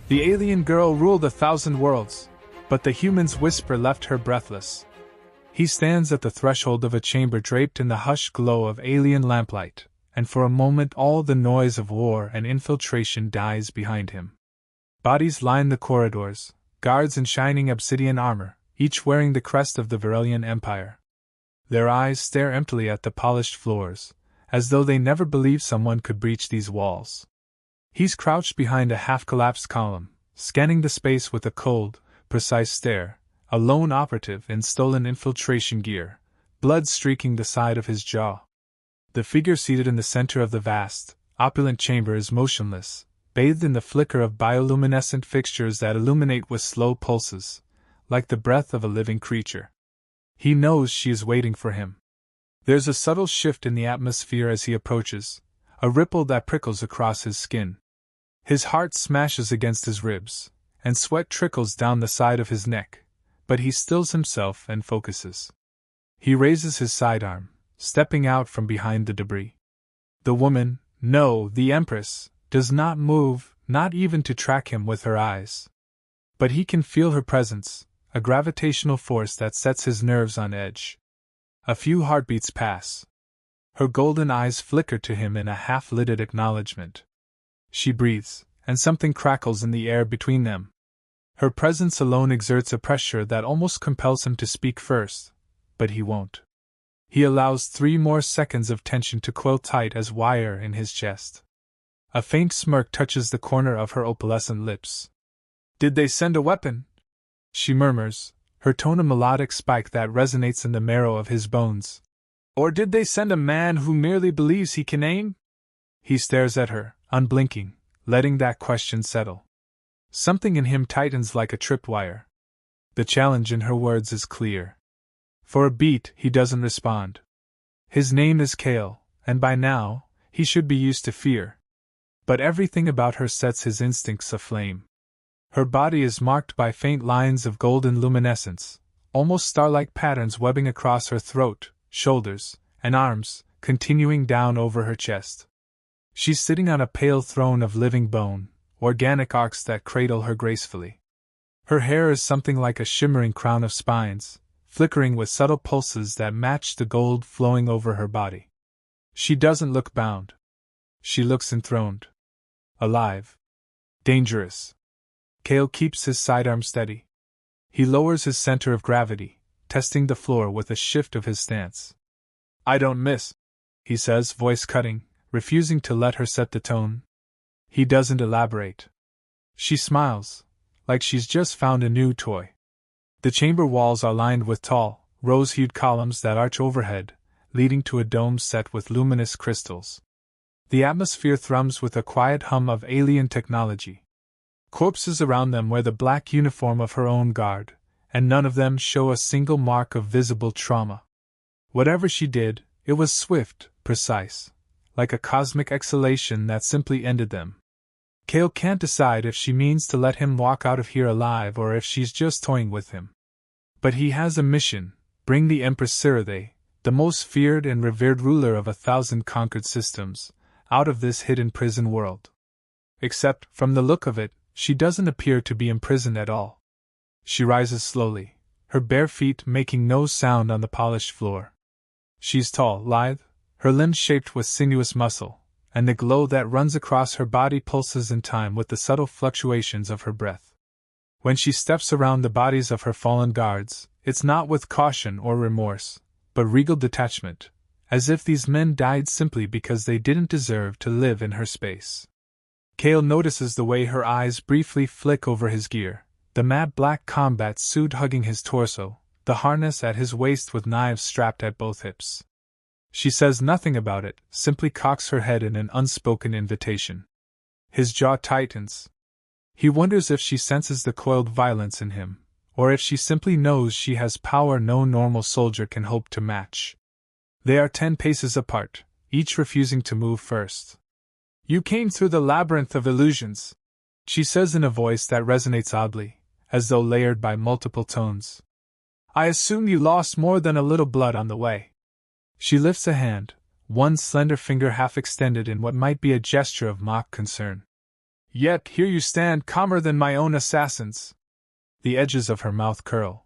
The alien girl ruled 1,000 worlds, but the human's whisper left her breathless. He stands at the threshold of a chamber draped in the hushed glow of alien lamplight, and for a moment all the noise of war and infiltration dies behind him. Bodies line the corridors, guards in shining obsidian armor, each wearing the crest of the Varelian Empire. Their eyes stare emptily at the polished floors, as though they never believed someone could breach these walls. He's crouched behind a half-collapsed column, scanning the space with a cold, precise stare, a lone operative in stolen infiltration gear, blood streaking the side of his jaw. The figure seated in the center of the vast, opulent chamber is motionless, bathed in the flicker of bioluminescent fixtures that illuminate with slow pulses, like the breath of a living creature. He knows she is waiting for him. There's a subtle shift in the atmosphere as he approaches, a ripple that prickles across his skin. His heart smashes against his ribs, and sweat trickles down the side of his neck, but he stills himself and focuses. He raises his sidearm, stepping out from behind the debris. The woman, no, the Empress, does not move, not even to track him with her eyes. But he can feel her presence, a gravitational force that sets his nerves on edge. A few heartbeats pass. Her golden eyes flicker to him in a half-lidded acknowledgement. She breathes, and something crackles in the air between them. Her presence alone exerts a pressure that almost compels him to speak first, but he won't. He allows 3 more seconds of tension to coil tight as wire in his chest. A faint smirk touches the corner of her opalescent lips. "Did they send a weapon?" she murmurs, her tone a melodic spike that resonates in the marrow of his bones. "Or did they send a man who merely believes he can aim?" He stares at her, unblinking, letting that question settle. Something in him tightens like a tripped wire. The challenge in her words is clear. For a beat, he doesn't respond. His name is Kale, and by now, he should be used to fear. But everything about her sets his instincts aflame. Her body is marked by faint lines of golden luminescence, almost star-like patterns webbing across her throat, shoulders, and arms, continuing down over her chest. She's sitting on a pale throne of living bone, organic arcs that cradle her gracefully. Her hair is something like a shimmering crown of spines, flickering with subtle pulses that match the gold flowing over her body. She doesn't look bound. She looks enthroned. Alive. Dangerous. Kale keeps his sidearm steady. He lowers his center of gravity, testing the floor with a shift of his stance. "I don't miss," he says, voice cutting, refusing to let her set the tone. He doesn't elaborate. She smiles, like she's just found a new toy. The chamber walls are lined with tall, rose-hued columns that arch overhead, leading to a dome set with luminous crystals. The atmosphere thrums with a quiet hum of alien technology. Corpses around them wear the black uniform of her own guard, and none of them show a single mark of visible trauma. Whatever she did, it was swift, precise, like a cosmic exhalation that simply ended them. Kale can't decide if she means to let him walk out of here alive or if she's just toying with him. But he has a mission: bring the Empress Citadel, the most feared and revered ruler of 1,000 conquered systems, out of this hidden prison world. Except, from the look of it, she doesn't appear to be imprisoned at all. She rises slowly, her bare feet making no sound on the polished floor. She's tall, lithe, her limbs shaped with sinuous muscle, and the glow that runs across her body pulses in time with the subtle fluctuations of her breath. When she steps around the bodies of her fallen guards, it's not with caution or remorse, but regal detachment, as if these men died simply because they didn't deserve to live in her space. Kale notices the way her eyes briefly flick over his gear, the matte black combat suit hugging his torso, the harness at his waist with knives strapped at both hips. She says nothing about it, simply cocks her head in an unspoken invitation. His jaw tightens. He wonders if she senses the coiled violence in him, or if she simply knows she has power no normal soldier can hope to match. They are 10 paces apart, each refusing to move first. "You came through the labyrinth of illusions," she says in a voice that resonates oddly, as though layered by multiple tones. "I assume you lost more than a little blood on the way." She lifts a hand, one slender finger half extended in what might be a gesture of mock concern. Yet here you stand calmer than my own assassins. The edges of her mouth curl.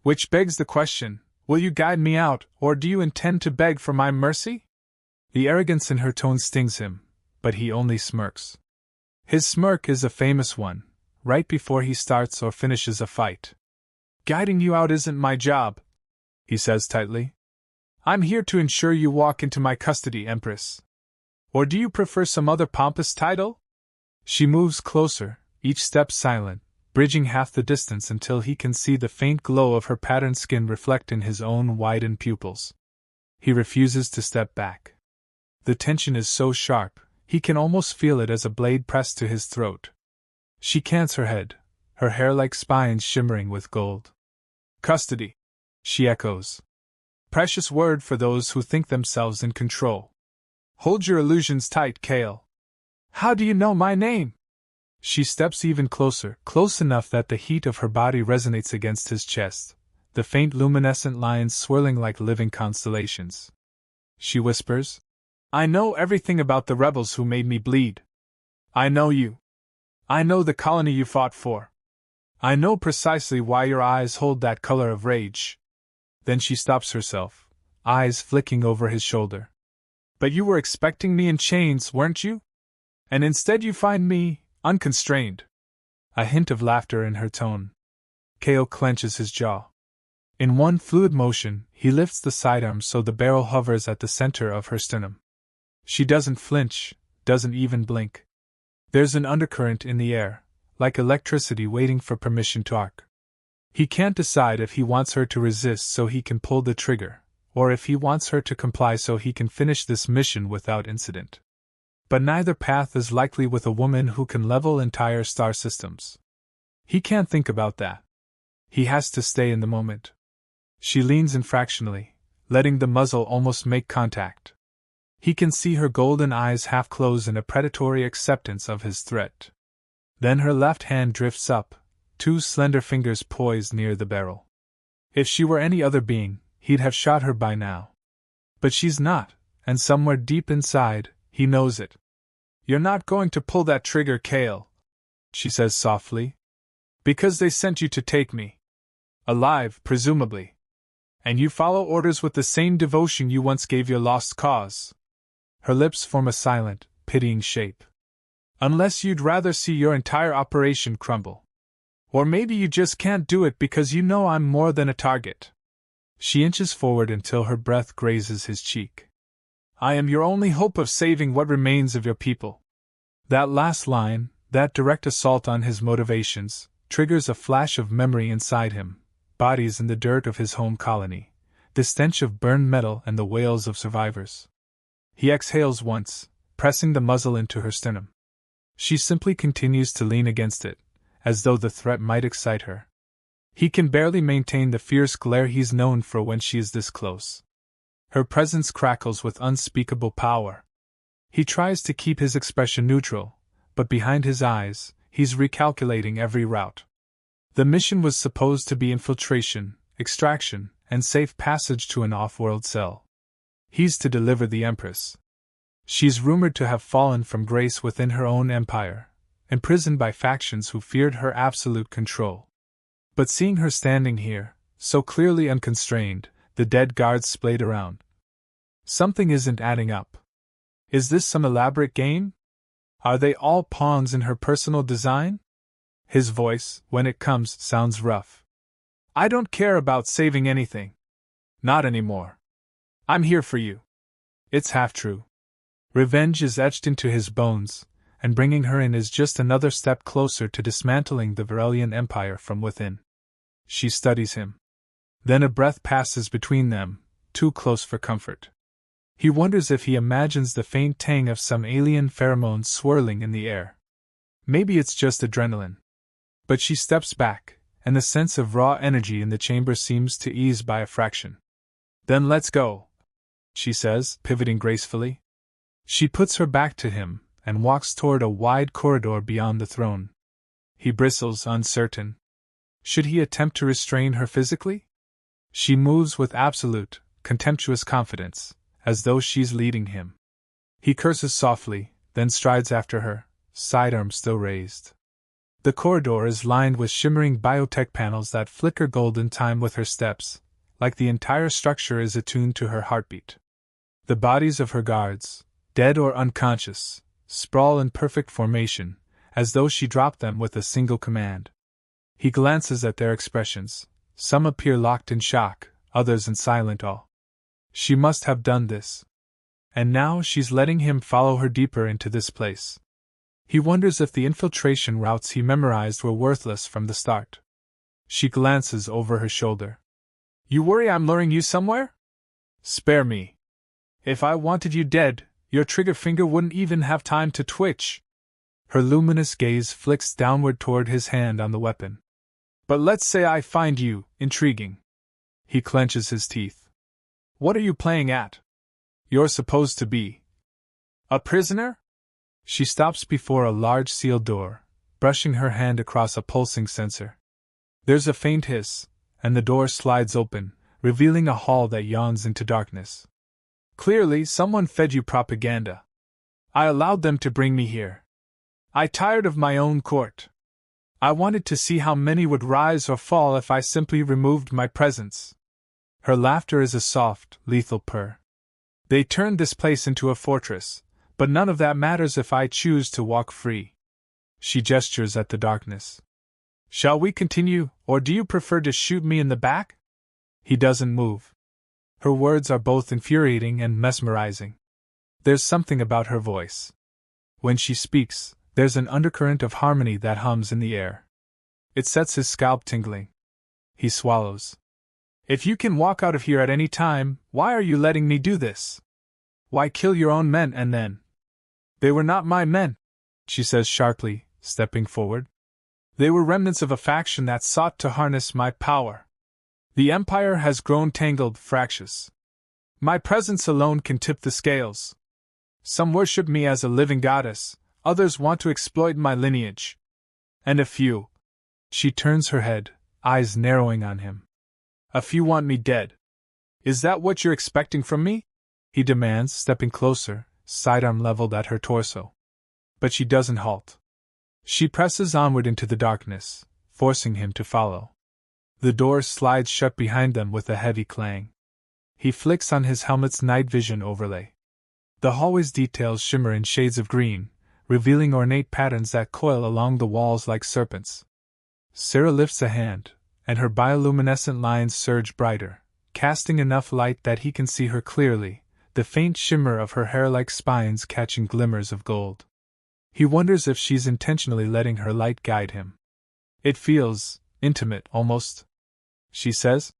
Which begs the question, will you guide me out, or do you intend to beg for my mercy? The arrogance in her tone stings him, but he only smirks. His smirk is a famous one, right before he starts or finishes a fight. Guiding you out isn't my job, he says tightly. I'm here to ensure you walk into my custody, Empress. Or do you prefer some other pompous title? She moves closer, each step silent, bridging half the distance until he can see the faint glow of her patterned skin reflect in his own widened pupils. He refuses to step back. The tension is so sharp, he can almost feel it as a blade pressed to his throat. She cants her head, her hair like spines shimmering with gold. Custody, she echoes. Precious word for those who think themselves in control. Hold your illusions tight, Kale. How do you know my name? She steps even closer, close enough that the heat of her body resonates against his chest, the faint luminescent lines swirling like living constellations. She whispers, I know everything about the rebels who made me bleed. I know you. I know the colony you fought for. I know precisely why your eyes hold that color of rage. Then she stops herself, eyes flicking over his shoulder. But you were expecting me in chains, weren't you? And instead you find me, unconstrained. A hint of laughter in her tone. Kale clenches his jaw. In one fluid motion, he lifts the sidearm so the barrel hovers at the center of her sternum. She doesn't flinch, doesn't even blink. There's an undercurrent in the air, like electricity waiting for permission to arc. He can't decide if he wants her to resist so he can pull the trigger, or if he wants her to comply so he can finish this mission without incident. But neither path is likely with a woman who can level entire star systems. He can't think about that. He has to stay in the moment. She leans in fractionally, letting the muzzle almost make contact. He can see her golden eyes half close in a predatory acceptance of his threat. Then her left hand drifts up, two slender fingers poised near the barrel. If she were any other being, he'd have shot her by now. But she's not, and somewhere deep inside, he knows it. You're not going to pull that trigger, Kale, she says softly. Because they sent you to take me. Alive, presumably. And you follow orders with the same devotion you once gave your lost cause. Her lips form a silent, pitying shape. Unless you'd rather see your entire operation crumble. Or maybe you just can't do it because you know I'm more than a target. She inches forward until her breath grazes his cheek. I am your only hope of saving what remains of your people. That last line, that direct assault on his motivations, triggers a flash of memory inside him, bodies in the dirt of his home colony, the stench of burned metal and the wails of survivors. He exhales once, pressing the muzzle into her sternum. She simply continues to lean against it, as though the threat might excite her. He can barely maintain the fierce glare he's known for when she is this close. Her presence crackles with unspeakable power. He tries to keep his expression neutral, but behind his eyes, he's recalculating every route. The mission was supposed to be infiltration, extraction, and safe passage to an off-world cell. He's to deliver the Empress. She's rumored to have fallen from grace within her own empire, imprisoned by factions who feared her absolute control. But seeing her standing here, so clearly unconstrained, the dead guards splayed around. Something isn't adding up. Is this some elaborate game? Are they all pawns in her personal design? His voice, when it comes, sounds rough. I don't care about saving anything. Not anymore. I'm here for you. It's half true. Revenge is etched into his bones, and bringing her in is just another step closer to dismantling the Varelian Empire from within. She studies him. Then a breath passes between them, too close for comfort. He wonders if he imagines the faint tang of some alien pheromone swirling in the air. Maybe it's just adrenaline. But she steps back, and the sense of raw energy in the chamber seems to ease by a fraction. Then let's go, she says, pivoting gracefully. She puts her back to him, and walks toward a wide corridor beyond the throne. He bristles, uncertain. Should he attempt to restrain her physically? She moves with absolute, contemptuous confidence, as though she's leading him. He curses softly, then strides after her, sidearm still raised. The corridor is lined with shimmering biotech panels that flicker gold in time with her steps, like the entire structure is attuned to her heartbeat. The bodies of her guards, dead or unconscious, sprawl in perfect formation, as though she dropped them with a single command. He glances at their expressions. Some appear locked in shock, others in silent awe. She must have done this. And now she's letting him follow her deeper into this place. He wonders if the infiltration routes he memorized were worthless from the start. She glances over her shoulder. You worry I'm luring you somewhere? Spare me. If I wanted you dead, your trigger finger wouldn't even have time to twitch. Her luminous gaze flicks downward toward his hand on the weapon. But let's say I find you intriguing. He clenches his teeth. What are you playing at? You're supposed to be a prisoner? She stops before a large sealed door, brushing her hand across a pulsing sensor. There's a faint hiss, and the door slides open, revealing a hall that yawns into darkness. Clearly, someone fed you propaganda. I allowed them to bring me here. I tired of my own court. I wanted to see how many would rise or fall if I simply removed my presence. Her laughter is a soft, lethal purr. They turned this place into a fortress, but none of that matters if I choose to walk free. She gestures at the darkness. Shall we continue, or do you prefer to shoot me in the back? He doesn't move. Her words are both infuriating and mesmerizing. There's something about her voice. When she speaks, there's an undercurrent of harmony that hums in the air. It sets his scalp tingling. He swallows. If you can walk out of here at any time, why are you letting me do this? Why kill your own men and then? They were not my men, she says sharply, stepping forward. They were remnants of a faction that sought to harness my power. The Empire has grown tangled, fractious. My presence alone can tip the scales. Some worship me as a living goddess, others want to exploit my lineage. And a few. She turns her head, eyes narrowing on him. A few want me dead. Is that what you're expecting from me? He demands, stepping closer, sidearm leveled at her torso. But she doesn't halt. She presses onward into the darkness, forcing him to follow. The door slides shut behind them with a heavy clang. He flicks on his helmet's night vision overlay. The hallway's details shimmer in shades of green, revealing ornate patterns that coil along the walls like serpents. Sarah lifts a hand, and her bioluminescent lines surge brighter, casting enough light that he can see her clearly, the faint shimmer of her hair-like spines catching glimmers of gold. He wonders if she's intentionally letting her light guide him. It feels intimate, almost. She says,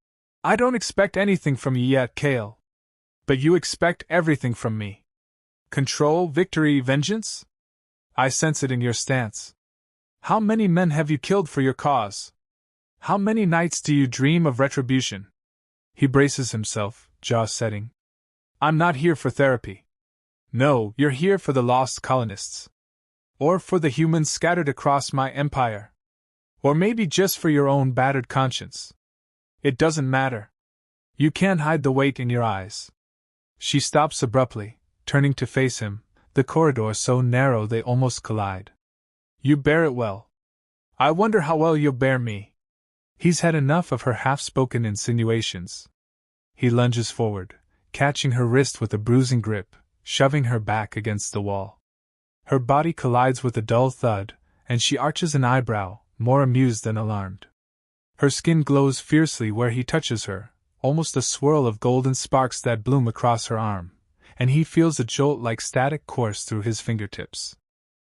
I don't expect anything from you yet, Kale. But you expect everything from me. Control, victory, vengeance? I sense it in your stance. How many men have you killed for your cause? How many nights do you dream of retribution? He braces himself, jaw setting. I'm not here for therapy. No, you're here for the lost colonists. Or for the humans scattered across my empire. Or maybe just for your own battered conscience. It doesn't matter. You can't hide the weight in your eyes. She stops abruptly, turning to face him, the corridor so narrow they almost collide. You bear it well. I wonder how well you'll bear me. He's had enough of her half-spoken insinuations. He lunges forward, catching her wrist with a bruising grip, shoving her back against the wall. Her body collides with a dull thud, and she arches an eyebrow, more amused than alarmed. Her skin glows fiercely where he touches her, almost a swirl of golden sparks that bloom across her arm, and he feels a jolt like static course through his fingertips.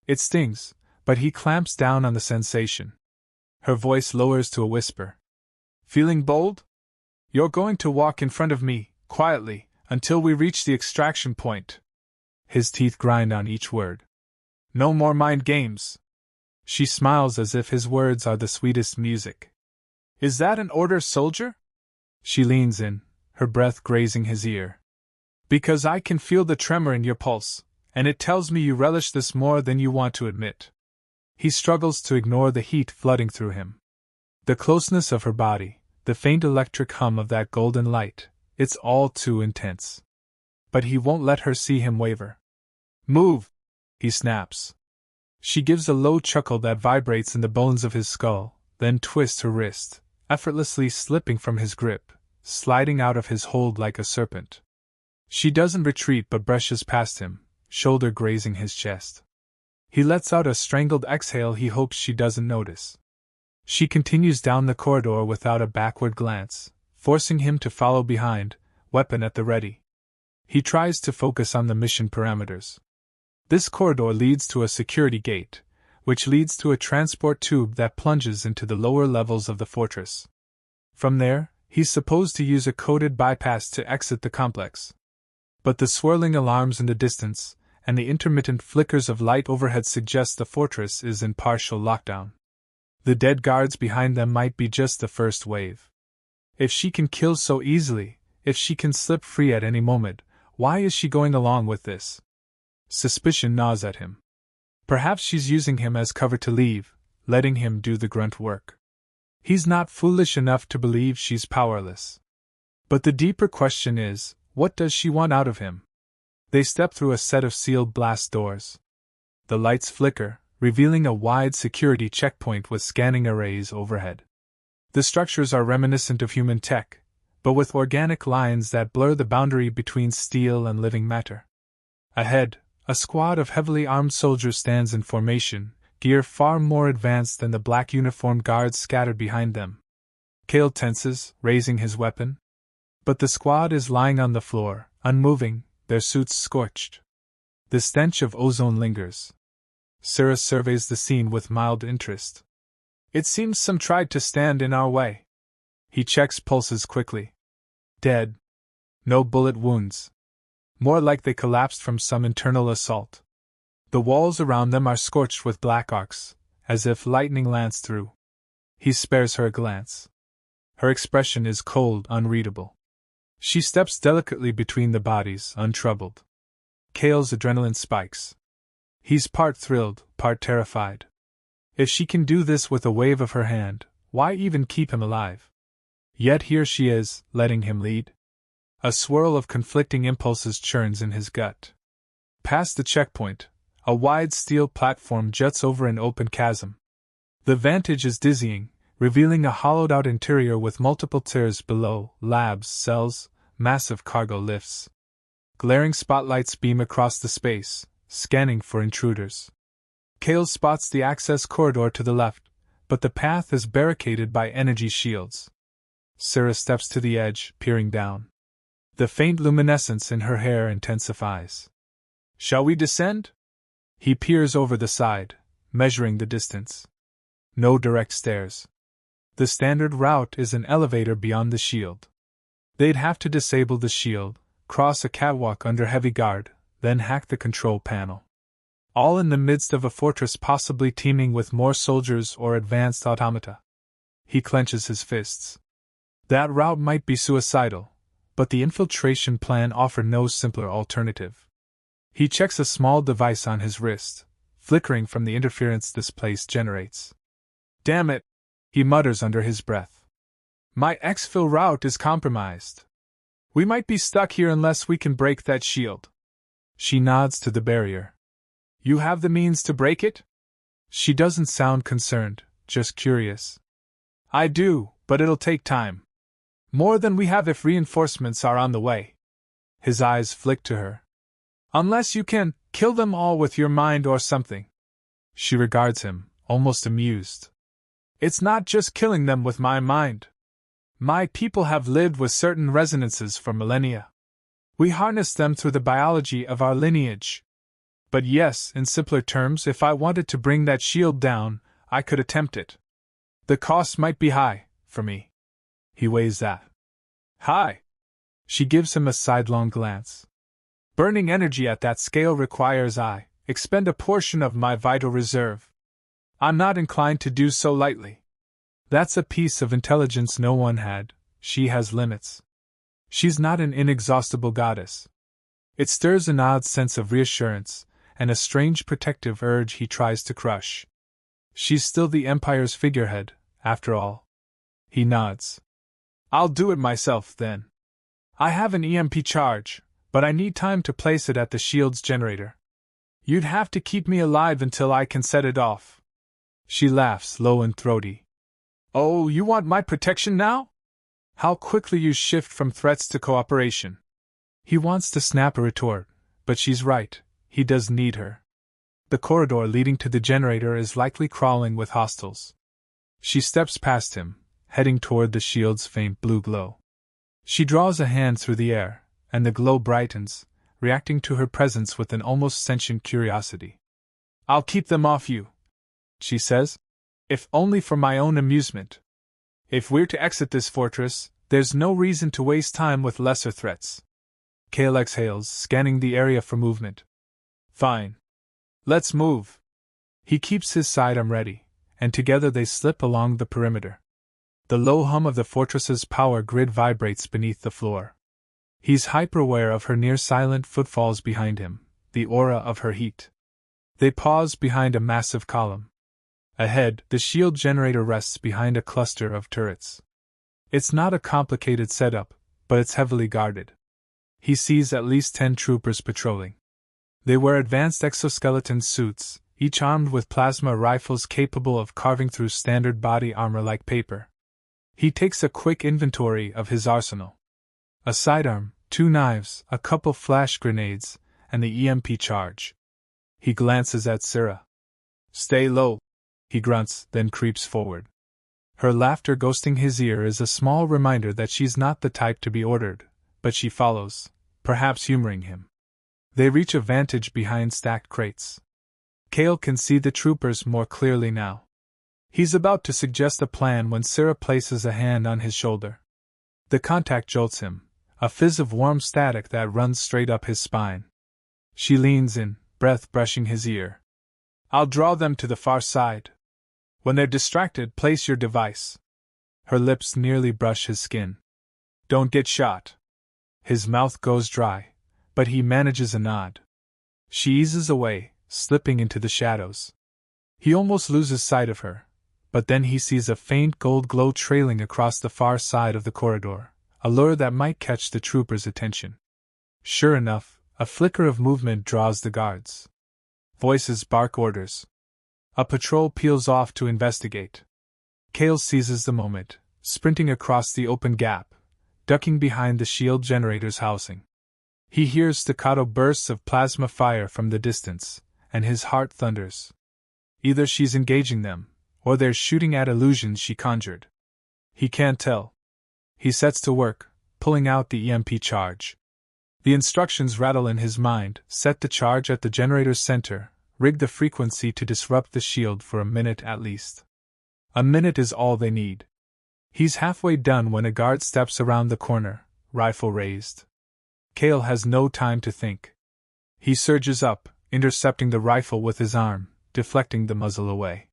It stings, but he clamps down on the sensation. Her voice lowers to a whisper. Feeling bold? You're going to walk in front of me, quietly, until we reach the extraction point. His teeth grind on each word. No more mind games. She smiles as if his words are the sweetest music. Is that an order, soldier? She leans in, her breath grazing his ear. Because I can feel the tremor in your pulse, and it tells me you relish this more than you want to admit. He struggles to ignore the heat flooding through him. The closeness of her body, the faint electric hum of that golden light, it's all too intense. But he won't let her see him waver. Move! He snaps. She gives a low chuckle that vibrates in the bones of his skull, then twists her wrist, effortlessly slipping from his grip, sliding out of his hold like a serpent. She doesn't retreat but brushes past him, shoulder grazing his chest. He lets out a strangled exhale he hopes she doesn't notice. She continues down the corridor without a backward glance, forcing him to follow behind, weapon at the ready. He tries to focus on the mission parameters. This corridor leads to a security gate, which leads to a transport tube that plunges into the lower levels of the fortress. From there, he's supposed to use a coded bypass to exit the complex. But the swirling alarms in the distance, and the intermittent flickers of light overhead suggest the fortress is in partial lockdown. The dead guards behind them might be just the first wave. If she can kill so easily, if she can slip free at any moment, why is she going along with this? Suspicion gnaws at him. Perhaps she's using him as cover to leave, letting him do the grunt work. He's not foolish enough to believe she's powerless. But the deeper question is, what does she want out of him? They step through a set of sealed blast doors. The lights flicker, revealing a wide security checkpoint with scanning arrays overhead. The structures are reminiscent of human tech, but with organic lines that blur the boundary between steel and living matter. Ahead, a squad of heavily armed soldiers stands in formation, gear far more advanced than the black uniformed guards scattered behind them. Cale tenses, raising his weapon. But the squad is lying on the floor, unmoving, their suits scorched. The stench of ozone lingers. Cyrus surveys the scene with mild interest. It seems some tried to stand in our way. He checks pulses quickly. Dead. No bullet wounds. More like they collapsed from some internal assault. The walls around them are scorched with black arcs, as if lightning lanced through. He spares her a glance. Her expression is cold, unreadable. She steps delicately between the bodies, untroubled. Cale's adrenaline spikes. He's part thrilled, part terrified. If she can do this with a wave of her hand, why even keep him alive? Yet here she is, letting him lead. A swirl of conflicting impulses churns in his gut. Past the checkpoint, a wide steel platform juts over an open chasm. The vantage is dizzying, revealing a hollowed-out interior with multiple tiers below, labs, cells, massive cargo lifts. Glaring spotlights beam across the space, scanning for intruders. Cale spots the access corridor to the left, but the path is barricaded by energy shields. Cyrus steps to the edge, peering down. The faint luminescence in her hair intensifies. Shall we descend? He peers over the side, measuring the distance. No direct stairs. The standard route is an elevator beyond the shield. They'd have to disable the shield, cross a catwalk under heavy guard, then hack the control panel. All in the midst of a fortress possibly teeming with more soldiers or advanced automata. He clenches his fists. That route might be suicidal, but the infiltration plan offered no simpler alternative. He checks a small device on his wrist, flickering from the interference this place generates. Damn it, he mutters under his breath. My exfil route is compromised. We might be stuck here unless we can break that shield. She nods to the barrier. You have the means to break it? She doesn't sound concerned, just curious. I do, but it'll take time. More than we have if reinforcements are on the way. His eyes flick to her. Unless you can kill them all with your mind or something. She regards him, almost amused. It's not just killing them with my mind. My people have lived with certain resonances for millennia. We harness them through the biology of our lineage. But yes, in simpler terms, if I wanted to bring that shield down, I could attempt it. The cost might be high, for me. He weighs that. High. She gives him a sidelong glance. Burning energy at that scale requires I expend a portion of my vital reserve. I'm not inclined to do so lightly. That's a piece of intelligence no one had. She has limits. She's not an inexhaustible goddess. It stirs an odd sense of reassurance, and a strange protective urge he tries to crush. She's still the Empire's figurehead, after all. He nods. I'll do it myself, then. I have an EMP charge, but I need time to place it at the shield's generator. You'd have to keep me alive until I can set it off. She laughs, low and throaty. Oh, you want my protection now? How quickly you shift from threats to cooperation. He wants to snap a retort, but she's right, he does need her. The corridor leading to the generator is likely crawling with hostiles. She steps past him, heading toward the shield's faint blue glow. She draws a hand through the air, and the glow brightens, reacting to her presence with an almost sentient curiosity. I'll keep them off you, she says, if only for my own amusement. If we're to exit this fortress, there's no reason to waste time with lesser threats. Kale exhales, scanning the area for movement. Fine. Let's move. He keeps his sidearm ready, and together they slip along the perimeter. The low hum of the fortress's power grid vibrates beneath the floor. He's hyper-aware of her near-silent footfalls behind him, the aura of her heat. They pause behind a massive column. Ahead, the shield generator rests behind a cluster of turrets. It's not a complicated setup, but it's heavily guarded. He sees at least 10 troopers patrolling. They wear advanced exoskeleton suits, each armed with plasma rifles capable of carving through standard body armor like paper. He takes a quick inventory of his arsenal. A sidearm, 2 knives, a couple flash grenades, and the EMP charge. He glances at Syrah. Stay low, he grunts, then creeps forward. Her laughter ghosting his ear is a small reminder that she's not the type to be ordered, but she follows, perhaps humoring him. They reach a vantage behind stacked crates. Kale can see the troopers more clearly now. He's about to suggest a plan when Syrah places a hand on his shoulder. The contact jolts him, a fizz of warm static that runs straight up his spine. She leans in, breath brushing his ear. I'll draw them to the far side. When they're distracted, place your device. Her lips nearly brush his skin. Don't get shot. His mouth goes dry, but he manages a nod. She eases away, slipping into the shadows. He almost loses sight of her, but then he sees a faint gold glow trailing across the far side of the corridor, a lure that might catch the trooper's attention. Sure enough, a flicker of movement draws the guards. Voices bark orders. A patrol peels off to investigate. Kale seizes the moment, sprinting across the open gap, ducking behind the shield generator's housing. He hears staccato bursts of plasma fire from the distance, and his heart thunders. Either she's engaging them, or they're shooting at illusions she conjured. He can't tell. He sets to work, pulling out the EMP charge. The instructions rattle in his mind: set the charge at the generator's center, rig the frequency to disrupt the shield for a minute at least. A minute is all they need. He's halfway done when a guard steps around the corner, rifle raised. Kale has no time to think. He surges up, intercepting the rifle with his arm, deflecting the muzzle away.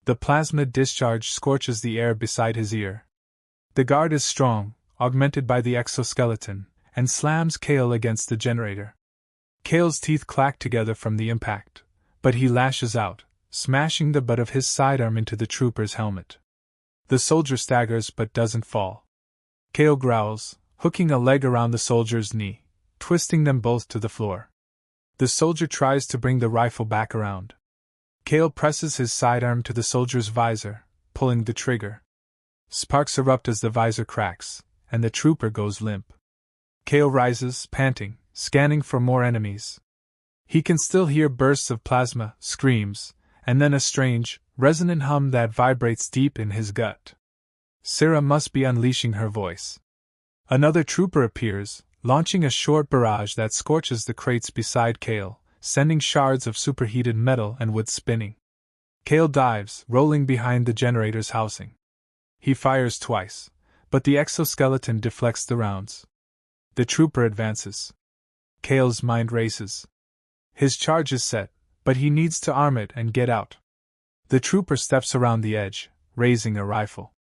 The plasma discharge scorches the air beside his ear. The guard is strong, augmented by the exoskeleton, and slams Kale against the generator. Kale's teeth clack together from the impact, but he lashes out, smashing the butt of his sidearm into the trooper's helmet. The soldier staggers but doesn't fall. Kale growls, hooking a leg around the soldier's knee, twisting them both to the floor. The soldier tries to bring the rifle back around. Kale presses his sidearm to the soldier's visor, pulling the trigger. Sparks erupt as the visor cracks, and the trooper goes limp. Kale rises, panting, scanning for more enemies. He can still hear bursts of plasma, screams, and then a strange, resonant hum that vibrates deep in his gut. Syrah must be unleashing her voice. Another trooper appears, launching a short barrage that scorches the crates beside Kale, sending shards of superheated metal and wood spinning. Kale dives, rolling behind the generator's housing. He fires twice, but the exoskeleton deflects the rounds. The trooper advances. Kale's mind races. His charge is set, but he needs to arm it and get out. The trooper steps around the edge, raising a rifle.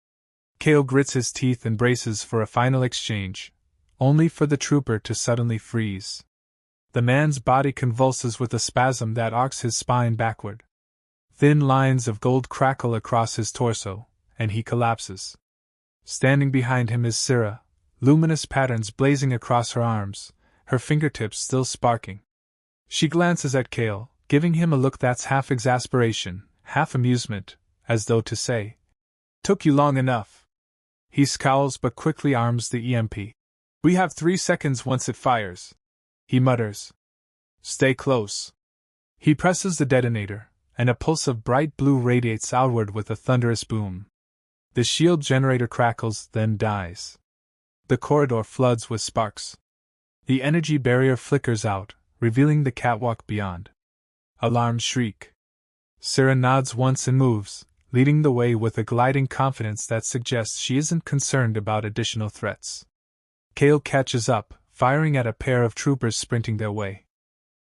Kale grits his teeth and braces for a final exchange, only for the trooper to suddenly freeze. The man's body convulses with a spasm that arcs his spine backward. Thin lines of gold crackle across his torso, and he collapses. Standing behind him is Syrah, luminous patterns blazing across her arms, her fingertips still sparking. She glances at Kale, giving him a look that's half exasperation, half amusement, as though to say, "Took you long enough." He scowls but quickly arms the EMP. "We have 3 seconds once it fires," he mutters. "Stay close." He presses the detonator, and a pulse of bright blue radiates outward with a thunderous boom. The shield generator crackles, then dies. The corridor floods with sparks. The energy barrier flickers out, revealing the catwalk beyond. Alarm shriek. Sarah nods once and moves, leading the way with a gliding confidence that suggests she isn't concerned about additional threats. Cale catches up, firing at a pair of troopers sprinting their way.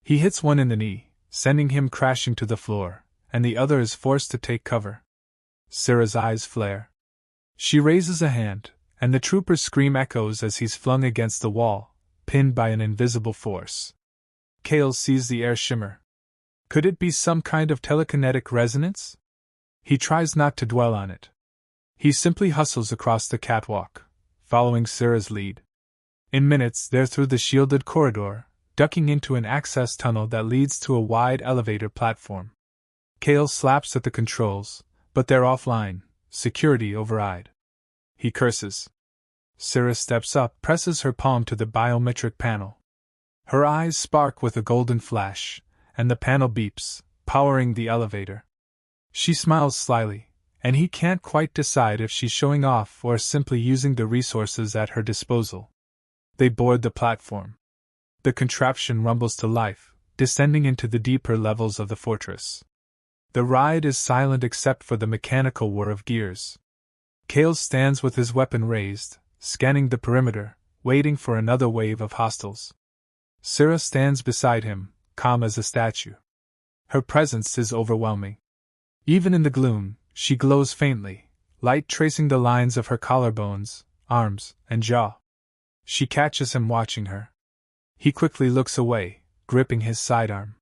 He hits one in the knee, sending him crashing to the floor, and the other is forced to take cover. Sarah's eyes flare. She raises a hand, and the trooper's scream echoes as he's flung against the wall, pinned by an invisible force. Cale sees the air shimmer. Could it be some kind of telekinetic resonance? He tries not to dwell on it. He simply hustles across the catwalk, following Sarah's lead. In minutes, they're through the shielded corridor, ducking into an access tunnel that leads to a wide elevator platform. Cale slaps at the controls, but they're offline, security override. He curses. Sarah steps up, presses her palm to the biometric panel. Her eyes spark with a golden flash, and the panel beeps, powering the elevator. She smiles slyly, and he can't quite decide if she's showing off or simply using the resources at her disposal. They board the platform. The contraption rumbles to life, descending into the deeper levels of the fortress. The ride is silent except for the mechanical whir of gears. Cale stands with his weapon raised, scanning the perimeter, waiting for another wave of hostiles. Sarah stands beside him, calm as a statue. Her presence is overwhelming. Even in the gloom, she glows faintly, light tracing the lines of her collarbones, arms, and jaw. She catches him watching her. He quickly looks away, gripping his sidearm.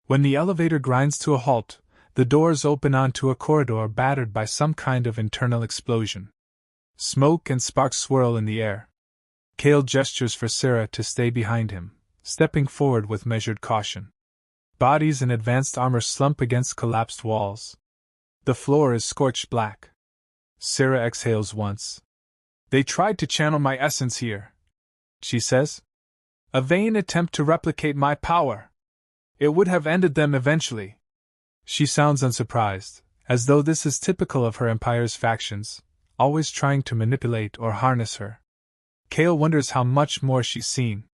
When the elevator grinds to a halt, the doors open onto a corridor battered by some kind of internal explosion. Smoke and sparks swirl in the air. Cale gestures for Sarah to stay behind him, stepping forward with measured caution. Bodies in advanced armor slump against collapsed walls. The floor is scorched black. Sarah exhales once. "They tried to channel my essence here," she says. "A vain attempt to replicate my power. It would have ended them eventually." She sounds unsurprised, as though this is typical of her empire's factions, always trying to manipulate or harness her. Cale wonders how much more she's seen.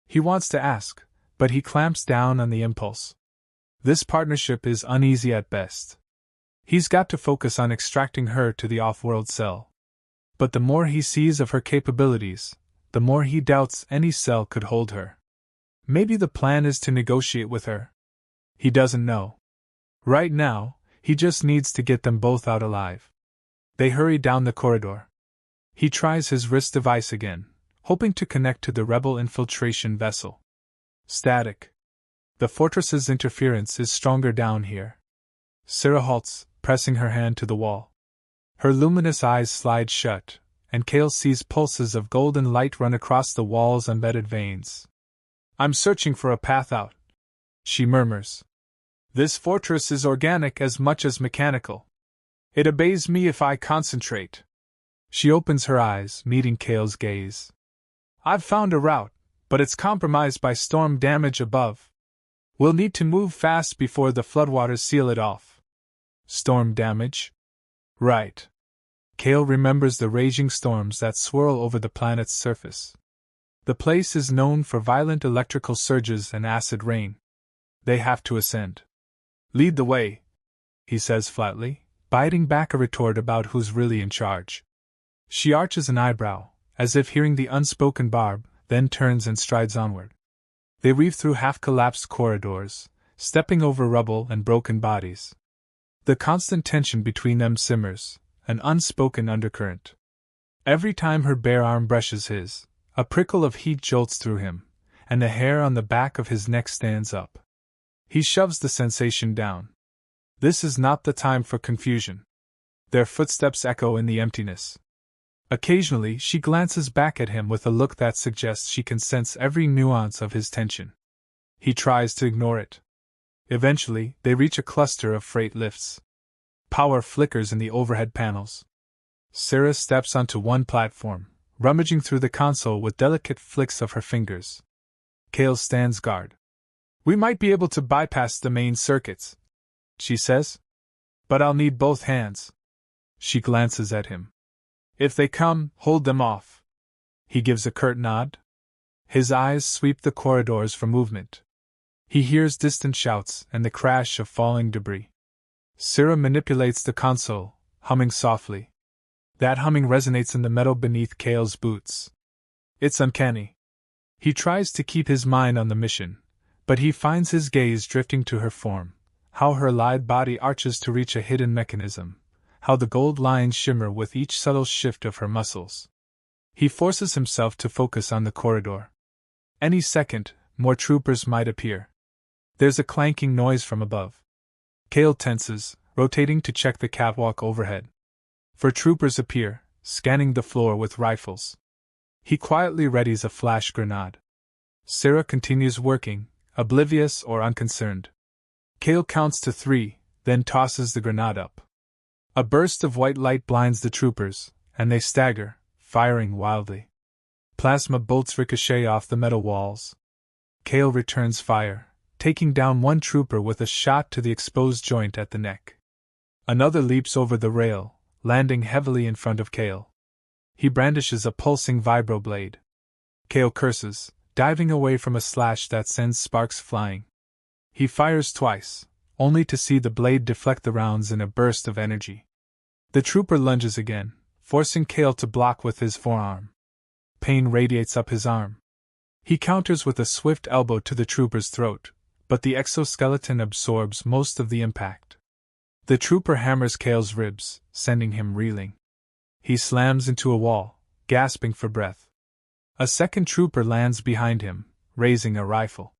He wants to ask, but he clamps down on the impulse. This partnership is uneasy at best. He's got to focus on extracting her to the off-world cell. But the more he sees of her capabilities, the more he doubts any cell could hold her. Maybe the plan is to negotiate with her. He doesn't know. Right now, he just needs to get them both out alive. They hurry down the corridor. He tries his wrist device again, hoping to connect to the rebel infiltration vessel. Static. The fortress's interference is stronger down here. Sarah halts, pressing her hand to the wall. Her luminous eyes slide shut, and Cale sees pulses of golden light run across the wall's embedded veins. "I'm searching for a path out," she murmurs. "This fortress is organic as much as mechanical. It obeys me if I concentrate." She opens her eyes, meeting Cale's gaze. "I've found a route, but it's compromised by storm damage above. We'll need to move fast before the floodwaters seal it off." Storm damage? Right. Cale remembers the raging storms that swirl over the planet's surface. The place is known for violent electrical surges and acid rain. They have to ascend. "Lead the way," he says flatly, biting back a retort about who's really in charge. She arches an eyebrow, as if hearing the unspoken barb, then turns and strides onward. They weave through half-collapsed corridors, stepping over rubble and broken bodies. The constant tension between them simmers, an unspoken undercurrent. Every time her bare arm brushes his, a prickle of heat jolts through him, and the hair on the back of his neck stands up. He shoves the sensation down. This is not the time for confusion. Their footsteps echo in the emptiness. Occasionally she glances back at him with a look that suggests she can sense every nuance of his tension. He tries to ignore it. Eventually, they reach a cluster of freight lifts. Power flickers in the overhead panels. Sarah steps onto one platform, rummaging through the console with delicate flicks of her fingers. Kale stands guard. "We might be able to bypass the main circuits," she says. "But I'll need both hands." She glances at him. "If they come, hold them off." He gives a curt nod. His eyes sweep the corridors for movement. He hears distant shouts and the crash of falling debris. Sarah manipulates the console, humming softly. That humming resonates in the metal beneath Kale's boots. It's uncanny. He tries to keep his mind on the mission, but he finds his gaze drifting to her form, how her lithe body arches to reach a hidden mechanism, how the gold lines shimmer with each subtle shift of her muscles. He forces himself to focus on the corridor. Any second, more troopers might appear. There's a clanking noise from above. Kale tenses, rotating to check the catwalk overhead. 4 troopers appear, scanning the floor with rifles. He quietly readies a flash grenade. Sarah continues working, oblivious or unconcerned. Kale counts to 3, then tosses the grenade up. A burst of white light blinds the troopers, and they stagger, firing wildly. Plasma bolts ricochet off the metal walls. Kale returns fire, taking down one trooper with a shot to the exposed joint at the neck. Another leaps over the rail, landing heavily in front of Kale. He brandishes a pulsing vibroblade. Kale curses, diving away from a slash that sends sparks flying. He fires twice, only to see the blade deflect the rounds in a burst of energy. The trooper lunges again, forcing Kale to block with his forearm. Pain radiates up his arm. He counters with a swift elbow to the trooper's throat, but the exoskeleton absorbs most of the impact. The trooper hammers Kale's ribs, sending him reeling. He slams into a wall, gasping for breath. A second trooper lands behind him, raising a rifle.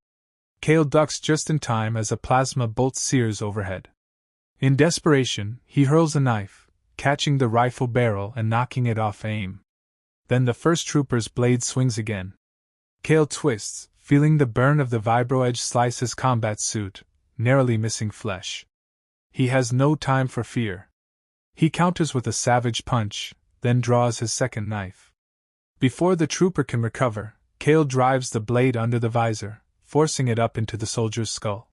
Kale ducks just in time as a plasma bolt sears overhead. In desperation, he hurls a knife, catching the rifle barrel and knocking it off aim. Then the first trooper's blade swings again. Kale twists, feeling the burn of the vibro edge slice his combat suit, narrowly missing flesh. He has no time for fear. He counters with a savage punch, then draws his second knife. Before the trooper can recover, Kale drives the blade under the visor, forcing it up into the soldier's skull.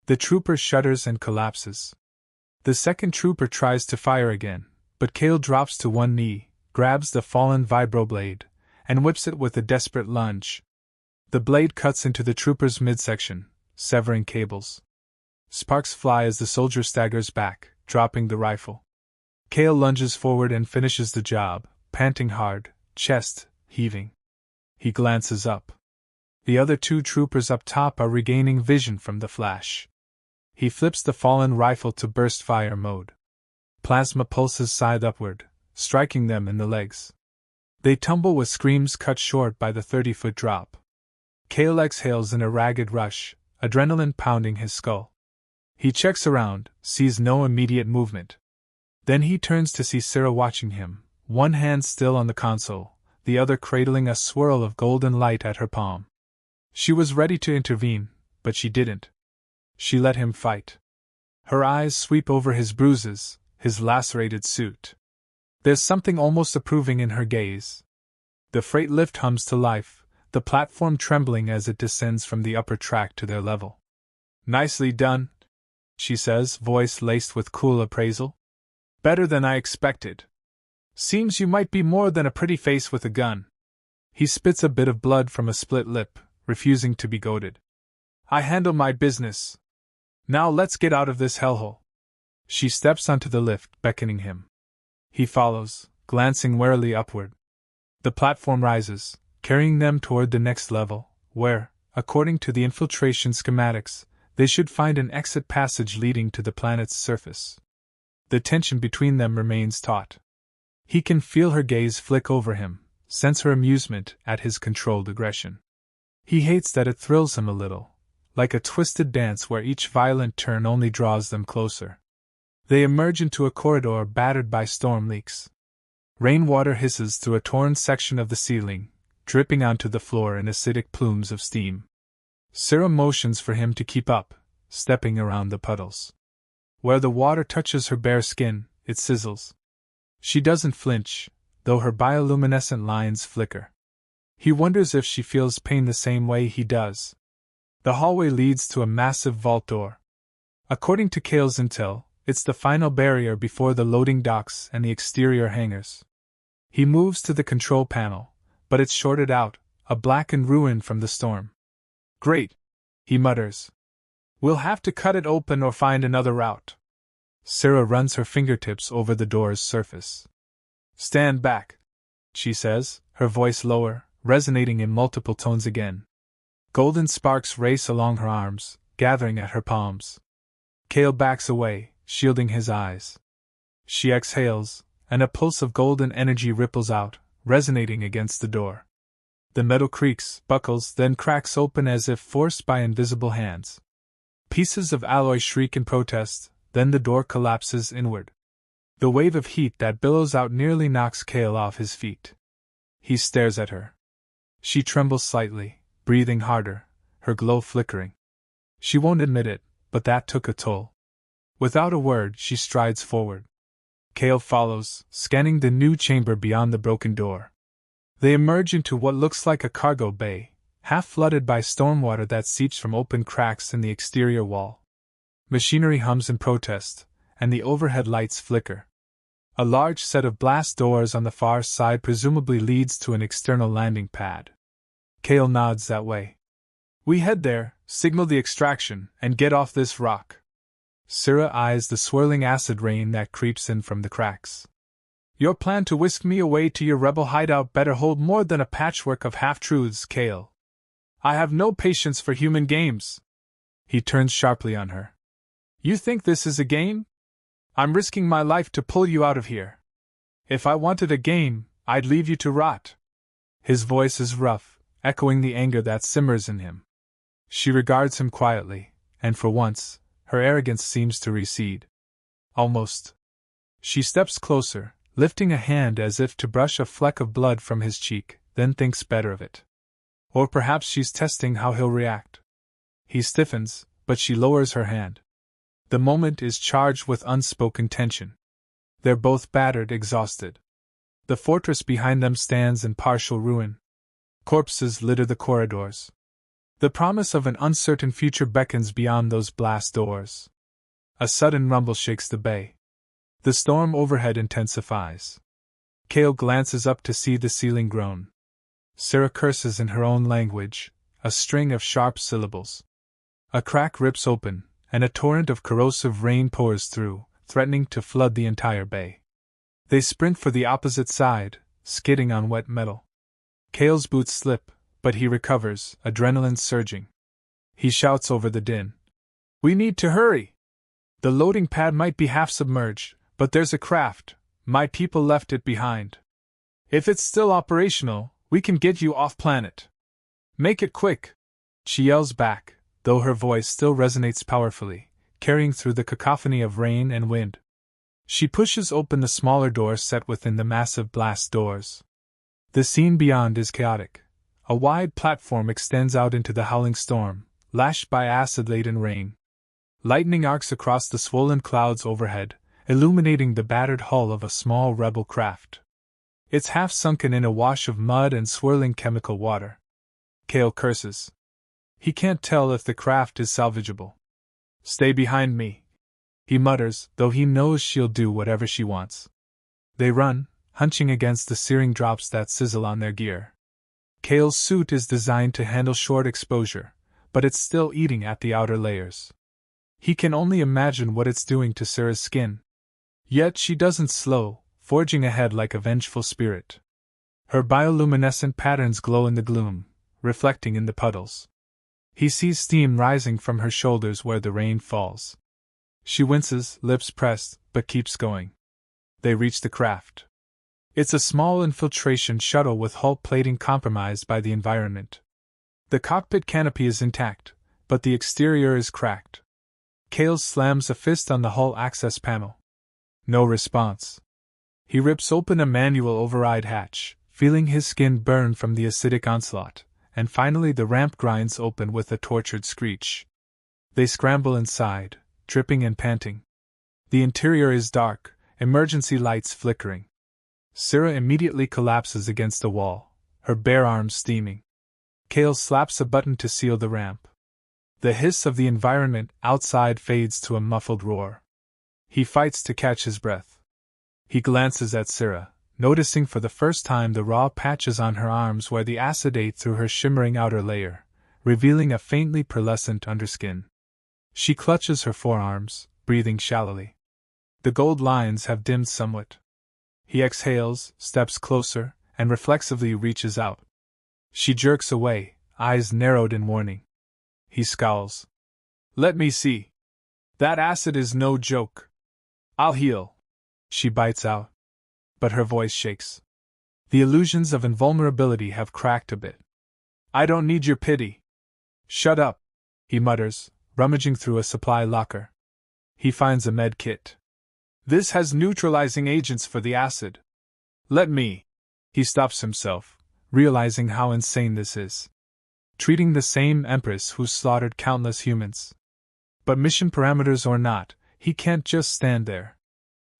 The trooper shudders and collapses. The second trooper tries to fire again, but Kale drops to one knee, grabs the fallen vibroblade, and whips it with a desperate lunge. The blade cuts into the trooper's midsection, severing cables. Sparks fly as the soldier staggers back, dropping the rifle. Kale lunges forward and finishes the job, panting hard, chest heaving. He glances up. The other 2 troopers up top are regaining vision from the flash. He flips the fallen rifle to burst fire mode. Plasma pulses scythe upward, striking them in the legs. They tumble with screams cut short by the 30-foot drop. Kale exhales in a ragged rush, adrenaline pounding his skull. He checks around, sees no immediate movement. Then he turns to see Sarah watching him, one hand still on the console, the other cradling a swirl of golden light at her palm. She was ready to intervene, but she didn't. She let him fight. Her eyes sweep over his bruises, his lacerated suit. There's something almost approving in her gaze. The freight lift hums to life, the platform trembling as it descends from the upper track to their level. "Nicely done," she says, voice laced with cool appraisal. "Better than I expected. Seems you might be more than a pretty face with a gun." He spits a bit of blood from a split lip, refusing to be goaded. "I handle my business. Now let's get out of this hellhole." She steps onto the lift, beckoning him. He follows, glancing warily upward. The platform rises, carrying them toward the next level, where, according to the infiltration schematics, they should find an exit passage leading to the planet's surface. The tension between them remains taut. He can feel her gaze flick over him, sense her amusement at his controlled aggression. He hates that it thrills him a little, like a twisted dance where each violent turn only draws them closer. They emerge into a corridor battered by storm leaks. Rainwater hisses through a torn section of the ceiling, dripping onto the floor in acidic plumes of steam. Sarah motions for him to keep up, stepping around the puddles. Where the water touches her bare skin, it sizzles. She doesn't flinch, though her bioluminescent lines flicker. He wonders if she feels pain the same way he does. The hallway leads to a massive vault door. According to Kale's intel, it's the final barrier before the loading docks and the exterior hangars. He moves to the control panel, but it's shorted out, a blackened ruin from the storm. Great, he mutters. We'll have to cut it open or find another route. Sarah runs her fingertips over the door's surface. Stand back, she says, her voice lower, resonating in multiple tones again. Golden sparks race along her arms, gathering at her palms. Kale backs away, shielding his eyes. She exhales, and a pulse of golden energy ripples out, resonating against the door. The metal creaks, buckles, then cracks open as if forced by invisible hands. Pieces of alloy shriek in protest, then the door collapses inward. The wave of heat that billows out nearly knocks Kale off his feet. He stares at her. She trembles slightly, breathing harder, her glow flickering. She won't admit it, but that took a toll. Without a word, she strides forward. Kale follows, scanning the new chamber beyond the broken door. They emerge into what looks like a cargo bay, half flooded by stormwater that seeps from open cracks in the exterior wall. Machinery hums in protest, and the overhead lights flicker. A large set of blast doors on the far side presumably leads to an external landing pad. Kale nods that way. We head there, signal the extraction, and get off this rock. Sarah eyes the swirling acid rain that creeps in from the cracks. Your plan to whisk me away to your rebel hideout better hold more than a patchwork of half-truths, Kale. I have no patience for human games. He turns sharply on her. You think this is a game? I'm risking my life to pull you out of here. If I wanted a game, I'd leave you to rot. His voice is rough, echoing the anger that simmers in him. She regards him quietly, and for once, her arrogance seems to recede. Almost. She steps closer, lifting a hand as if to brush a fleck of blood from his cheek, then thinks better of it. Or perhaps she's testing how he'll react. He stiffens, but she lowers her hand. The moment is charged with unspoken tension. They're both battered, exhausted. The fortress behind them stands in partial ruin. Corpses litter the corridors. The promise of an uncertain future beckons beyond those blast doors. A sudden rumble shakes the bay. The storm overhead intensifies. Kale glances up to see the ceiling groan. Sarah curses in her own language, a string of sharp syllables. A crack rips open, and a torrent of corrosive rain pours through, threatening to flood the entire bay. They sprint for the opposite side, skidding on wet metal. Kale's boots slip, but he recovers, adrenaline surging. He shouts over the din. We need to hurry! The loading pad might be half submerged, but there's a craft. My people left it behind. If it's still operational, we can get you off planet. Make it quick! She yells back, though her voice still resonates powerfully, carrying through the cacophony of rain and wind. She pushes open the smaller door set within the massive blast doors. The scene beyond is chaotic. A wide platform extends out into the howling storm, lashed by acid-laden rain. Lightning arcs across the swollen clouds overhead, illuminating the battered hull of a small rebel craft. It's half sunken in a wash of mud and swirling chemical water. Kale curses. He can't tell if the craft is salvageable. Stay behind me, he mutters, though he knows she'll do whatever she wants. They run, hunching against the searing drops that sizzle on their gear. Kale's suit is designed to handle short exposure, but it's still eating at the outer layers. He can only imagine what it's doing to Sarah's skin. Yet she doesn't slow, forging ahead like a vengeful spirit. Her bioluminescent patterns glow in the gloom, reflecting in the puddles. He sees steam rising from her shoulders where the rain falls. She winces, lips pressed, but keeps going. They reach the craft. It's a small infiltration shuttle with hull plating compromised by the environment. The cockpit canopy is intact, but the exterior is cracked. Kale slams a fist on the hull access panel. No response. He rips open a manual override hatch, feeling his skin burn from the acidic onslaught, and finally the ramp grinds open with a tortured screech. They scramble inside, dripping and panting. The interior is dark, emergency lights flickering. Syrah immediately collapses against the wall, her bare arms steaming. Kale slaps a button to seal the ramp. The hiss of the environment outside fades to a muffled roar. He fights to catch his breath. He glances at Syrah, noticing for the first time the raw patches on her arms where the acid ate through her shimmering outer layer, revealing a faintly pearlescent underskin. She clutches her forearms, breathing shallowly. The gold lines have dimmed somewhat. He exhales, steps closer, and reflexively reaches out. She jerks away, eyes narrowed in warning. He scowls. "Let me see. That acid is no joke. I'll heal," she bites out. But her voice shakes. The illusions of invulnerability have cracked a bit. "I don't need your pity." "Shut up," he mutters, rummaging through a supply locker. He finds a med kit. "This has neutralizing agents for the acid. Let me." He stops himself, realizing how insane this is. Treating the same Empress who's slaughtered countless humans. But mission parameters or not, he can't just stand there.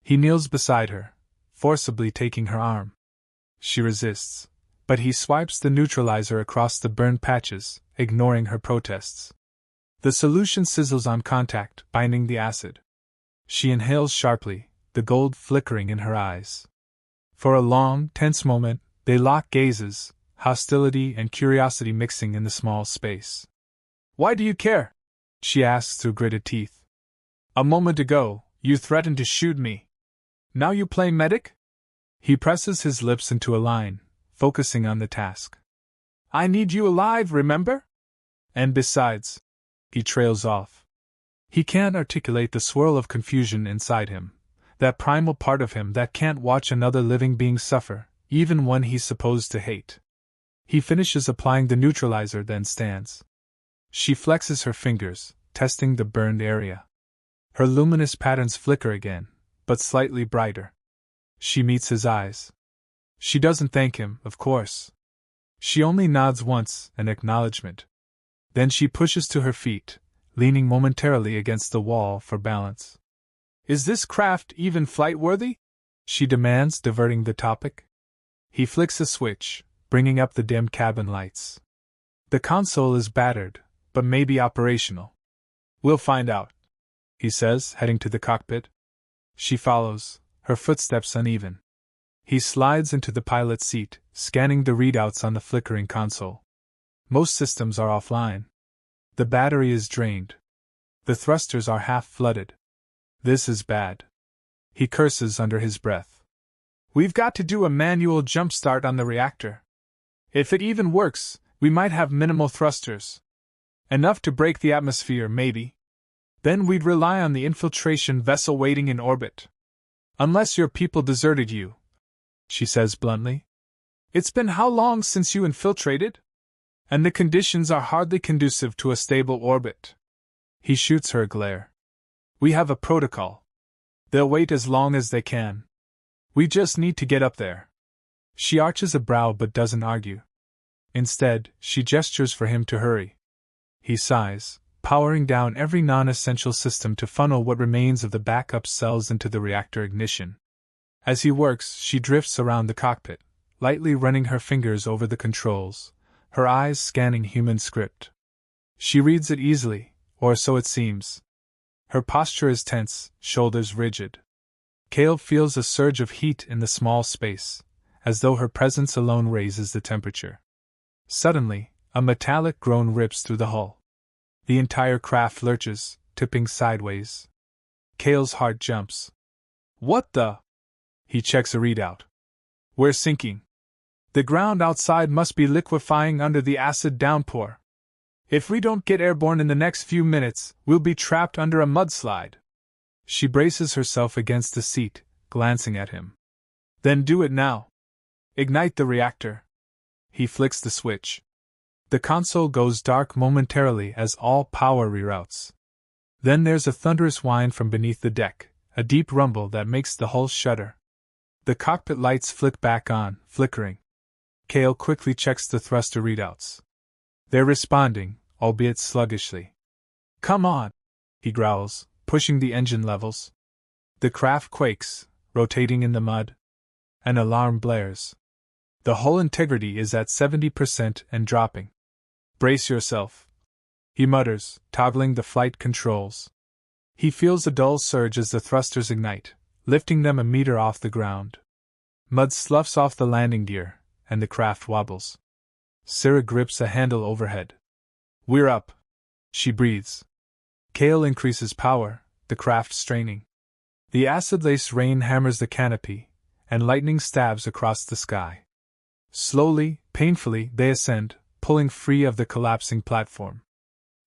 He kneels beside her, forcibly taking her arm. She resists, but he swipes the neutralizer across the burned patches, ignoring her protests. The solution sizzles on contact, binding the acid. She inhales sharply, the gold flickering in her eyes. For a long, tense moment, they lock gazes, hostility and curiosity mixing in the small space. "Why do you care?" she asks through gritted teeth. "A moment ago, you threatened to shoot me. Now you play medic?" He presses his lips into a line, focusing on the task. "I need you alive, remember? And besides," he trails off. He can't articulate the swirl of confusion inside him, that primal part of him that can't watch another living being suffer, even one he's supposed to hate. He finishes applying the neutralizer, then stands. She flexes her fingers, testing the burned area. Her luminous patterns flicker again, but slightly brighter. She meets his eyes. She doesn't thank him, of course. She only nods once, an acknowledgement. Then she pushes to her feet, leaning momentarily against the wall for balance. "Is this craft even flight-worthy?" she demands, diverting the topic. He flicks a switch, bringing up the dim cabin lights. The console is battered, but may be operational. "We'll find out," he says, heading to the cockpit. She follows, her footsteps uneven. He slides into the pilot's seat, scanning the readouts on the flickering console. Most systems are offline. The battery is drained. The thrusters are half flooded. This is bad. He curses under his breath. "We've got to do a manual jumpstart on the reactor. If it even works, we might have minimal thrusters. Enough to break the atmosphere, maybe. Then we'd rely on the infiltration vessel waiting in orbit. Unless your people deserted you," she says bluntly. "It's been how long since you infiltrated? And the conditions are hardly conducive to a stable orbit." He shoots her a glare. "We have a protocol. They'll wait as long as they can. We just need to get up there." She arches a brow but doesn't argue. Instead, she gestures for him to hurry. He sighs, powering down every non-essential system to funnel what remains of the backup cells into the reactor ignition. As he works, she drifts around the cockpit, lightly running her fingers over the controls, her eyes scanning human script. She reads it easily, or so it seems. Her posture is tense, shoulders rigid. Kale feels a surge of heat in the small space, as though her presence alone raises the temperature. Suddenly, a metallic groan rips through the hull. The entire craft lurches, tipping sideways. Kale's heart jumps. "What the?" He checks a readout. "We're sinking. The ground outside must be liquefying under the acid downpour. If we don't get airborne in the next few minutes, we'll be trapped under a mudslide." She braces herself against the seat, glancing at him. "Then do it now. Ignite the reactor." He flicks the switch. The console goes dark momentarily as all power reroutes. Then there's a thunderous whine from beneath the deck, a deep rumble that makes the hull shudder. The cockpit lights flick back on, flickering. Kale quickly checks the thruster readouts. They're responding, albeit sluggishly. Come on, he growls, pushing the engine levels. The craft quakes, rotating in the mud. An alarm blares. The hull integrity is at 70% and dropping. Brace yourself, he mutters, toggling the flight controls. He feels a dull surge as the thrusters ignite, lifting them a meter off the ground. Mud sloughs off the landing gear, and the craft wobbles. Sarah grips a handle overhead. We're up, she breathes. Cale increases power, the craft straining. The acid-laced rain hammers the canopy, and lightning stabs across the sky. Slowly, painfully, they ascend, pulling free of the collapsing platform.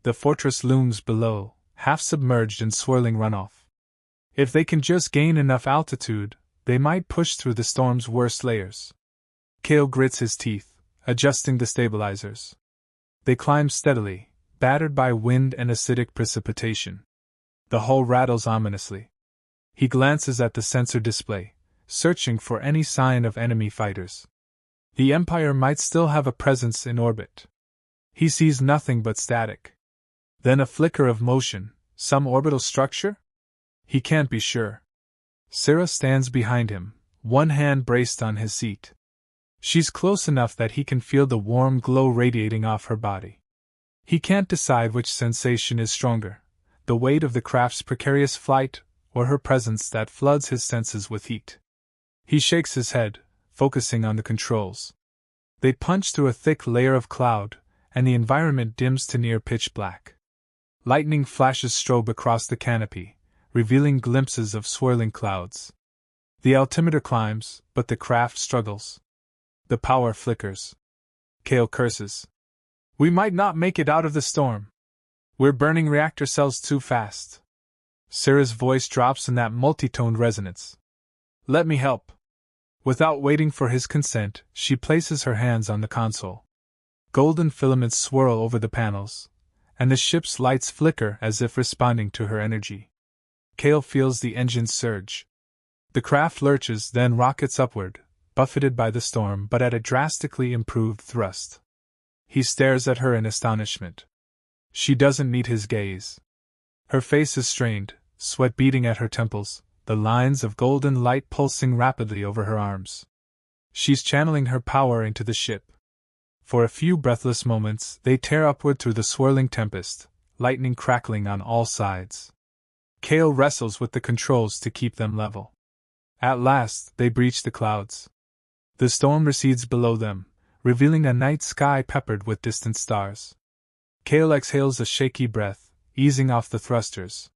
The fortress looms below, half submerged in swirling runoff. If they can just gain enough altitude, they might push through the storm's worst layers. Cale grits his teeth, adjusting the stabilizers. They climb steadily, battered by wind and acidic precipitation. The hull rattles ominously. He glances at the sensor display, searching for any sign of enemy fighters. The Empire might still have a presence in orbit. He sees nothing but static. Then a flicker of motion, some orbital structure? He can't be sure. Sarah stands behind him, one hand braced on his seat. She's close enough that he can feel the warm glow radiating off her body. He can't decide which sensation is stronger, the weight of the craft's precarious flight, or her presence that floods his senses with heat. He shakes his head, focusing on the controls. They punch through a thick layer of cloud, and the environment dims to near pitch black. Lightning flashes strobe across the canopy, revealing glimpses of swirling clouds. The altimeter climbs, but the craft struggles. The power flickers. Cale curses. We might not make it out of the storm. We're burning reactor cells too fast. Sarah's voice drops in that multi-toned resonance. Let me help. Without waiting for his consent, she places her hands on the console. Golden filaments swirl over the panels, and the ship's lights flicker as if responding to her energy. Cale feels the engine surge. The craft lurches, then rockets upward, buffeted by the storm but at a drastically improved thrust. He stares at her in astonishment. She doesn't meet his gaze. Her face is strained, sweat beading at her temples, the lines of golden light pulsing rapidly over her arms. She's channeling her power into the ship. For a few breathless moments, they tear upward through the swirling tempest, lightning crackling on all sides. Cale wrestles with the controls to keep them level. At last, they breach the clouds. The storm recedes below them, revealing a night sky peppered with distant stars. Cale exhales a shaky breath, easing off the thrusters.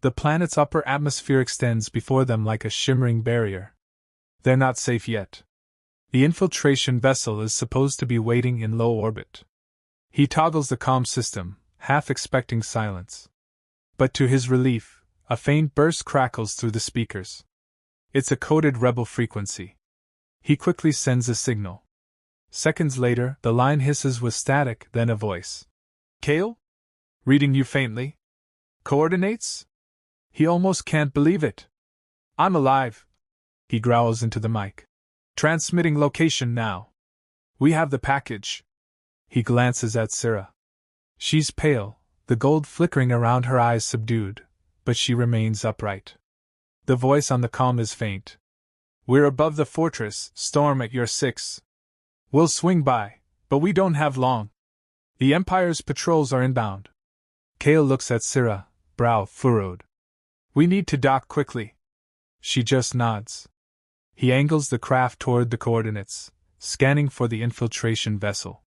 The planet's upper atmosphere extends before them like a shimmering barrier. They're not safe yet. The infiltration vessel is supposed to be waiting in low orbit. He toggles the comm system, half expecting silence. But to his relief, a faint burst crackles through the speakers. It's a coded rebel frequency. He quickly sends a signal. Seconds later, the line hisses with static, then a voice. Cale? Reading you faintly. Coordinates? He almost can't believe it. I'm alive. He growls into the mic. Transmitting location now. We have the package. He glances at Sarah. She's pale, the gold flickering around her eyes subdued, but she remains upright. The voice on the comm is faint. We're above the fortress, storm at your 6. We'll swing by, but we don't have long. The Empire's patrols are inbound. Cale looks at Sarah, brow furrowed. We need to dock quickly. She just nods. He angles the craft toward the coordinates, scanning for the infiltration vessel.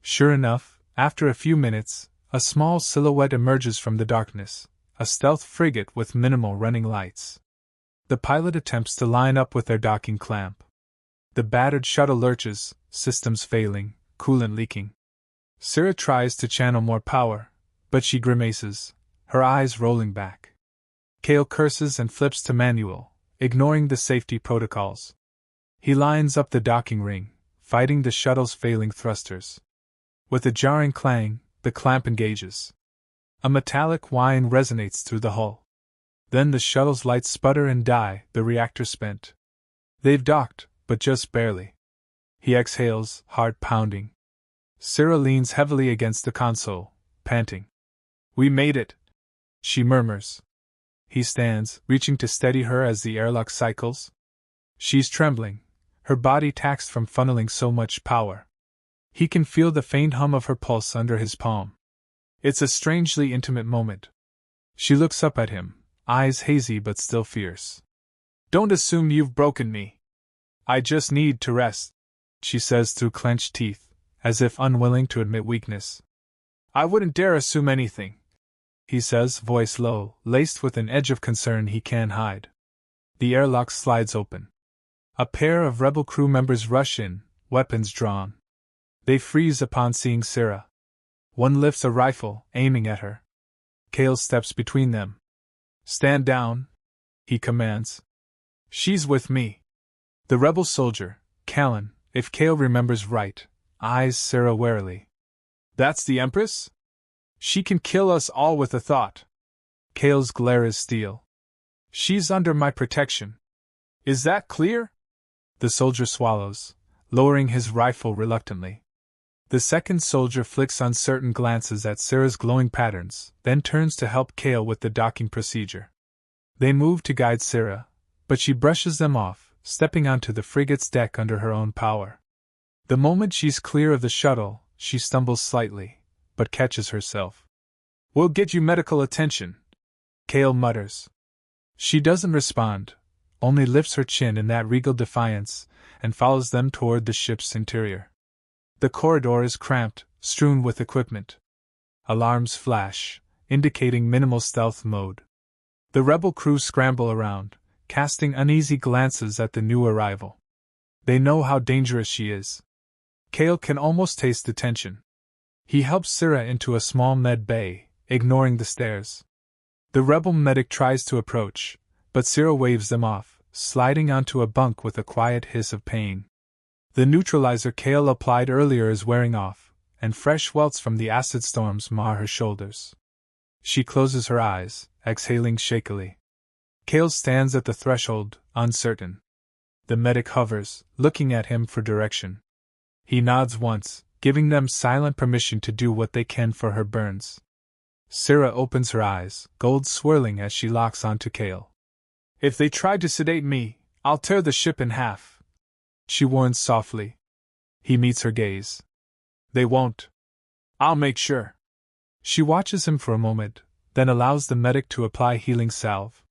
Sure enough, after a few minutes, a small silhouette emerges from the darkness, a stealth frigate with minimal running lights. The pilot attempts to line up with their docking clamp. The battered shuttle lurches, systems failing, coolant leaking. Sarah tries to channel more power, but she grimaces, her eyes rolling back. Cale curses and flips to manual, ignoring the safety protocols. He lines up the docking ring, fighting the shuttle's failing thrusters. With a jarring clang, the clamp engages. A metallic whine resonates through the hull. Then the shuttle's lights sputter and die, the reactor spent. They've docked, but just barely. He exhales, heart pounding. Sarah leans heavily against the console, panting. We made it, she murmurs. He stands, reaching to steady her as the airlock cycles. She's trembling, her body taxed from funneling so much power. He can feel the faint hum of her pulse under his palm. It's a strangely intimate moment. She looks up at him, eyes hazy but still fierce. Don't assume you've broken me. I just need to rest, she says through clenched teeth, as if unwilling to admit weakness. I wouldn't dare assume anything, he says, voice low, laced with an edge of concern he can't hide. The airlock slides open. A pair of rebel crew members rush in, weapons drawn. They freeze upon seeing Syrah. One lifts a rifle, aiming at her. Kale steps between them. Stand down, he commands. She's with me. The rebel soldier, Callan, if Kale remembers right, eyes Syrah warily. That's the Empress? She can kill us all with a thought. Kale's glare is steel. She's under my protection. Is that clear? The soldier swallows, lowering his rifle reluctantly. The second soldier flicks uncertain glances at Syrah's glowing patterns, then turns to help Kale with the docking procedure. They move to guide Syrah, but she brushes them off, stepping onto the frigate's deck under her own power. The moment she's clear of the shuttle, she stumbles slightly, but catches herself. We'll get you medical attention, Kale mutters. She doesn't respond, only lifts her chin in that regal defiance, and follows them toward the ship's interior. The corridor is cramped, strewn with equipment. Alarms flash, indicating minimal stealth mode. The rebel crew scramble around, casting uneasy glances at the new arrival. They know how dangerous she is. Kale can almost taste the tension. He helps Syrah into a small med bay, ignoring the stairs. The rebel medic tries to approach, but Syrah waves them off, sliding onto a bunk with a quiet hiss of pain. The neutralizer Kale applied earlier is wearing off, and fresh welts from the acid storms mar her shoulders. She closes her eyes, exhaling shakily. Kale stands at the threshold, uncertain. The medic hovers, looking at him for direction. He nods once, giving them silent permission to do what they can for her burns. Syrah opens her eyes, gold swirling as she locks onto Kale. If they try to sedate me, I'll tear the ship in half, she warns softly. He meets her gaze. They won't. I'll make sure. She watches him for a moment, then allows the medic to apply healing salve.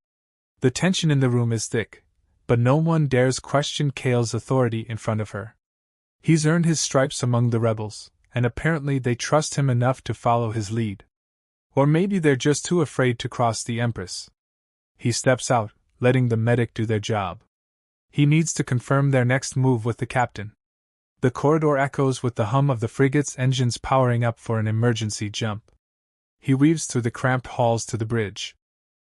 The tension in the room is thick, but no one dares question Kale's authority in front of her. He's earned his stripes among the rebels, and apparently they trust him enough to follow his lead. Or maybe they're just too afraid to cross the Empress. He steps out, letting the medic do their job. He needs to confirm their next move with the captain. The corridor echoes with the hum of the frigate's engines powering up for an emergency jump. He weaves through the cramped halls to the bridge.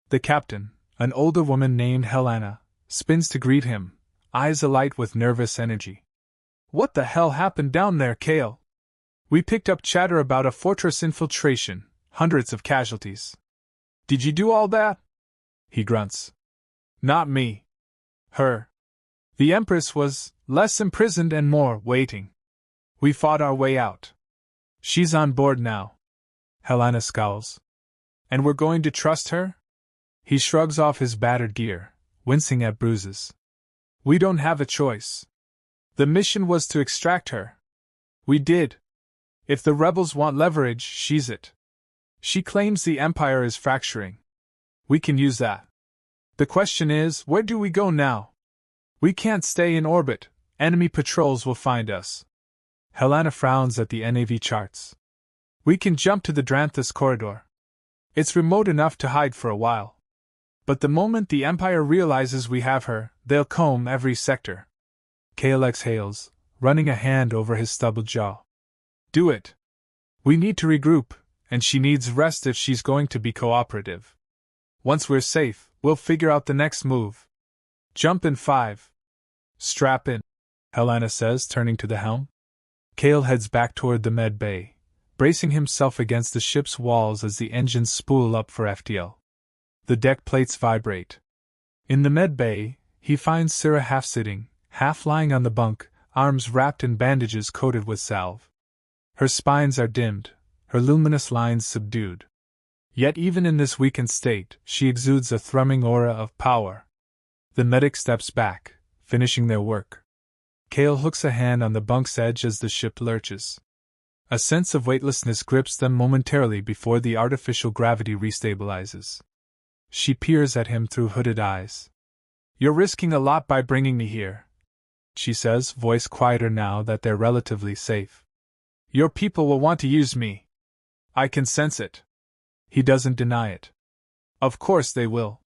The captain, an older woman named Helena, spins to greet him, eyes alight with nervous energy. What the hell happened down there, Kale? We picked up chatter about a fortress infiltration, hundreds of casualties. Did you do all that? He grunts. Not me. Her. The Empress was less imprisoned and more waiting. We fought our way out. She's on board now. Helena scowls. And we're going to trust her? He shrugs off his battered gear, wincing at bruises. We don't have a choice. The mission was to extract her. We did. If the rebels want leverage, she's it. She claims the Empire is fracturing. We can use that. The question is, where do we go now? We can't stay in orbit. Enemy patrols will find us. Helena frowns at the NAV charts. We can jump to the Breathless corridor. It's remote enough to hide for a while. But the moment the Empire realizes we have her, they'll comb every sector. Kale exhales, running a hand over his stubbled jaw. Do it. We need to regroup, and she needs rest if she's going to be cooperative. Once we're safe, we'll figure out the next move. Jump in 5. Strap in, Helena says, turning to the helm. Kale heads back toward the med bay, bracing himself against the ship's walls as the engines spool up for FTL. The deck plates vibrate. In the med bay, he finds Syrah half-sitting, half lying on the bunk, arms wrapped in bandages coated with salve. Her spines are dimmed, her luminous lines subdued. Yet even in this weakened state, she exudes a thrumming aura of power. The medic steps back, finishing their work. Kale hooks a hand on the bunk's edge as the ship lurches. A sense of weightlessness grips them momentarily before the artificial gravity restabilizes. She peers at him through hooded eyes. "You're risking a lot by bringing me here," she says, voice quieter now that they're relatively safe. "Your people will want to use me. I can sense it." He doesn't deny it. "Of course they will.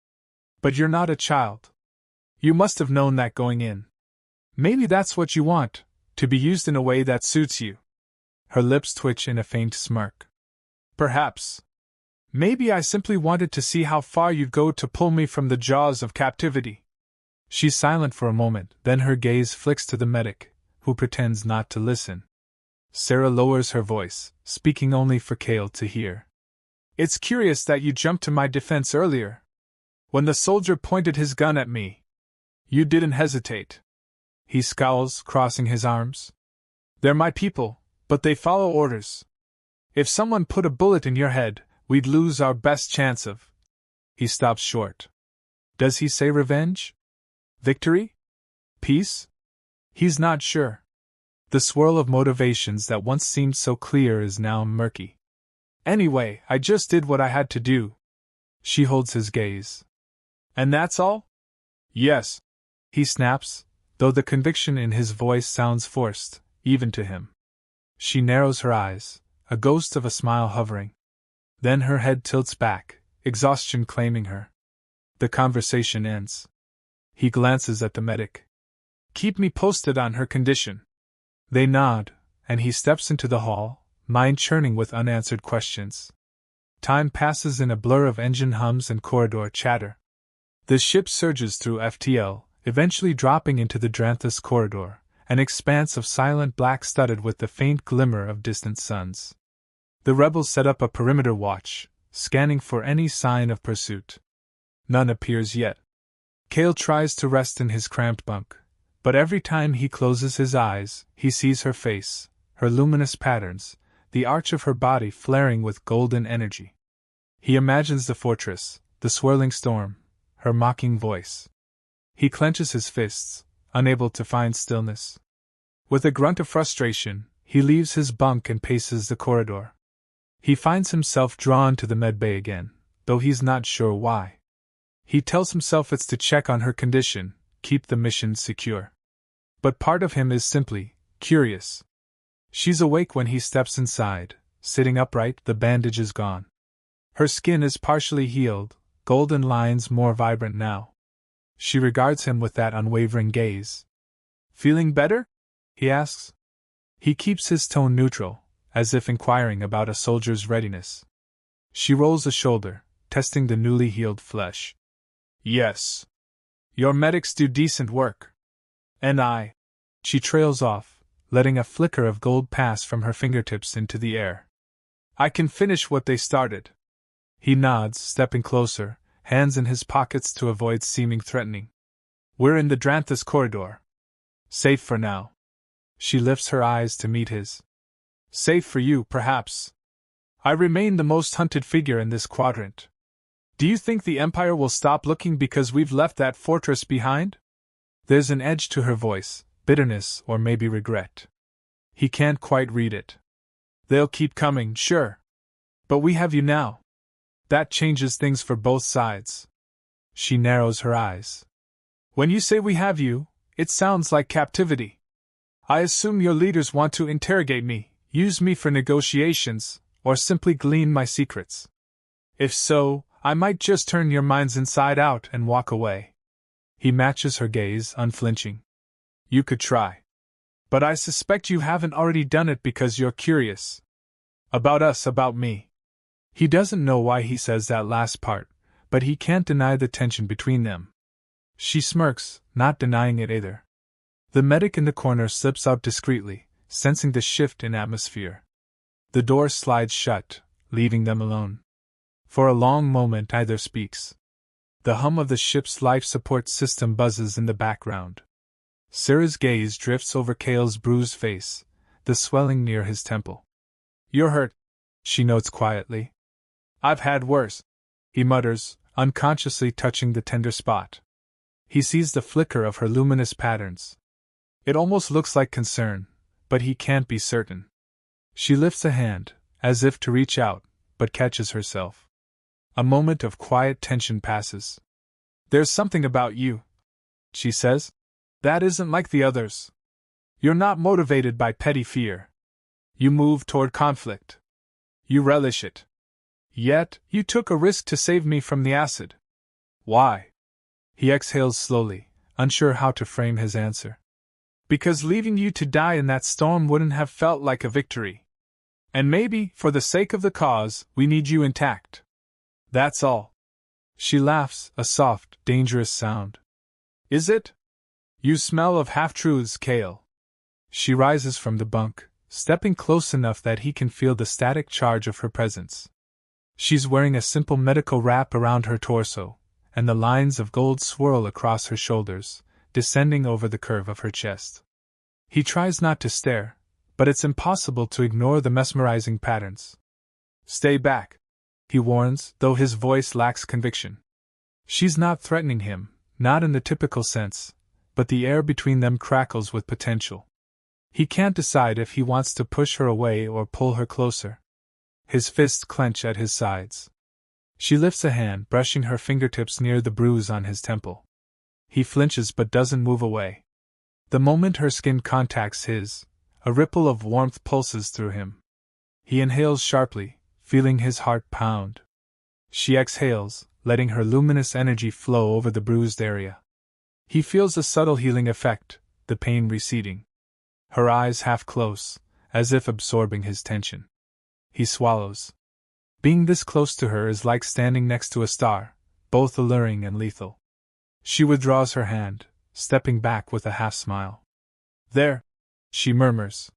But you're not a child. You must have known that going in. Maybe that's what you want, to be used in a way that suits you." Her lips twitch in a faint smirk. "Perhaps. Maybe I simply wanted to see how far you'd go to pull me from the jaws of captivity." She's silent for a moment, then her gaze flicks to the medic, who pretends not to listen. Sarah lowers her voice, speaking only for Kale to hear. "It's curious that you jumped to my defense earlier. When the soldier pointed his gun at me, you didn't hesitate." He scowls, crossing his arms. "They're my people, but they follow orders. If someone put a bullet in your head, we'd lose our best chance of..." He stops short. Does he say revenge? Victory? Peace? He's not sure. The swirl of motivations that once seemed so clear is now murky. "Anyway, I just did what I had to do." She holds his gaze. "And that's all?" "Yes," he snaps, though the conviction in his voice sounds forced, even to him. She narrows her eyes, a ghost of a smile hovering. Then her head tilts back, exhaustion claiming her. The conversation ends. He glances at the medic. "Keep me posted on her condition." They nod, and he steps into the hall, mind churning with unanswered questions. Time passes in a blur of engine hums and corridor chatter. The ship surges through FTL, eventually dropping into the Breathless corridor, an expanse of silent black studded with the faint glimmer of distant suns. The rebels set up a perimeter watch, scanning for any sign of pursuit. None appears yet. Kale tries to rest in his cramped bunk, but every time he closes his eyes, he sees her face, her luminous patterns, the arch of her body flaring with golden energy. He imagines the fortress, the swirling storm, her mocking voice. He clenches his fists, unable to find stillness. With a grunt of frustration, he leaves his bunk and paces the corridor. He finds himself drawn to the medbay again, though he's not sure why. He tells himself it's to check on her condition, keep the mission secure. But part of him is simply curious. She's awake when he steps inside, sitting upright, the bandage is gone. Her skin is partially healed, golden lines more vibrant now. She regards him with that unwavering gaze. "Feeling better?" he asks. He keeps his tone neutral, as if inquiring about a soldier's readiness. She rolls a shoulder, testing the newly healed flesh. "Yes. Your medics do decent work. And I..." She trails off, letting a flicker of gold pass from her fingertips into the air. "I can finish what they started." He nods, stepping closer, hands in his pockets to avoid seeming threatening. "We're in the Breathless corridor. Safe for now." She lifts her eyes to meet his. "Safe for you, perhaps. I remain the most hunted figure in this quadrant. Do you think the Empire will stop looking because we've left that fortress behind?" There's an edge to her voice, bitterness or maybe regret. He can't quite read it. "They'll keep coming, sure. But we have you now. That changes things for both sides." She narrows her eyes. "When you say we have you, it sounds like captivity. I assume your leaders want to interrogate me, use me for negotiations, or simply glean my secrets. If so, I might just turn your minds inside out and walk away." He matches her gaze, unflinching. "You could try. But I suspect you haven't already done it because you're curious. About us, about me." He doesn't know why he says that last part, but he can't deny the tension between them. She smirks, not denying it either. The medic in the corner slips out discreetly, sensing the shift in atmosphere. The door slides shut, leaving them alone. For a long moment neither speaks. The hum of the ship's life support system buzzes in the background. Sarah's gaze drifts over Kale's bruised face, the swelling near his temple. "You're hurt," she notes quietly. I've had worse, he mutters, unconsciously touching the tender spot. He sees the flicker of her luminous patterns. It almost looks like concern, but he can't be certain. She lifts a hand, as if to reach out, but catches herself. A moment of quiet tension passes. There's something about you, she says, that isn't like the others. You're not motivated by petty fear. You move toward conflict. You relish it. Yet, you took a risk to save me from the acid. Why? He exhales slowly, unsure how to frame his answer. Because leaving you to die in that storm wouldn't have felt like a victory. And maybe, for the sake of the cause, we need you intact. That's all. She laughs, a soft, dangerous sound. Is it? You smell of half-truths, Kale. She rises from the bunk, stepping close enough that he can feel the static charge of her presence. She's wearing a simple medical wrap around her torso, and the lines of gold swirl across her shoulders, descending over the curve of her chest. He tries not to stare, but it's impossible to ignore the mesmerizing patterns. Stay back, he warns, though his voice lacks conviction. She's not threatening him, not in the typical sense, but the air between them crackles with potential. He can't decide if he wants to push her away or pull her closer. His fists clench at his sides. She lifts a hand, brushing her fingertips near the bruise on his temple. He flinches but doesn't move away. The moment her skin contacts his, a ripple of warmth pulses through him. He inhales sharply, feeling his heart pound. She exhales, letting her luminous energy flow over the bruised area. He feels a subtle healing effect, the pain receding. Her eyes half close, as if absorbing his tension. He swallows. Being this close to her is like standing next to a star, both alluring and lethal. She withdraws her hand, stepping back with a half-smile. There, she murmurs.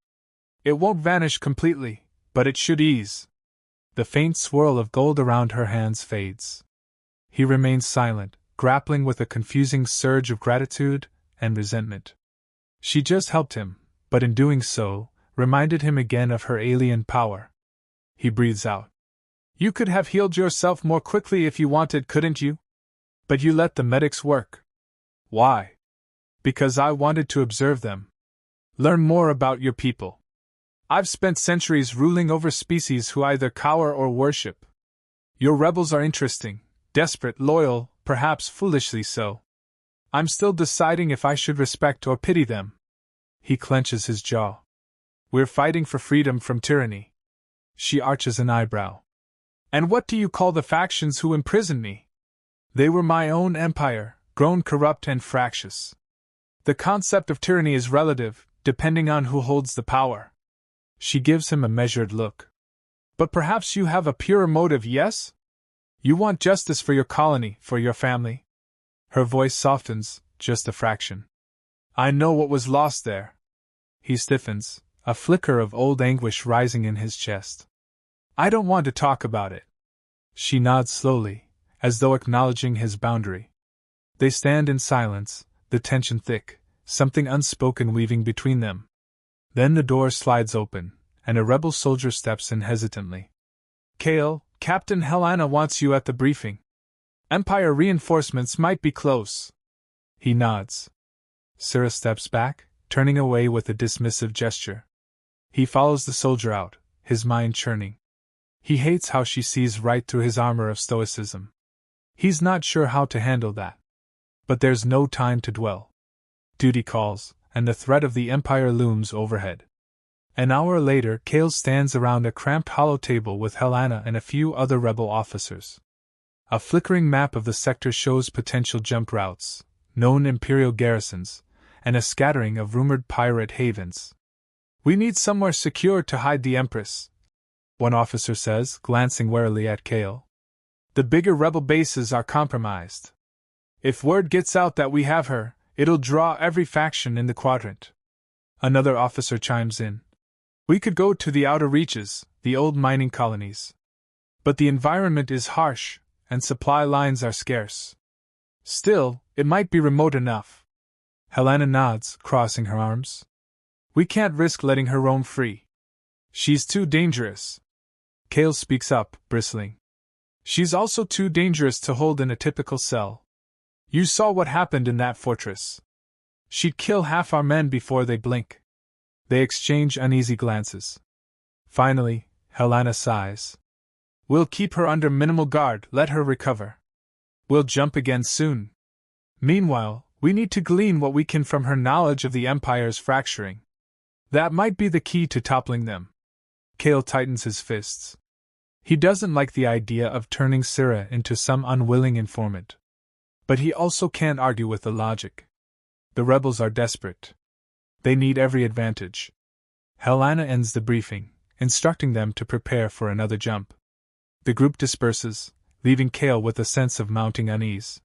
It won't vanish completely, but it should ease. The faint swirl of gold around her hands fades. He remains silent, grappling with a confusing surge of gratitude and resentment. She just helped him, but in doing so, reminded him again of her alien power. He breathes out. You could have healed yourself more quickly if you wanted, couldn't you? But you let the medics work. Why? Because I wanted to observe them. Learn more about your people. I've spent centuries ruling over species who either cower or worship. Your rebels are interesting, desperate, loyal, perhaps foolishly so. I'm still deciding if I should respect or pity them. He clenches his jaw. We're fighting for freedom from tyranny. She arches an eyebrow. And what do you call the factions who imprisoned me? They were my own empire, grown corrupt and fractious. The concept of tyranny is relative, depending on who holds the power. She gives him a measured look. But perhaps you have a purer motive, yes? You want justice for your colony, for your family? Her voice softens, just a fraction. I know what was lost there. He stiffens, a flicker of old anguish rising in his chest. I don't want to talk about it. She nods slowly, as though acknowledging his boundary. They stand in silence, the tension thick, something unspoken weaving between them. Then the door slides open, and a rebel soldier steps in hesitantly. Kale, Captain Helena wants you at the briefing. Empire reinforcements might be close. He nods. Syrah steps back, turning away with a dismissive gesture. He follows the soldier out, his mind churning. He hates how she sees right through his armor of stoicism. He's not sure how to handle that. But there's no time to dwell. Duty calls, and the threat of the Empire looms overhead. An hour later, Kale stands around a cramped hollow table with Helena and a few other rebel officers. A flickering map of the sector shows potential jump routes, known Imperial garrisons, and a scattering of rumored pirate havens. We need somewhere secure to hide the Empress, one officer says, glancing warily at Kale. The bigger rebel bases are compromised. If word gets out that we have her, it'll draw every faction in the quadrant. Another officer chimes in. We could go to the outer reaches, the old mining colonies. But the environment is harsh, and supply lines are scarce. Still, it might be remote enough. Helena nods, crossing her arms. We can't risk letting her roam free. She's too dangerous. Kale speaks up, bristling. She's also too dangerous to hold in a typical cell. You saw what happened in that fortress. She'd kill half our men before they blink. They exchange uneasy glances. Finally, Helena sighs. We'll keep her under minimal guard, let her recover. We'll jump again soon. Meanwhile, we need to glean what we can from her knowledge of the Empire's fracturing. That might be the key to toppling them. Kale tightens his fists. He doesn't like the idea of turning Syrah into some unwilling informant. But he also can't argue with the logic. The rebels are desperate. They need every advantage. Helena ends the briefing, instructing them to prepare for another jump. The group disperses, leaving Kale with a sense of mounting unease.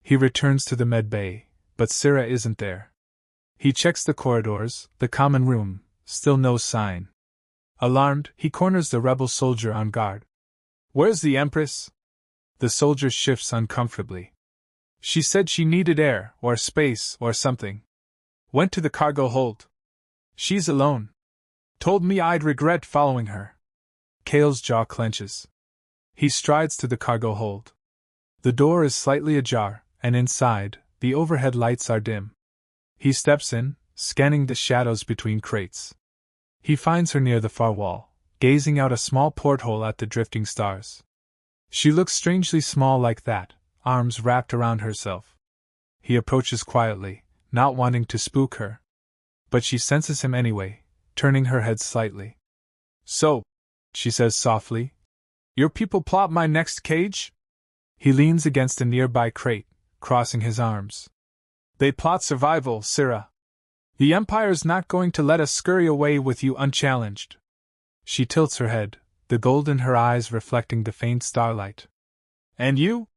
He returns to the med bay, but Syrah isn't there. He checks the corridors, the common room, still no sign. Alarmed, he corners the rebel soldier on guard. Where's the Empress? The soldier shifts uncomfortably. She said she needed air, or space, or something. Went to the cargo hold. She's alone. Told me I'd regret following her. Kale's jaw clenches. He strides to the cargo hold. The door is slightly ajar, and inside, the overhead lights are dim. He steps in, scanning the shadows between crates. He finds her near the far wall, gazing out a small porthole at the drifting stars. She looks strangely small like that, arms wrapped around herself. He approaches quietly, not wanting to spook her. But she senses him anyway, turning her head slightly. So, she says softly, your people plot my next cage? He leans against a nearby crate, crossing his arms. They plot survival, Syrah. The Empire's not going to let us scurry away with you unchallenged. She tilts her head, the gold in her eyes reflecting the faint starlight. And you?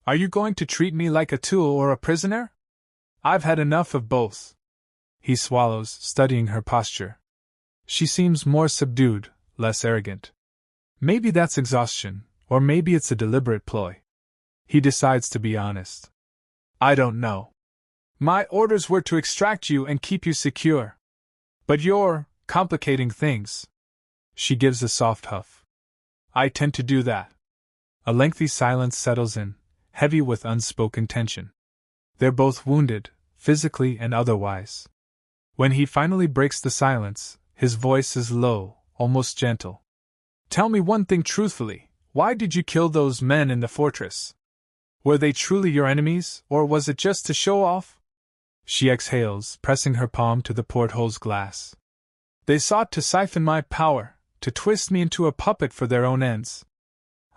Are you going to treat me like a tool or a prisoner? I've had enough of both. He swallows, studying her posture. She seems more subdued, less arrogant. Maybe that's exhaustion, or maybe it's a deliberate ploy. He decides to be honest. I don't know. My orders were to extract you and keep you secure. But you're complicating things. She gives a soft huff. I tend to do that. A lengthy silence settles in, heavy with unspoken tension. They're both wounded, physically and otherwise. When he finally breaks the silence, his voice is low, almost gentle. Tell me one thing truthfully, why did you kill those men in the fortress? Were they truly your enemies, or was it just to show off? She exhales, pressing her palm to the porthole's glass. They sought to siphon my power, to twist me into a puppet for their own ends.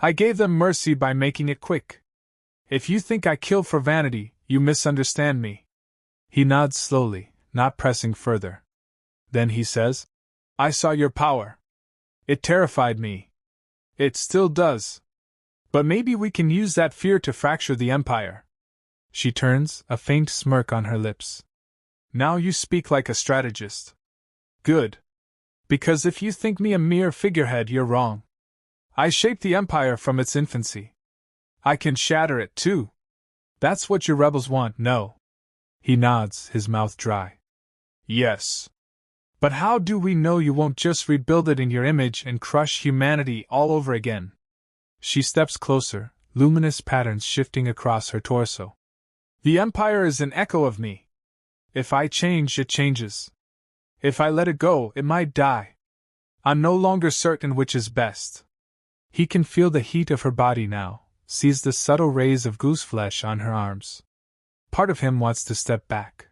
I gave them mercy by making it quick. If you think I kill for vanity, you misunderstand me. He nods slowly, not pressing further. Then he says, I saw your power. It terrified me. It still does. But maybe we can use that fear to fracture the Empire. She turns, a faint smirk on her lips. Now you speak like a strategist. Good. Because if you think me a mere figurehead, you're wrong. I shaped the Empire from its infancy. I can shatter it, too. That's what your rebels want, no? He nods, his mouth dry. Yes. But how do we know you won't just rebuild it in your image and crush humanity all over again? She steps closer, luminous patterns shifting across her torso. The Empire is an echo of me. If I change, it changes. If I let it go, it might die. I'm no longer certain which is best. He can feel the heat of her body now, sees the subtle rays of gooseflesh on her arms. Part of him wants to step back.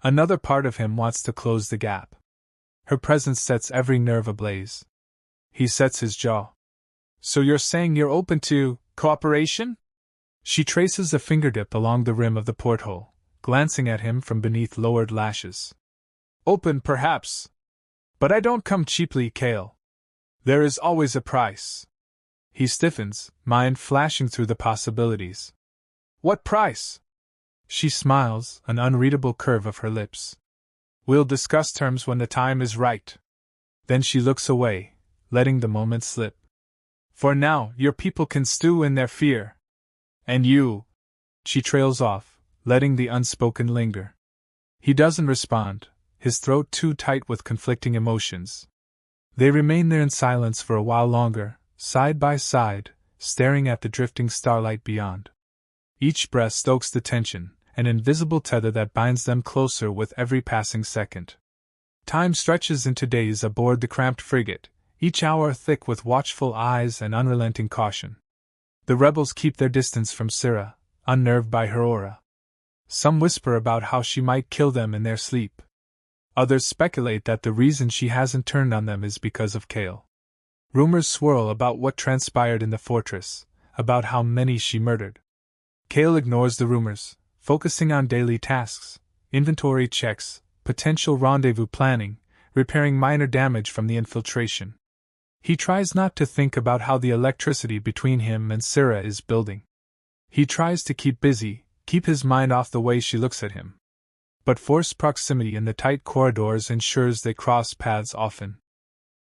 Another part of him wants to close the gap. Her presence sets every nerve ablaze. He sets his jaw. So you're saying you're open to cooperation? She traces a fingertip along the rim of the porthole, glancing at him from beneath lowered lashes. Open, perhaps. But I don't come cheaply, Kale. There is always a price. He stiffens, mind flashing through the possibilities. What price? She smiles, an unreadable curve of her lips. We'll discuss terms when the time is right. Then she looks away, letting the moment slip. For now, your people can stew in their fear. And you. She trails off, letting the unspoken linger. He doesn't respond, his throat too tight with conflicting emotions. They remain there in silence for a while longer, side by side, staring at the drifting starlight beyond. Each breath stokes the tension, an invisible tether that binds them closer with every passing second. Time stretches into days aboard the cramped frigate, each hour thick with watchful eyes and unrelenting caution. The rebels keep their distance from Syrah, unnerved by her aura. Some whisper about how she might kill them in their sleep. Others speculate that the reason she hasn't turned on them is because of Kale. Rumors swirl about what transpired in the fortress, about how many she murdered. Kale ignores the rumors, focusing on daily tasks, inventory checks, potential rendezvous planning, repairing minor damage from the infiltration. He tries not to think about how the electricity between him and Syrah is building. He tries to keep busy, keep his mind off the way she looks at him. But forced proximity in the tight corridors ensures they cross paths often.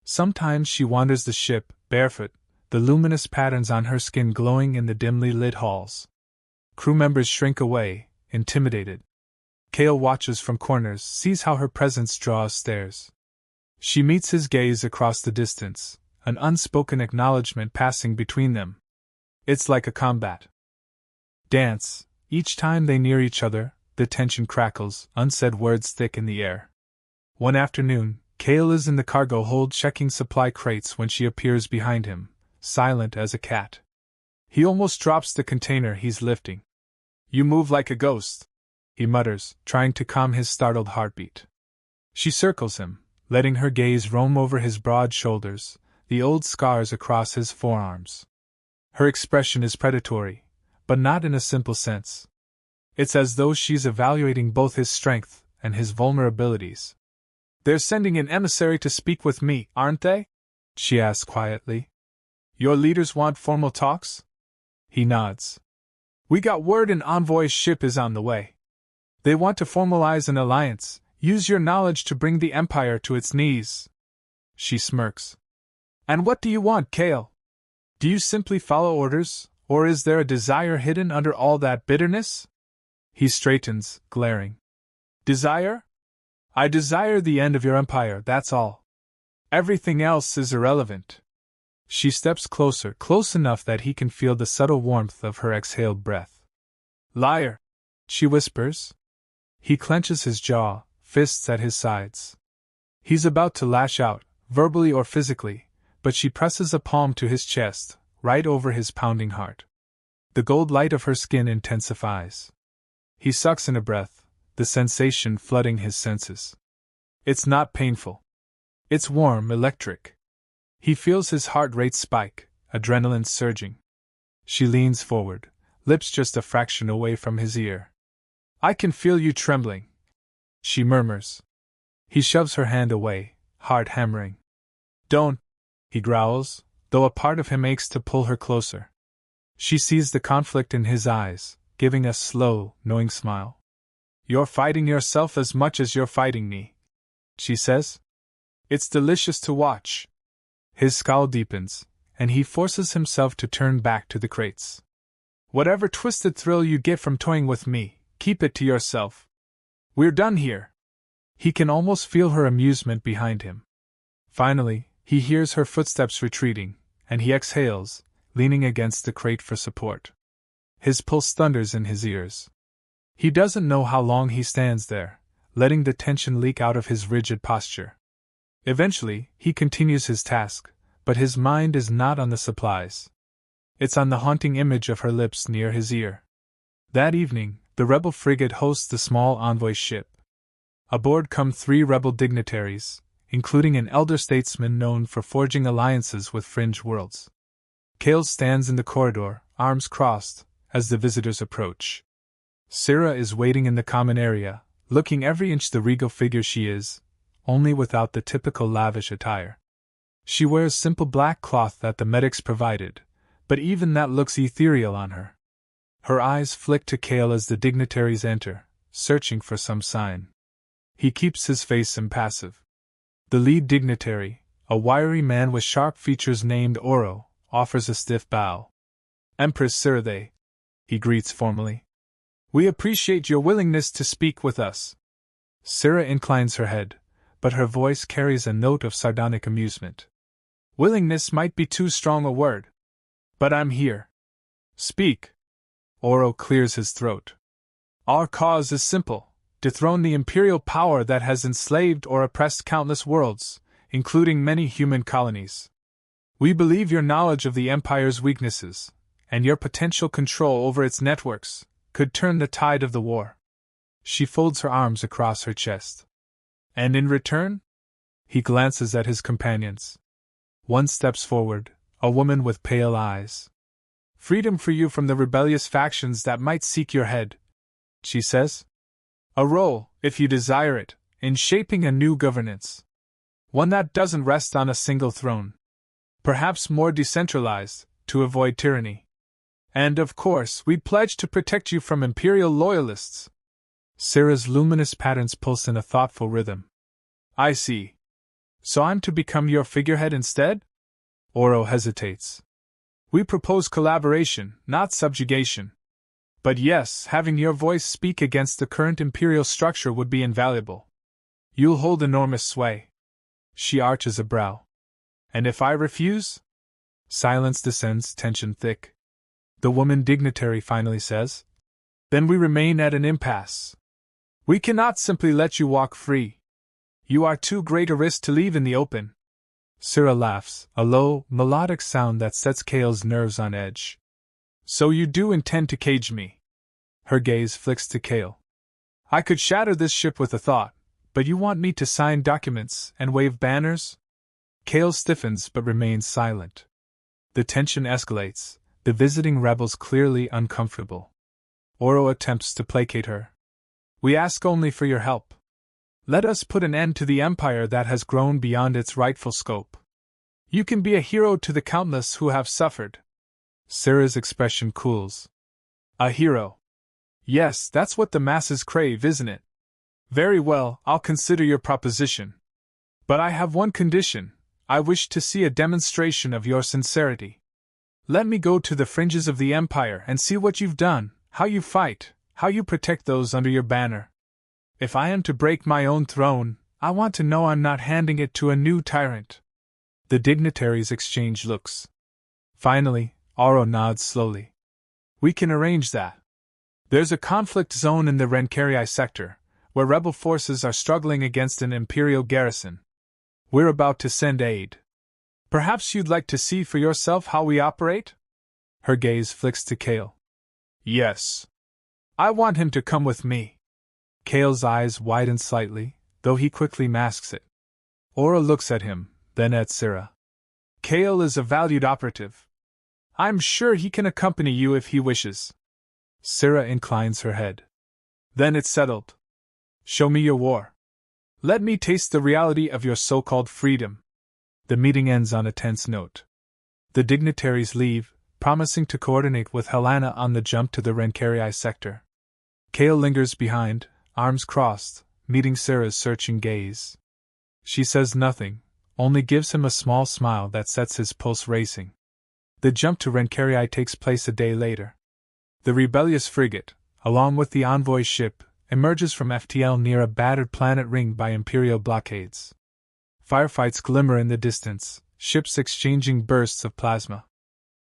Sometimes she wanders the ship, barefoot, the luminous patterns on her skin glowing in the dimly lit halls. Crew members shrink away, intimidated. Kale watches from corners, sees how her presence draws stares. She meets his gaze across the distance, an unspoken acknowledgement passing between them. It's like a combat dance. Each time they near each other, the tension crackles, unsaid words thick in the air. One afternoon, Kale is in the cargo hold checking supply crates when she appears behind him, silent as a cat. He almost drops the container he's lifting. "You move like a ghost," he mutters, trying to calm his startled heartbeat. She circles him, letting her gaze roam over his broad shoulders, the old scars across his forearms. Her expression is predatory, but not in a simple sense. It's as though she's evaluating both his strength and his vulnerabilities. "They're sending an emissary to speak with me, aren't they?" she asks quietly. "Your leaders want formal talks?" He nods. "We got word an envoy's ship is on the way. They want to formalize an alliance, use your knowledge to bring the Empire to its knees." She smirks. "And what do you want, Kale? Do you simply follow orders, or is there a desire hidden under all that bitterness?" He straightens, glaring. "Desire? I desire the end of your empire, that's all. Everything else is irrelevant." She steps closer, close enough that he can feel the subtle warmth of her exhaled breath. "Liar," she whispers. He clenches his jaw, fists at his sides. He's about to lash out, verbally or physically, but she presses a palm to his chest, right over his pounding heart. The gold light of her skin intensifies. He sucks in a breath, the sensation flooding his senses. It's not painful. It's warm, electric. He feels his heart rate spike, adrenaline surging. She leans forward, lips just a fraction away from his ear. "I can feel you trembling," she murmurs. He shoves her hand away, heart hammering. "Don't," he growls, though a part of him aches to pull her closer. She sees the conflict in his eyes, giving a slow, knowing smile. "You're fighting yourself as much as you're fighting me," she says. "It's delicious to watch." His scowl deepens, and he forces himself to turn back to the crates. "Whatever twisted thrill you get from toying with me, keep it to yourself. We're done here." He can almost feel her amusement behind him. Finally, he hears her footsteps retreating, and he exhales, leaning against the crate for support. His pulse thunders in his ears. He doesn't know how long he stands there, letting the tension leak out of his rigid posture. Eventually, he continues his task, but his mind is not on the supplies. It's on the haunting image of her lips near his ear. That evening, the rebel frigate hosts the small envoy ship. Aboard come 3 rebel dignitaries, including an elder statesman known for forging alliances with fringe worlds. Kale stands in the corridor, arms crossed, as the visitors approach. Syrah is waiting in the common area, looking every inch the regal figure she is, only without the typical lavish attire. She wears simple black cloth that the medics provided, but even that looks ethereal on her. Her eyes flick to Kale as the dignitaries enter, searching for some sign. He keeps his face impassive. The lead dignitary, a wiry man with sharp features named Oro, offers a stiff bow. "Empress Syrah," he greets formally. "We appreciate your willingness to speak with us." Syrah inclines her head, but her voice carries a note of sardonic amusement. "Willingness might be too strong a word. But I'm here. Speak. Oro clears his throat. Our cause is simple: dethrone the imperial power that has enslaved or oppressed countless worlds, including many human colonies. We believe your knowledge of the Empire's weaknesses, and your potential control over its networks, could turn the tide of the war. She folds her arms across her chest. And in return? He glances at his companions. One steps forward, a woman with pale eyes. Freedom for you from the rebellious factions that might seek your head, she says. A role, if you desire it, in shaping a new governance. One that doesn't rest on a single throne. Perhaps more decentralized, to avoid tyranny. And of course, we pledge to protect you from imperial loyalists. Syrah's luminous patterns pulse in a thoughtful rhythm. I see. So I'm to become your figurehead instead? Oro hesitates. We propose collaboration, not subjugation. But yes, having your voice speak against the current imperial structure would be invaluable. You'll hold enormous sway. She arches a brow. And if I refuse? Silence descends, tension thick. The woman dignitary finally says. Then we remain at an impasse. We cannot simply let you walk free. You are too great a risk to leave in the open. Syrah laughs, a low, melodic sound that sets Kale's nerves on edge. So you do intend to cage me? Her gaze flicks to Kale. I could shatter this ship with a thought, but you want me to sign documents and wave banners? Kale stiffens but remains silent. The tension escalates, the visiting rebels clearly uncomfortable. Oro attempts to placate her. We ask only for your help. Let us put an end to the empire that has grown beyond its rightful scope. You can be a hero to the countless who have suffered. Syrah's expression cools. A hero. Yes, that's what the masses crave, isn't it? Very well, I'll consider your proposition. But I have one condition. I wish to see a demonstration of your sincerity. Let me go to the fringes of the empire and see what you've done, how you fight, how you protect those under your banner. If I am to break my own throne, I want to know I'm not handing it to a new tyrant. The dignitaries exchange looks. Finally, Oro nods slowly. We can arrange that. There's a conflict zone in the Renari sector, where rebel forces are struggling against an imperial garrison. We're about to send aid. Perhaps you'd like to see for yourself how we operate? Her gaze flicks to Kale. Yes. I want him to come with me. Kale's eyes widen slightly, though he quickly masks it. Oro looks at him, then at Syrah. Kale is a valued operative. I'm sure he can accompany you if he wishes. Syrah inclines her head. Then it's settled. Show me your war. Let me taste the reality of your so-called freedom. The meeting ends on a tense note. The dignitaries leave, promising to coordinate with Helena on the jump to the Renari sector. Kale lingers behind, arms crossed, meeting Syrah's searching gaze. She says nothing, only gives him a small smile that sets his pulse racing. The jump to Renari takes place a day later. The rebellious frigate, along with the envoy ship, emerges from FTL near a battered planet ringed by Imperial blockades. Firefights glimmer in the distance, ships exchanging bursts of plasma.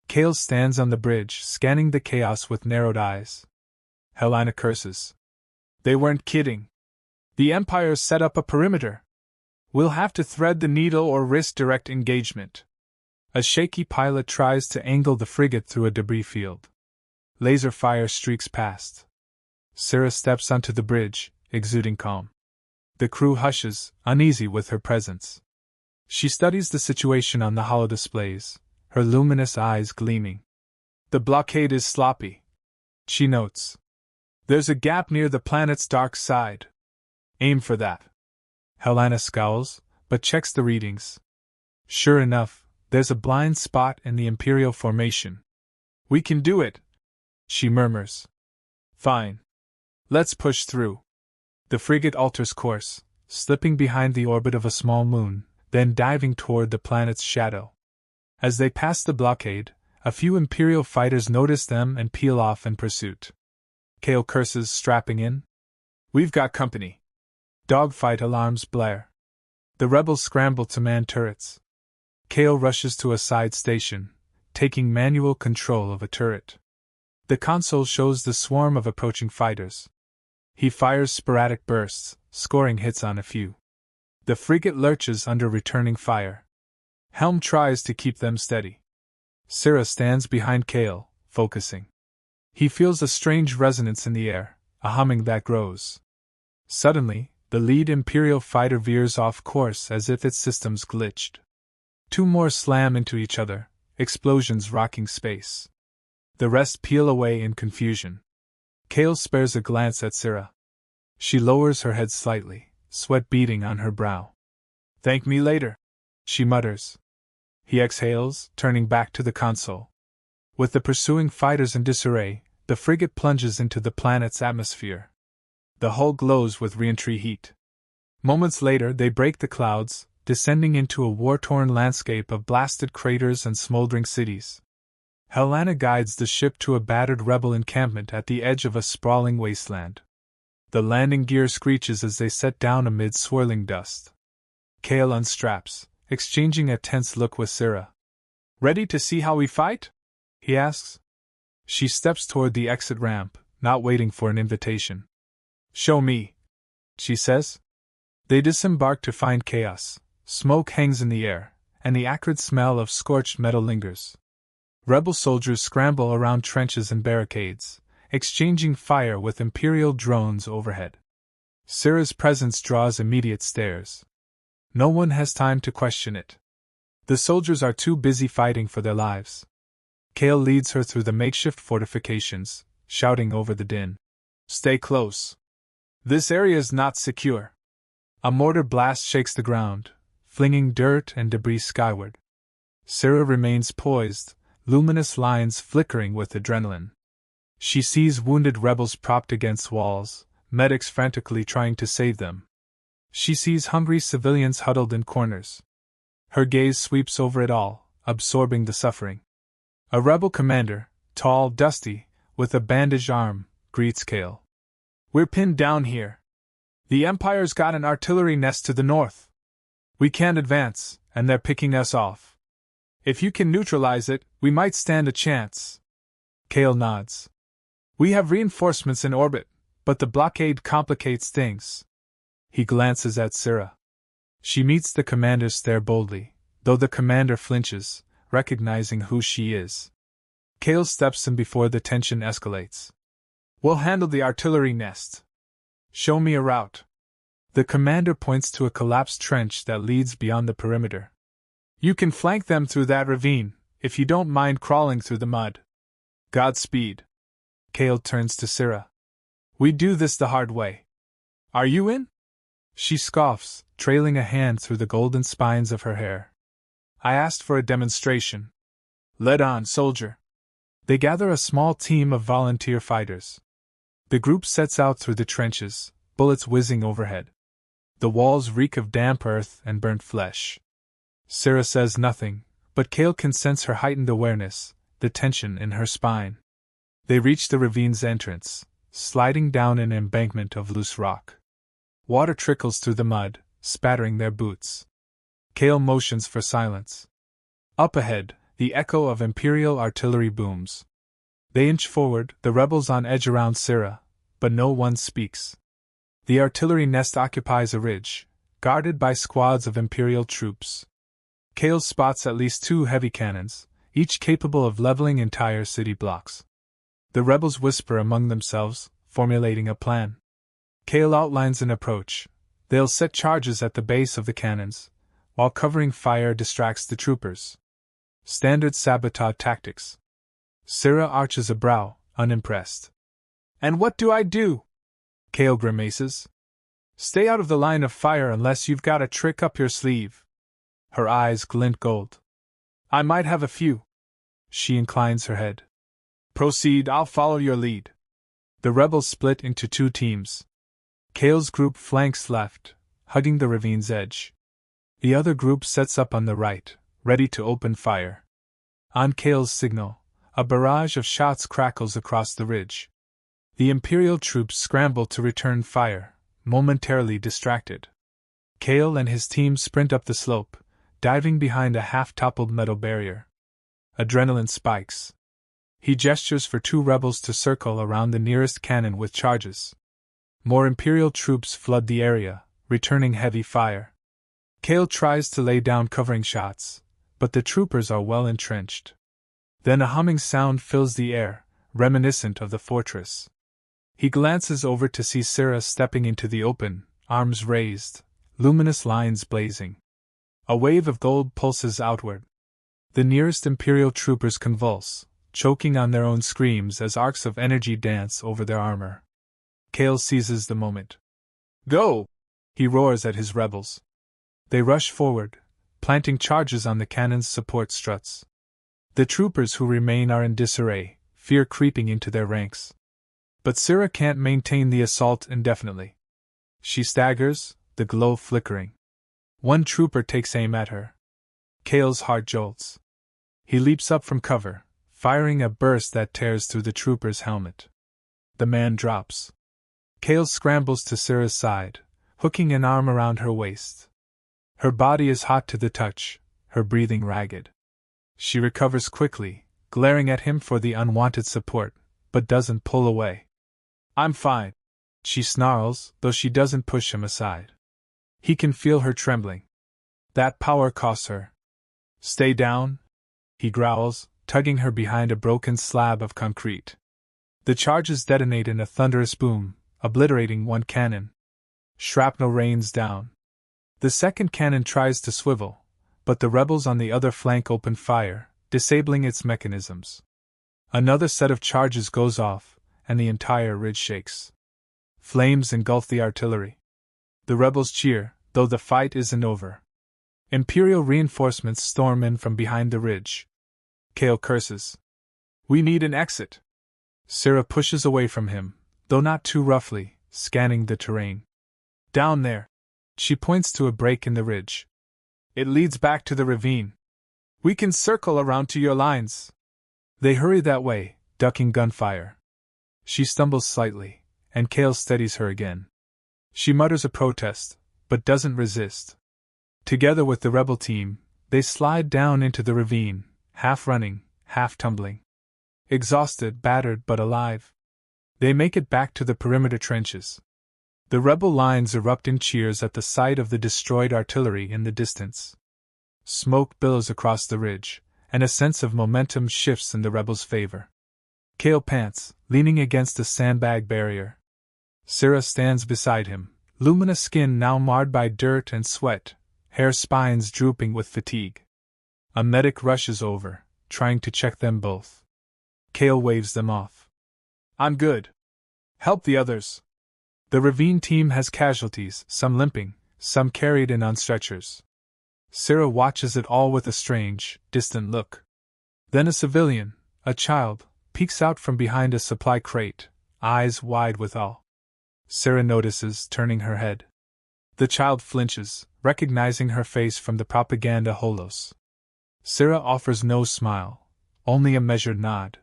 Kale stands on the bridge, scanning the chaos with narrowed eyes. Helena curses. They weren't kidding. The Empire set up a perimeter. We'll have to thread the needle or risk direct engagement. A shaky pilot tries to angle the frigate through a debris field. Laser fire streaks past. Syrah steps onto the bridge, exuding calm. The crew hushes, uneasy with her presence. She studies the situation on the holodisplays, her luminous eyes gleaming. The blockade is sloppy, she notes. There's a gap near the planet's dark side. Aim for that. Helena scowls, but checks the readings. Sure enough, there's a blind spot in the Imperial formation. We can do it, she murmurs. Fine. Let's push through. The frigate alters course, slipping behind the orbit of a small moon, then diving toward the planet's shadow. As they pass the blockade, a few Imperial fighters notice them and peel off in pursuit. Kale curses, strapping in. We've got company. Dogfight alarms blare. The rebels scramble to man turrets. Kale rushes to a side station, taking manual control of a turret. The console shows the swarm of approaching fighters. He fires sporadic bursts, scoring hits on a few. The frigate lurches under returning fire. Helm tries to keep them steady. Syrah stands behind Kale, focusing. He feels a strange resonance in the air, a humming that grows. Suddenly, the lead Imperial fighter veers off course as if its systems glitched. Two more slam into each other, explosions rocking space. The rest peel away in confusion. Kale spares a glance at Syrah. She lowers her head slightly, sweat beading on her brow. "Thank me later," she mutters. He exhales, turning back to the console. With the pursuing fighters in disarray, the frigate plunges into the planet's atmosphere. The hull glows with re-entry heat. Moments later, they break the clouds, descending into a war-torn landscape of blasted craters and smoldering cities. Helena guides the ship to a battered rebel encampment at the edge of a sprawling wasteland. The landing gear screeches as they set down amid swirling dust. Kale unstraps, exchanging a tense look with Syrah. "Ready to see how we fight?" he asks. She steps toward the exit ramp, not waiting for an invitation. "Show me," she says. They disembark to find chaos. Smoke hangs in the air, and the acrid smell of scorched metal lingers. Rebel soldiers scramble around trenches and barricades, exchanging fire with Imperial drones overhead. Syrah's presence draws immediate stares. No one has time to question it. The soldiers are too busy fighting for their lives. Kale leads her through the makeshift fortifications, shouting over the din. "Stay close. This area is not secure." A mortar blast shakes the ground, flinging dirt and debris skyward. Syrah remains poised, luminous lines flickering with adrenaline. She sees wounded rebels propped against walls, medics frantically trying to save them. She sees hungry civilians huddled in corners. Her gaze sweeps over it all, absorbing the suffering. A rebel commander, tall, dusty, with a bandaged arm, greets Kale. "We're pinned down here. The Empire's got an artillery nest to the north. We can't advance, and they're picking us off. If you can neutralize it, we might stand a chance." Kale nods. "We have reinforcements in orbit, but the blockade complicates things." He glances at Syrah. She meets the commander's stare boldly, though the commander flinches, recognizing who she is. Kale steps in before the tension escalates. "We'll handle the artillery nest. Show me a route." The commander points to a collapsed trench that leads beyond the perimeter. "You can flank them through that ravine, if you don't mind crawling through the mud." "Godspeed." Kale turns to Syrah. "We do this the hard way. Are you in?" She scoffs, trailing a hand through the golden spines of her hair. "I asked for a demonstration." "Lead on, soldier." They gather a small team of volunteer fighters. The group sets out through the trenches, bullets whizzing overhead. The walls reek of damp earth and burnt flesh. Syrah says nothing, but Kale can sense her heightened awareness, the tension in her spine. They reach the ravine's entrance, sliding down an embankment of loose rock. Water trickles through the mud, spattering their boots. Kale motions for silence. Up ahead, the echo of Imperial artillery booms. They inch forward, the rebels on edge around Syrah, but no one speaks. The artillery nest occupies a ridge, guarded by squads of Imperial troops. Kale spots at least 2 heavy cannons, each capable of leveling entire city blocks. The rebels whisper among themselves, formulating a plan. Kale outlines an approach. They'll set charges at the base of the cannons, while covering fire distracts the troopers. Standard sabotage tactics. Syrah arches a brow, unimpressed. "And what do I do?" Kale grimaces. "Stay out of the line of fire unless you've got a trick up your sleeve." Her eyes glint gold. "I might have a few." She inclines her head. "Proceed, I'll follow your lead." The rebels split into 2 teams. Kale's group flanks left, hugging the ravine's edge. The other group sets up on the right, ready to open fire. On Kale's signal, a barrage of shots crackles across the ridge. The Imperial troops scramble to return fire, momentarily distracted. Kale and his team sprint up the slope, diving behind a half-toppled metal barrier. Adrenaline spikes. He gestures for 2 rebels to circle around the nearest cannon with charges. More Imperial troops flood the area, returning heavy fire. Cale tries to lay down covering shots, but the troopers are well entrenched. Then a humming sound fills the air, reminiscent of the fortress. He glances over to see Syrah stepping into the open, arms raised, luminous lines blazing. A wave of gold pulses outward. The nearest Imperial troopers convulse, choking on their own screams as arcs of energy dance over their armor. Cale seizes the moment. "Go!" he roars at his rebels. They rush forward, planting charges on the cannon's support struts. The troopers who remain are in disarray, fear creeping into their ranks. But Syrah can't maintain the assault indefinitely. She staggers, the glow flickering. One trooper takes aim at her. Cale's heart jolts. He leaps up from cover, firing a burst that tears through the trooper's helmet. The man drops. Cale scrambles to Syrah's side, hooking an arm around her waist. Her body is hot to the touch, her breathing ragged. She recovers quickly, glaring at him for the unwanted support, but doesn't pull away. "I'm fine," she snarls, though she doesn't push him aside. He can feel her trembling. That power costs her. "Stay down," he growls, tugging her behind a broken slab of concrete. The charges detonate in a thunderous boom, obliterating one cannon. Shrapnel rains down. The second cannon tries to swivel, but the rebels on the other flank open fire, disabling its mechanisms. Another set of charges goes off, and the entire ridge shakes. Flames engulf the artillery. The rebels cheer, though the fight isn't over. Imperial reinforcements storm in from behind the ridge. Cale curses. "We need an exit." Syrah pushes away from him, though not too roughly, scanning the terrain. "Down there." She points to a break in the ridge. "It leads back to the ravine. We can circle around to your lines." They hurry that way, ducking gunfire. She stumbles slightly, and Cale steadies her again. She mutters a protest, but doesn't resist. Together with the rebel team, they slide down into the ravine, half running, half tumbling. Exhausted, battered, but alive. They make it back to the perimeter trenches. The rebel lines erupt in cheers at the sight of the destroyed artillery in the distance. Smoke billows across the ridge, and a sense of momentum shifts in the rebels' favor. Cale pants, leaning against a sandbag barrier. Syrah stands beside him, luminous skin now marred by dirt and sweat, hair spines drooping with fatigue. A medic rushes over, trying to check them both. Cale waves them off. "I'm good. Help the others." The ravine team has casualties, some limping, some carried in on stretchers. Syrah watches it all with a strange, distant look. Then a civilian, a child, peeks out from behind a supply crate, eyes wide with awe. Syrah notices, turning her head. The child flinches, recognizing her face from the propaganda holos. Syrah offers no smile, only a measured nod.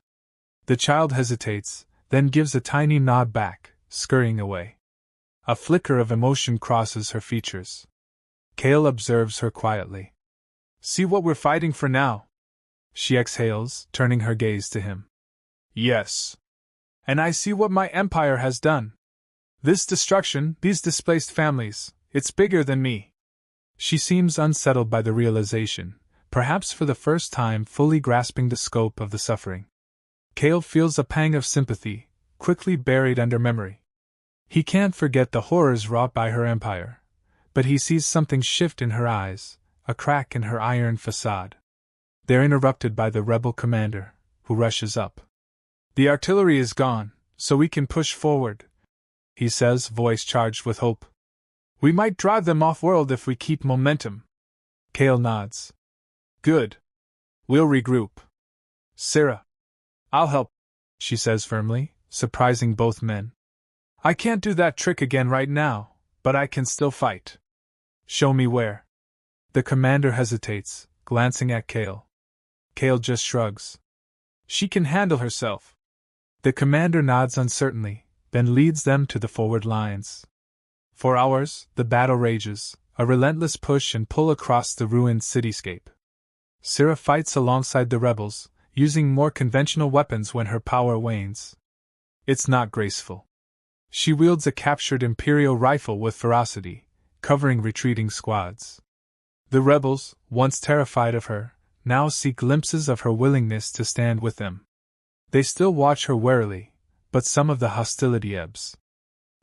The child hesitates, then gives a tiny nod back, scurrying away. A flicker of emotion crosses her features. Cale observes her quietly. "See what we're fighting for now?" She exhales, turning her gaze to him. "Yes. And I see what my empire has done. This destruction, these displaced families, it's bigger than me." She seems unsettled by the realization, perhaps for the first time fully grasping the scope of the suffering. Cale feels a pang of sympathy, quickly buried under memory. He can't forget the horrors wrought by her empire, but he sees something shift in her eyes, a crack in her iron facade. They're interrupted by the rebel commander, who rushes up. "The artillery is gone, so we can push forward," he says, voice charged with hope. "We might drive them off-world if we keep momentum." Cale nods. "Good. We'll regroup. Syrah, I'll help," she says firmly, surprising both men. "I can't do that trick again right now, but I can still fight." "Show me where." The commander hesitates, glancing at Cale. Cale just shrugs. "She can handle herself." The commander nods uncertainly, then leads them to the forward lines. For hours, the battle rages, a relentless push and pull across the ruined cityscape. Syrah fights alongside the rebels, using more conventional weapons when her power wanes. It's not graceful. She wields a captured Imperial rifle with ferocity, covering retreating squads. The rebels, once terrified of her, now see glimpses of her willingness to stand with them. They still watch her warily, but some of the hostility ebbs.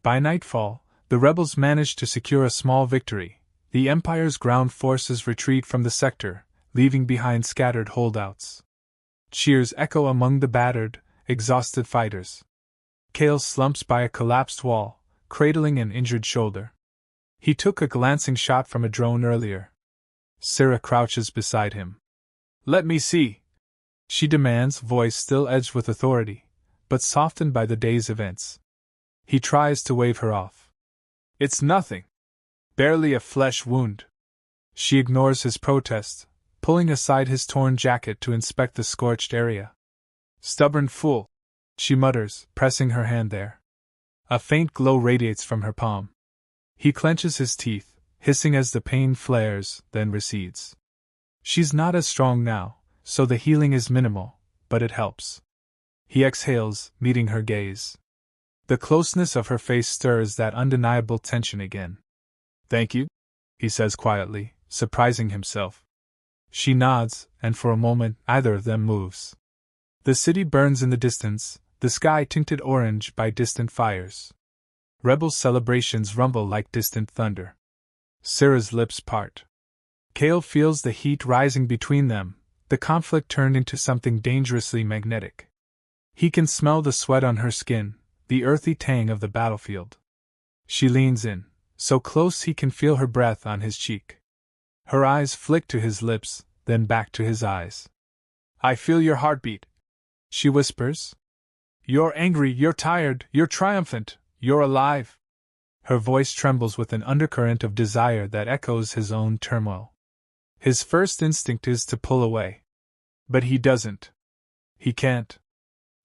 By nightfall, the rebels manage to secure a small victory. The Empire's ground forces retreat from the sector, leaving behind scattered holdouts. Cheers echo among the battered, exhausted fighters. Kale slumps by a collapsed wall, cradling an injured shoulder. He took a glancing shot from a drone earlier. Syrah crouches beside him. "Let me see," she demands, voice still edged with authority, but softened by the day's events. He tries to wave her off. "It's nothing. Barely a flesh wound." She ignores his protest, pulling aside his torn jacket to inspect the scorched area. "Stubborn fool," she mutters, pressing her hand there. A faint glow radiates from her palm. He clenches his teeth, hissing as the pain flares, then recedes. She's not as strong now, so the healing is minimal, but it helps. He exhales, meeting her gaze. The closeness of her face stirs that undeniable tension again. "Thank you," he says quietly, surprising himself. She nods, and for a moment neither of them moves. The city burns in the distance, the sky tinted orange by distant fires. Rebel celebrations rumble like distant thunder. Syrah's lips part. Kale feels the heat rising between them, the conflict turned into something dangerously magnetic. He can smell the sweat on her skin, the earthy tang of the battlefield. She leans in, so close he can feel her breath on his cheek. Her eyes flick to his lips, then back to his eyes. "I feel your heartbeat," she whispers. "You're angry, you're tired, you're triumphant, you're alive." Her voice trembles with an undercurrent of desire that echoes his own turmoil. His first instinct is to pull away. But he doesn't. He can't.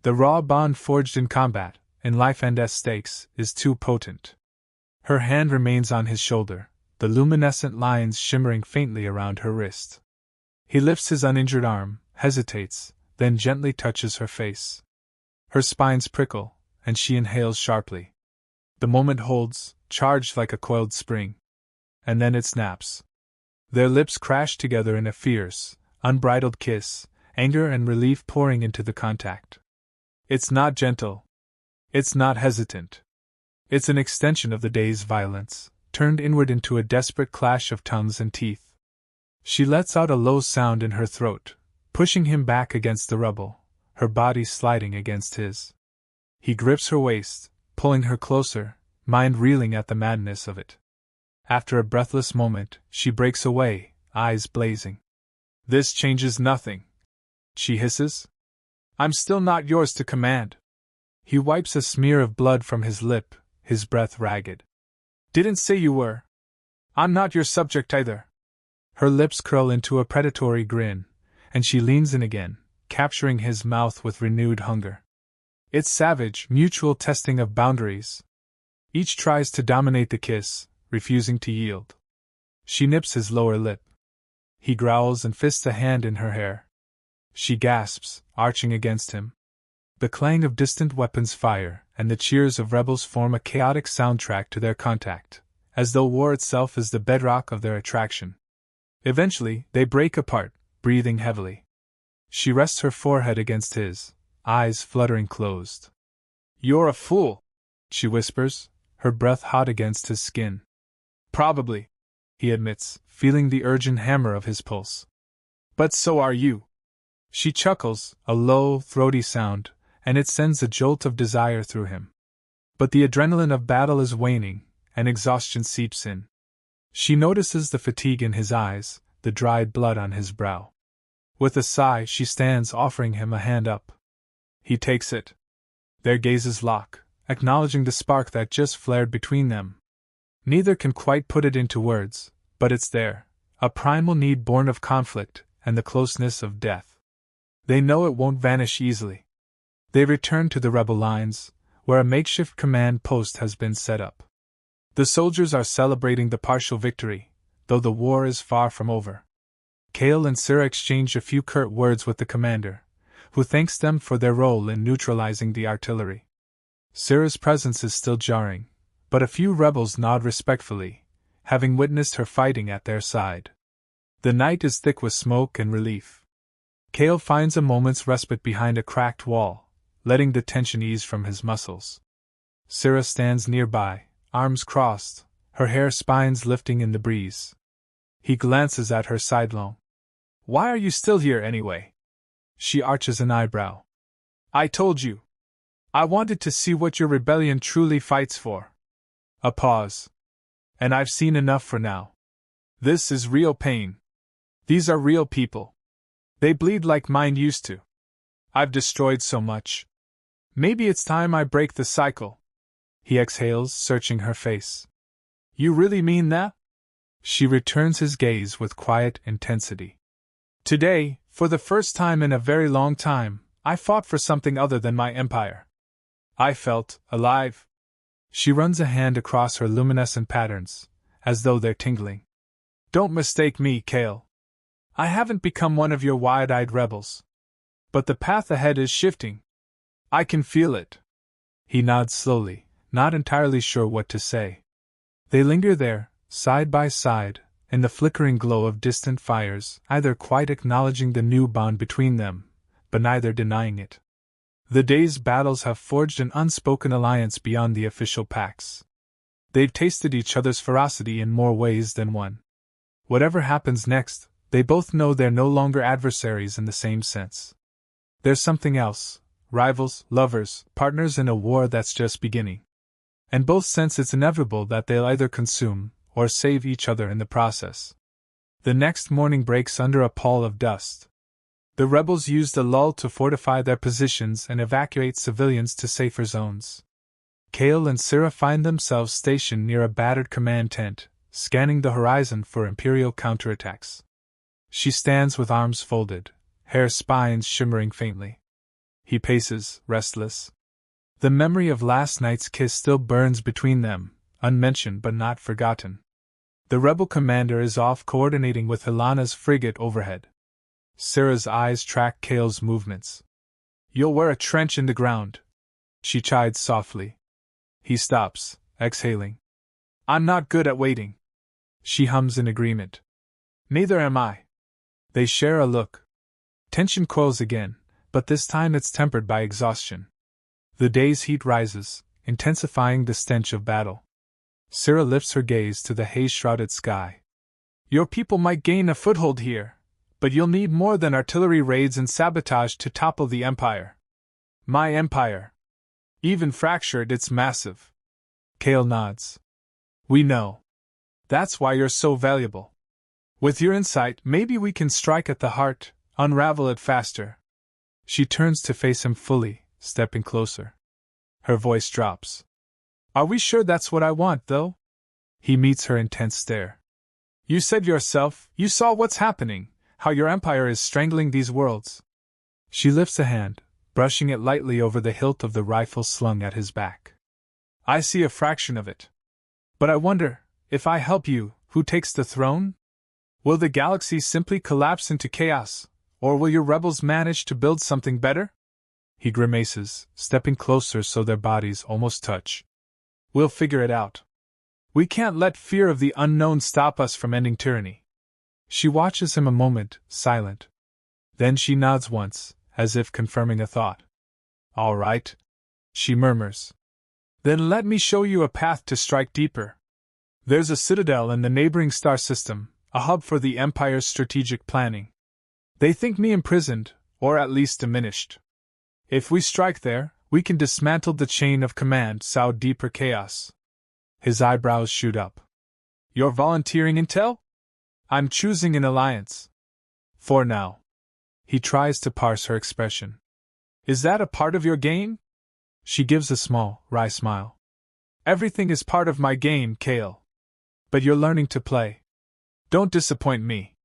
The raw bond forged in combat, in life and death stakes, is too potent. Her hand remains on his shoulder, the luminescent lines shimmering faintly around her wrist. He lifts his uninjured arm, hesitates, then gently touches her face. Her spines prickle, and she inhales sharply. The moment holds, charged like a coiled spring. And then it snaps. Their lips crash together in a fierce, unbridled kiss, anger and relief pouring into the contact. It's not gentle. It's not hesitant. It's an extension of the day's violence, turned inward into a desperate clash of tongues and teeth. She lets out a low sound in her throat, pushing him back against the rubble, her body sliding against his. He grips her waist, pulling her closer, mind reeling at the madness of it. After a breathless moment, she breaks away, eyes blazing. "This changes nothing," she hisses. "I'm still not yours to command." He wipes a smear of blood from his lip, his breath ragged. "Didn't say you were. I'm not your subject either." Her lips curl into a predatory grin, and she leans in again, capturing his mouth with renewed hunger. It's savage, mutual testing of boundaries. Each tries to dominate the kiss, refusing to yield. She nips his lower lip. He growls and fists a hand in her hair. She gasps, arching against him. The clang of distant weapons fire and the cheers of rebels form a chaotic soundtrack to their contact, as though war itself is the bedrock of their attraction. Eventually, they break apart, breathing heavily. She rests her forehead against his, eyes fluttering closed. "You're a fool," she whispers, her breath hot against his skin. "Probably," he admits, feeling the urgent hammer of his pulse. "But so are you." She chuckles, a low, throaty sound, and it sends a jolt of desire through him. But the adrenaline of battle is waning, and exhaustion seeps in. She notices the fatigue in his eyes, the dried blood on his brow. With a sigh, she stands, offering him a hand up. He takes it. Their gazes lock, acknowledging the spark that just flared between them. Neither can quite put it into words, but it's there, a primal need born of conflict and the closeness of death. They know it won't vanish easily. They return to the rebel lines, where a makeshift command post has been set up. The soldiers are celebrating the partial victory, though the war is far from over. Kale and Sira exchange a few curt words with the commander, who thanks them for their role in neutralizing the artillery. Sira's presence is still jarring, but a few rebels nod respectfully, having witnessed her fighting at their side. The night is thick with smoke and relief. Kale finds a moment's respite behind a cracked wall, letting the tension ease from his muscles. Sira stands nearby, arms crossed, her hair spines lifting in the breeze. He glances at her sidelong. "Why are you still here anyway?" She arches an eyebrow. "I told you. I wanted to see what your rebellion truly fights for." A pause. "And I've seen enough for now. This is real pain. These are real people. They bleed like mine used to. I've destroyed so much. Maybe it's time I break the cycle." He exhales, searching her face. "You really mean that?" She returns his gaze with quiet intensity. "Today, for the first time in a very long time, I fought for something other than my empire. I felt alive." She runs a hand across her luminescent patterns, as though they're tingling. "Don't mistake me, Kale. I haven't become one of your wide-eyed rebels. But the path ahead is shifting. I can feel it." He nods slowly, not entirely sure what to say. They linger there, side by side, in the flickering glow of distant fires, either quite acknowledging the new bond between them, but neither denying it. The day's battles have forged an unspoken alliance beyond the official pacts. They've tasted each other's ferocity in more ways than one. Whatever happens next, they both know they're no longer adversaries in the same sense. There's something else, rivals, lovers, partners in a war that's just beginning. And both sense it's inevitable that they'll either consume or save each other in the process. The next morning breaks under a pall of dust. The rebels use the lull to fortify their positions and evacuate civilians to safer zones. Kale and Sira find themselves stationed near a battered command tent, scanning the horizon for Imperial counterattacks. She stands with arms folded, hair spines shimmering faintly. He paces, restless. The memory of last night's kiss still burns between them, unmentioned but not forgotten. The rebel commander is off coordinating with Helana's frigate overhead. Sira's eyes track Kale's movements. "You'll wear a trench in the ground," she chides softly. He stops, exhaling. "I'm not good at waiting." She hums in agreement. "Neither am I." They share a look. Tension coils again, but this time it's tempered by exhaustion. The day's heat rises, intensifying the stench of battle. Sira lifts her gaze to the haze-shrouded sky. "Your people might gain a foothold here, but you'll need more than artillery raids and sabotage to topple the Empire." "My empire. Even fractured, it's massive." Kale nods. "We know. That's why you're so valuable. With your insight, maybe we can strike at the heart, unravel it faster." She turns to face him fully, stepping closer. Her voice drops. "Are we sure that's what I want, though?" He meets her intense stare. "You said yourself, you saw what's happening, how your empire is strangling these worlds." She lifts a hand, brushing it lightly over the hilt of the rifle slung at his back. "I see a fraction of it. But I wonder, if I help you, who takes the throne? Will the galaxy simply collapse into chaos, or will your rebels manage to build something better?" He grimaces, stepping closer so their bodies almost touch. "We'll figure it out. We can't let fear of the unknown stop us from ending tyranny." She watches him a moment, silent. Then she nods once, as if confirming a thought. "All right," she murmurs. "Then let me show you a path to strike deeper. There's a citadel in the neighboring star system, a hub for the Empire's strategic planning. They think me imprisoned, or at least diminished. If we strike there, we can dismantle the chain of command, sow deeper chaos." His eyebrows shoot up. "You're volunteering intel?" "I'm choosing an alliance. For now." He tries to parse her expression. "Is that a part of your game?" She gives a small, wry smile. "Everything is part of my game, Kale. But you're learning to play. Don't disappoint me."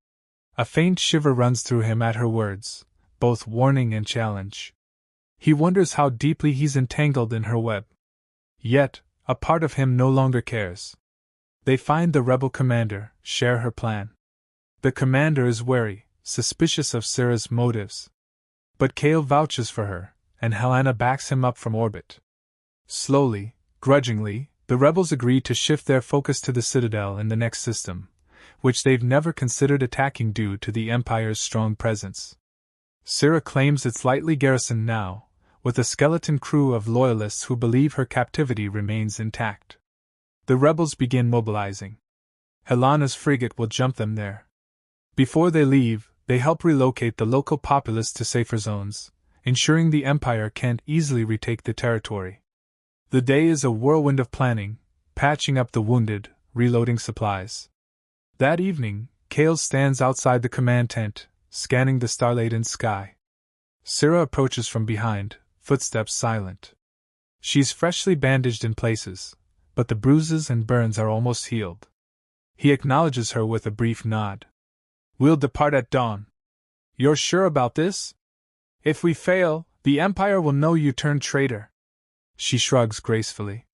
A faint shiver runs through him at her words, both warning and challenge. He wonders how deeply he's entangled in her web. Yet, a part of him no longer cares. They find the rebel commander, share her plan. The commander is wary, suspicious of Syrah's motives. But Kale vouches for her, and Helena backs him up from orbit. Slowly, grudgingly, the rebels agree to shift their focus to the citadel in the next system, which they've never considered attacking due to the Empire's strong presence. Syrah claims it's lightly garrisoned now, with a skeleton crew of loyalists who believe her captivity remains intact. The rebels begin mobilizing. Helena's frigate will jump them there. Before they leave, they help relocate the local populace to safer zones, ensuring the Empire can't easily retake the territory. The day is a whirlwind of planning, patching up the wounded, reloading supplies. That evening, Kale stands outside the command tent, scanning the star-laden sky. Syrah approaches from behind, footsteps silent. She's freshly bandaged in places, but the bruises and burns are almost healed. He acknowledges her with a brief nod. "We'll depart at dawn. You're sure about this? If we fail, the Empire will know you turned traitor." She shrugs gracefully.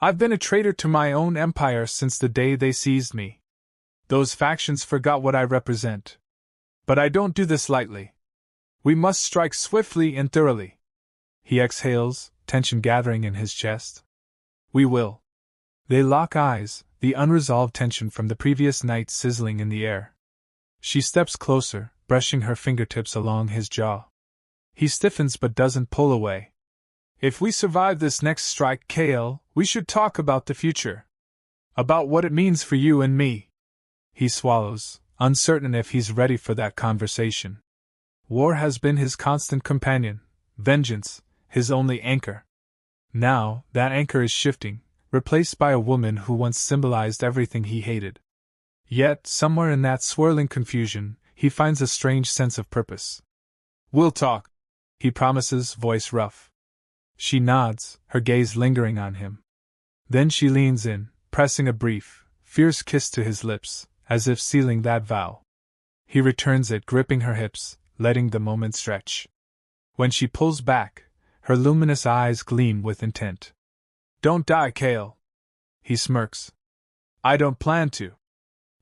"I've been a traitor to my own empire since the day they seized me. Those factions forgot what I represent. But I don't do this lightly. We must strike swiftly and thoroughly." He exhales, tension gathering in his chest. "We will." They lock eyes, the unresolved tension from the previous night sizzling in the air. She steps closer, brushing her fingertips along his jaw. He stiffens but doesn't pull away. "If we survive this next strike, Kale, we should talk about the future. About what it means for you and me." He swallows, uncertain if he's ready for that conversation. War has been his constant companion, vengeance, his only anchor. Now, that anchor is shifting, replaced by a woman who once symbolized everything he hated. Yet, somewhere in that swirling confusion, he finds a strange sense of purpose. "We'll talk," he promises, voice rough. She nods, her gaze lingering on him. Then she leans in, pressing a brief, fierce kiss to his lips, as if sealing that vow. He returns it, gripping her hips, letting the moment stretch. When she pulls back, her luminous eyes gleam with intent. "Don't die, Kale." He smirks. "I don't plan to."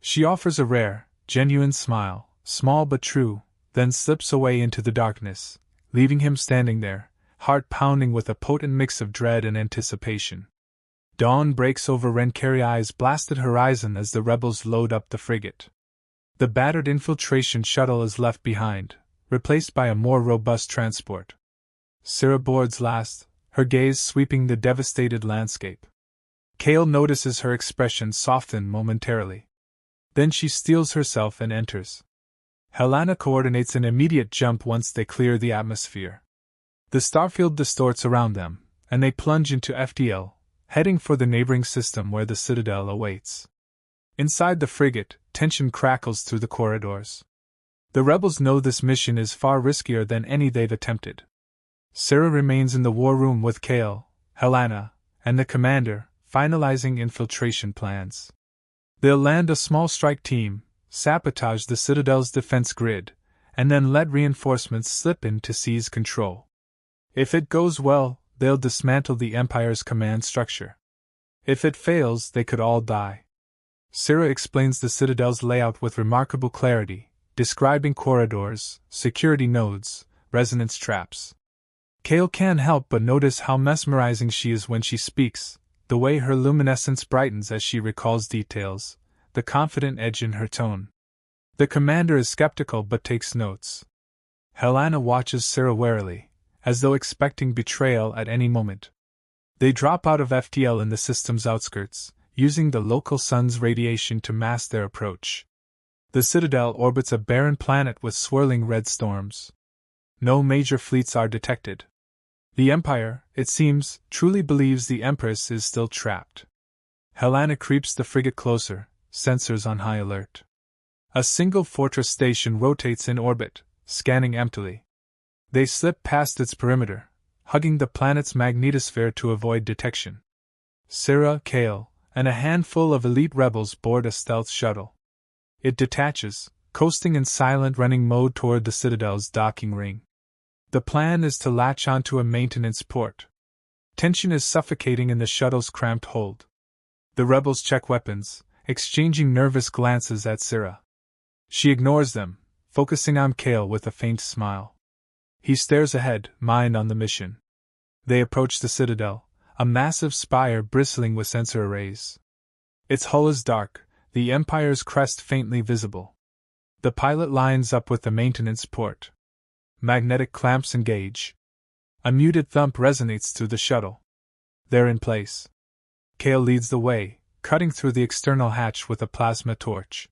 She offers a rare, genuine smile, small but true, then slips away into the darkness, leaving him standing there, heart pounding with a potent mix of dread and anticipation. Dawn breaks over Renari's blasted horizon as the rebels load up the frigate. The battered infiltration shuttle is left behind, replaced by a more robust transport. Syrah boards last, her gaze sweeping the devastated landscape. Kale notices her expression soften momentarily. Then she steels herself and enters. Helena coordinates an immediate jump once they clear the atmosphere. The starfield distorts around them, and they plunge into FTL, heading for the neighboring system where the citadel awaits. Inside the frigate, tension crackles through the corridors. The rebels know this mission is far riskier than any they've attempted. Syrah remains in the war room with Kale, Helena, and the commander, finalizing infiltration plans. They'll land a small strike team, sabotage the citadel's defense grid, and then let reinforcements slip in to seize control. If it goes well, they'll dismantle the Empire's command structure. If it fails, they could all die. Syrah explains the citadel's layout with remarkable clarity, describing corridors, security nodes, resonance traps. Kale can't help but notice how mesmerizing she is when she speaks, the way her luminescence brightens as she recalls details, the confident edge in her tone. The commander is skeptical but takes notes. Helena watches Syrah warily, as though expecting betrayal at any moment. They drop out of FTL in the system's outskirts, using the local sun's radiation to mask their approach. The citadel orbits a barren planet with swirling red storms. No major fleets are detected. The Empire, it seems, truly believes the Empress is still trapped. Helena creeps the frigate closer, sensors on high alert. A single fortress station rotates in orbit, scanning emptily. They slip past its perimeter, hugging the planet's magnetosphere to avoid detection. Syrah, Kale, and a handful of elite rebels board a stealth shuttle. It detaches, coasting in silent running mode toward the Citadel's docking ring. The plan is to latch onto a maintenance port. Tension is suffocating in the shuttle's cramped hold. The rebels check weapons, exchanging nervous glances at Syrah. She ignores them, focusing on Kale with a faint smile. He stares ahead, mind on the mission. They approach the citadel, a massive spire bristling with sensor arrays. Its hull is dark, the Empire's crest faintly visible. The pilot lines up with the maintenance port. Magnetic clamps engage. A muted thump resonates through the shuttle. They're in place. Kale leads the way, cutting through the external hatch with a plasma torch.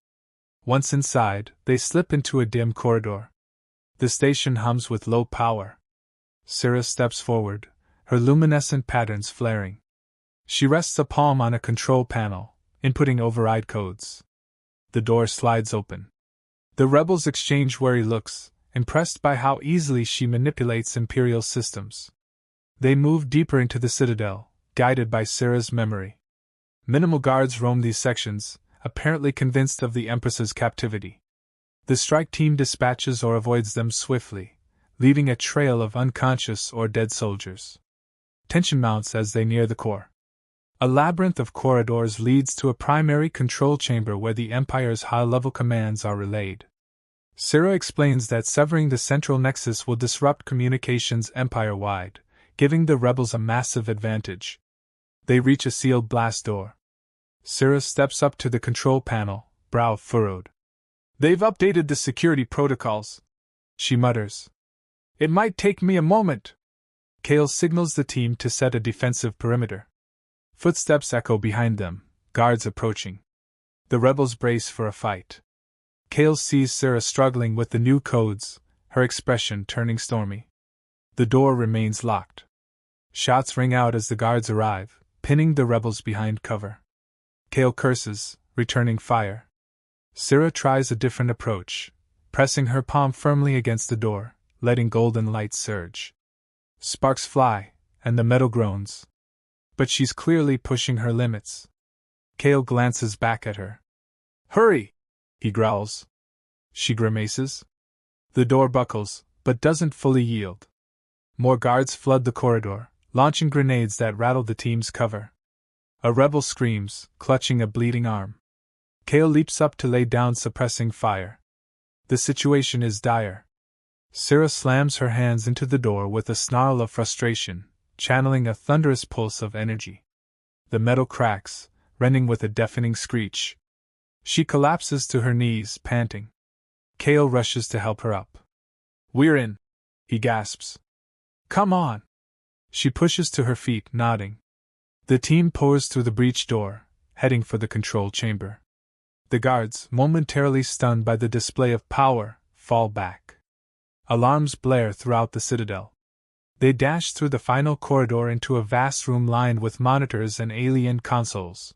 Once inside, they slip into a dim corridor. The station hums with low power. Syrah steps forward, her luminescent patterns flaring. She rests a palm on a control panel, inputting override codes. The door slides open. The rebels exchange wary looks, impressed by how easily she manipulates Imperial systems. They move deeper into the citadel, guided by Syrah's memory. Minimal guards roam these sections, apparently convinced of the Empress's captivity. The strike team dispatches or avoids them swiftly, leaving a trail of unconscious or dead soldiers. Tension mounts as they near the core. A labyrinth of corridors leads to a primary control chamber where the Empire's high-level commands are relayed. Syrah explains that severing the central nexus will disrupt communications empire-wide, giving the rebels a massive advantage. They reach a sealed blast door. Syrah steps up to the control panel, brow furrowed. "They've updated the security protocols," she mutters. "It might take me a moment." Kale signals the team to set a defensive perimeter. Footsteps echo behind them, guards approaching. The rebels brace for a fight. Kale sees Syrah struggling with the new codes, her expression turning stormy. The door remains locked. Shots ring out as the guards arrive, pinning the rebels behind cover. Kale curses, returning fire. Syrah tries a different approach, pressing her palm firmly against the door, letting golden light surge. Sparks fly, and the metal groans. But she's clearly pushing her limits. Kale glances back at her. "Hurry!" he growls. She grimaces. The door buckles, but doesn't fully yield. More guards flood the corridor, launching grenades that rattle the team's cover. A rebel screams, clutching a bleeding arm. Kale leaps up to lay down, suppressing fire. The situation is dire. Syrah slams her hands into the door with a snarl of frustration, channeling a thunderous pulse of energy. The metal cracks, rending with a deafening screech. She collapses to her knees, panting. Kale rushes to help her up. "We're in," he gasps. "Come on." She pushes to her feet, nodding. The team pours through the breech door, heading for the control chamber. The guards, momentarily stunned by the display of power, fall back. Alarms blare throughout the citadel. They dash through the final corridor into a vast room lined with monitors and alien consoles.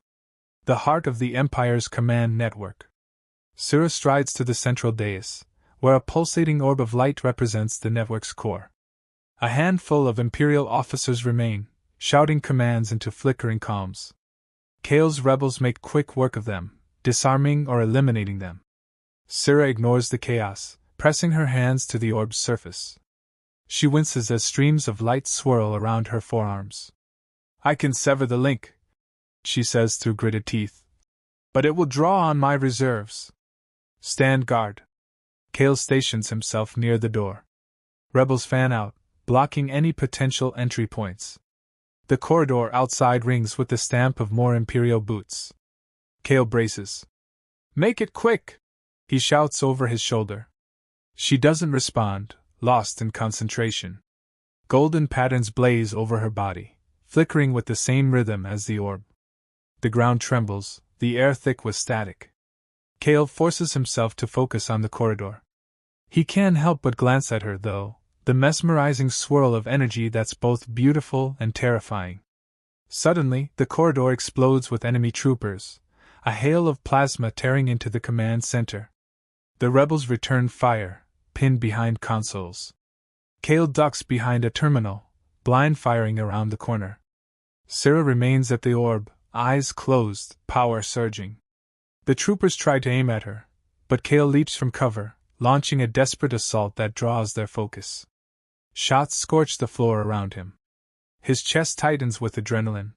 The heart of the Empire's command network. Syrah strides to the central dais, where a pulsating orb of light represents the network's core. A handful of Imperial officers remain, shouting commands into flickering comms. Kale's rebels make quick work of them, disarming or eliminating them. Syrah ignores the chaos, pressing her hands to the orb's surface. She winces as streams of light swirl around her forearms. "I can sever the link," she says through gritted teeth. "But it will draw on my reserves." "Stand guard." Kale stations himself near the door. Rebels fan out, blocking any potential entry points. The corridor outside rings with the stamp of more Imperial boots. Kale braces. "Make it quick!" he shouts over his shoulder. She doesn't respond, lost in concentration. Golden patterns blaze over her body, flickering with the same rhythm as the orb. The ground trembles, the air thick with static. Kale forces himself to focus on the corridor. He can't help but glance at her, though, the mesmerizing swirl of energy that's both beautiful and terrifying. Suddenly, the corridor explodes with enemy troopers, a hail of plasma tearing into the command center. The rebels return fire, pinned behind consoles. Kale ducks behind a terminal, blind firing around the corner. Syrah remains at the orb, eyes closed, power surging. The troopers try to aim at her, but Kale leaps from cover, launching a desperate assault that draws their focus. Shots scorch the floor around him. His chest tightens with adrenaline.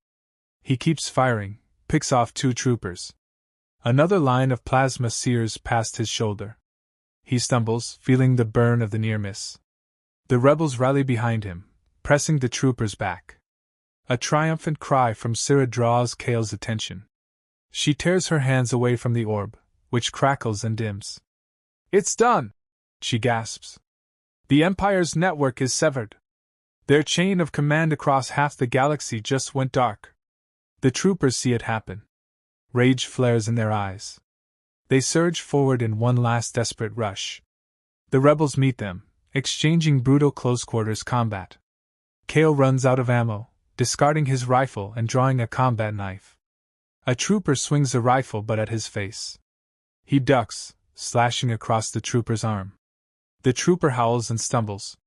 He keeps firing, picks off 2 troopers. Another line of plasma sears past his shoulder. He stumbles, feeling the burn of the near miss. The rebels rally behind him, pressing the troopers back. A triumphant cry from Syrah draws Kale's attention. She tears her hands away from the orb, which crackles and dims. "It's done!" she gasps. "The Empire's network is severed. Their chain of command across half the galaxy just went dark." The troopers see it happen. Rage flares in their eyes. They surge forward in one last desperate rush. The rebels meet them, exchanging brutal close-quarters combat. Kale runs out of ammo, discarding his rifle and drawing a combat knife. A trooper swings a rifle but at his face. He ducks, slashing across the trooper's arm. The trooper howls and stumbles.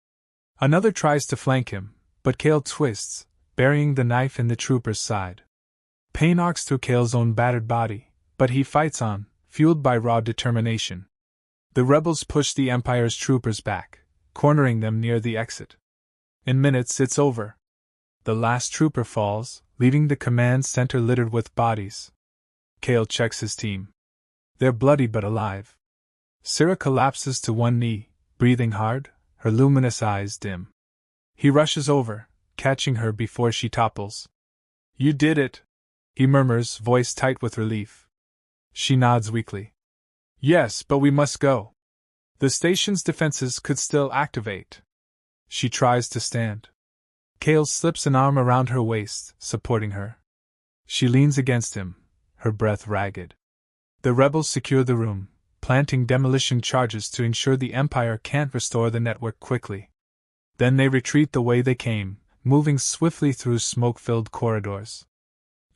Another tries to flank him, but Kale twists, burying the knife in the trooper's side. Pain arcs through Kale's own battered body, but he fights on, fueled by raw determination. The rebels push the Empire's troopers back, cornering them near the exit. In minutes it's over. The last trooper falls, leaving the command center littered with bodies. Kale checks his team. They're bloody but alive. Syrah collapses to one knee, breathing hard, her luminous eyes dim. He rushes over, catching her before she topples. "You did it," he murmurs, voice tight with relief. She nods weakly. "Yes, but we must go. The station's defenses could still activate." She tries to stand. Kale slips an arm around her waist, supporting her. She leans against him, her breath ragged. The rebels secure the room, planting demolition charges to ensure the Empire can't restore the network quickly. Then they retreat the way they came, moving swiftly through smoke-filled corridors.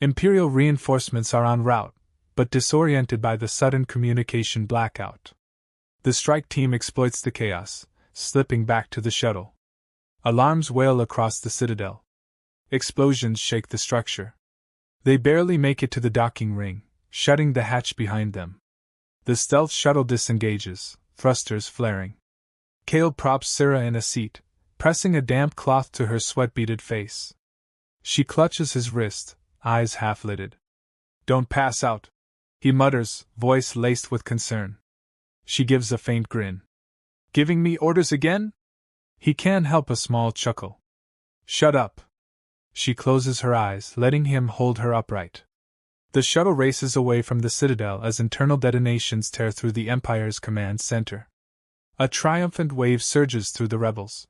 Imperial reinforcements are en route, but disoriented by the sudden communication blackout. The strike team exploits the chaos, slipping back to the shuttle. Alarms wail across the citadel. Explosions shake the structure. They barely make it to the docking ring, shutting the hatch behind them. The stealth shuttle disengages, thrusters flaring. Kale props Syrah in a seat, pressing a damp cloth to her sweat-beaded face. She clutches his wrist, eyes half-lidded. "Don't pass out," he mutters, voice laced with concern. She gives a faint grin. "Giving me orders again?" He can't help a small chuckle. "Shut up." She closes her eyes, letting him hold her upright. The shuttle races away from the citadel as internal detonations tear through the Empire's command center. A triumphant wave surges through the rebels.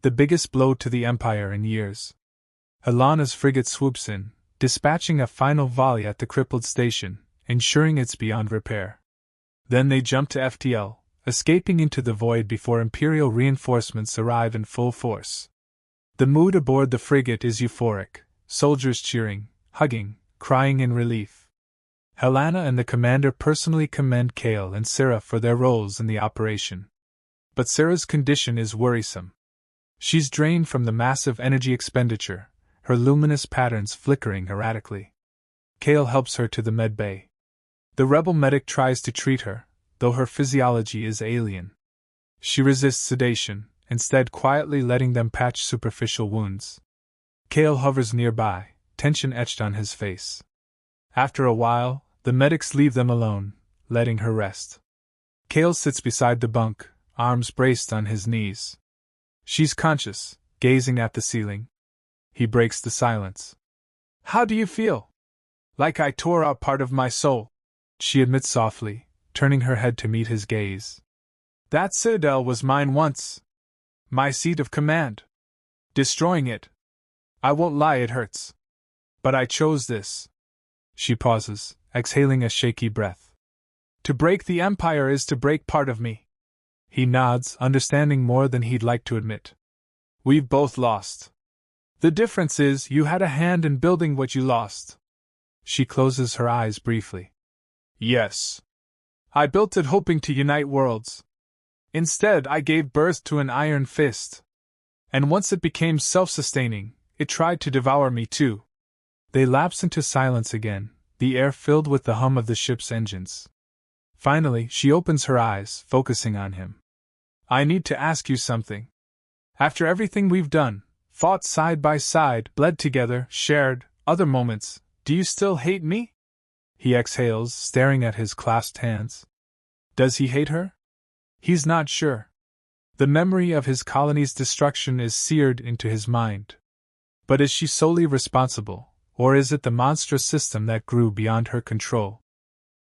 The biggest blow to the Empire in years. Helana's frigate swoops in, dispatching a final volley at the crippled station, ensuring it's beyond repair. Then they jump to FTL, escaping into the void before Imperial reinforcements arrive in full force. The mood aboard the frigate is euphoric, soldiers cheering, hugging, crying in relief. Helena and the commander personally commend Kale and Syrah for their roles in the operation. But Syrah's condition is worrisome. She's drained from the massive energy expenditure, her luminous patterns flickering erratically. Kale helps her to the med bay. The rebel medic tries to treat her, though her physiology is alien. She resists sedation, instead quietly letting them patch superficial wounds. Kale hovers nearby, tension etched on his face. After a while, the medics leave them alone, letting her rest. Kale sits beside the bunk, arms braced on his knees. She's conscious, gazing at the ceiling. He breaks the silence. "How do you feel?" "Like I tore out part of my soul," she admits softly, turning her head to meet his gaze. "That citadel was mine once. My seat of command. Destroying it. I won't lie, it hurts. But I chose this." She pauses, exhaling a shaky breath. "To break the Empire is to break part of me." He nods, understanding more than he'd like to admit. "We've both lost. The difference is you had a hand in building what you lost." She closes her eyes briefly. "Yes. I built it hoping to unite worlds. Instead, I gave birth to an iron fist. And once it became self-sustaining, it tried to devour me too." They lapse into silence again, the air filled with the hum of the ship's engines. Finally, she opens her eyes, focusing on him. "I need to ask you something. After everything we've done, fought side by side, bled together, shared other moments, do you still hate me?" He exhales, staring at his clasped hands. Does he hate her? He's not sure. The memory of his colony's destruction is seared into his mind. But is she solely responsible, or is it the monstrous system that grew beyond her control?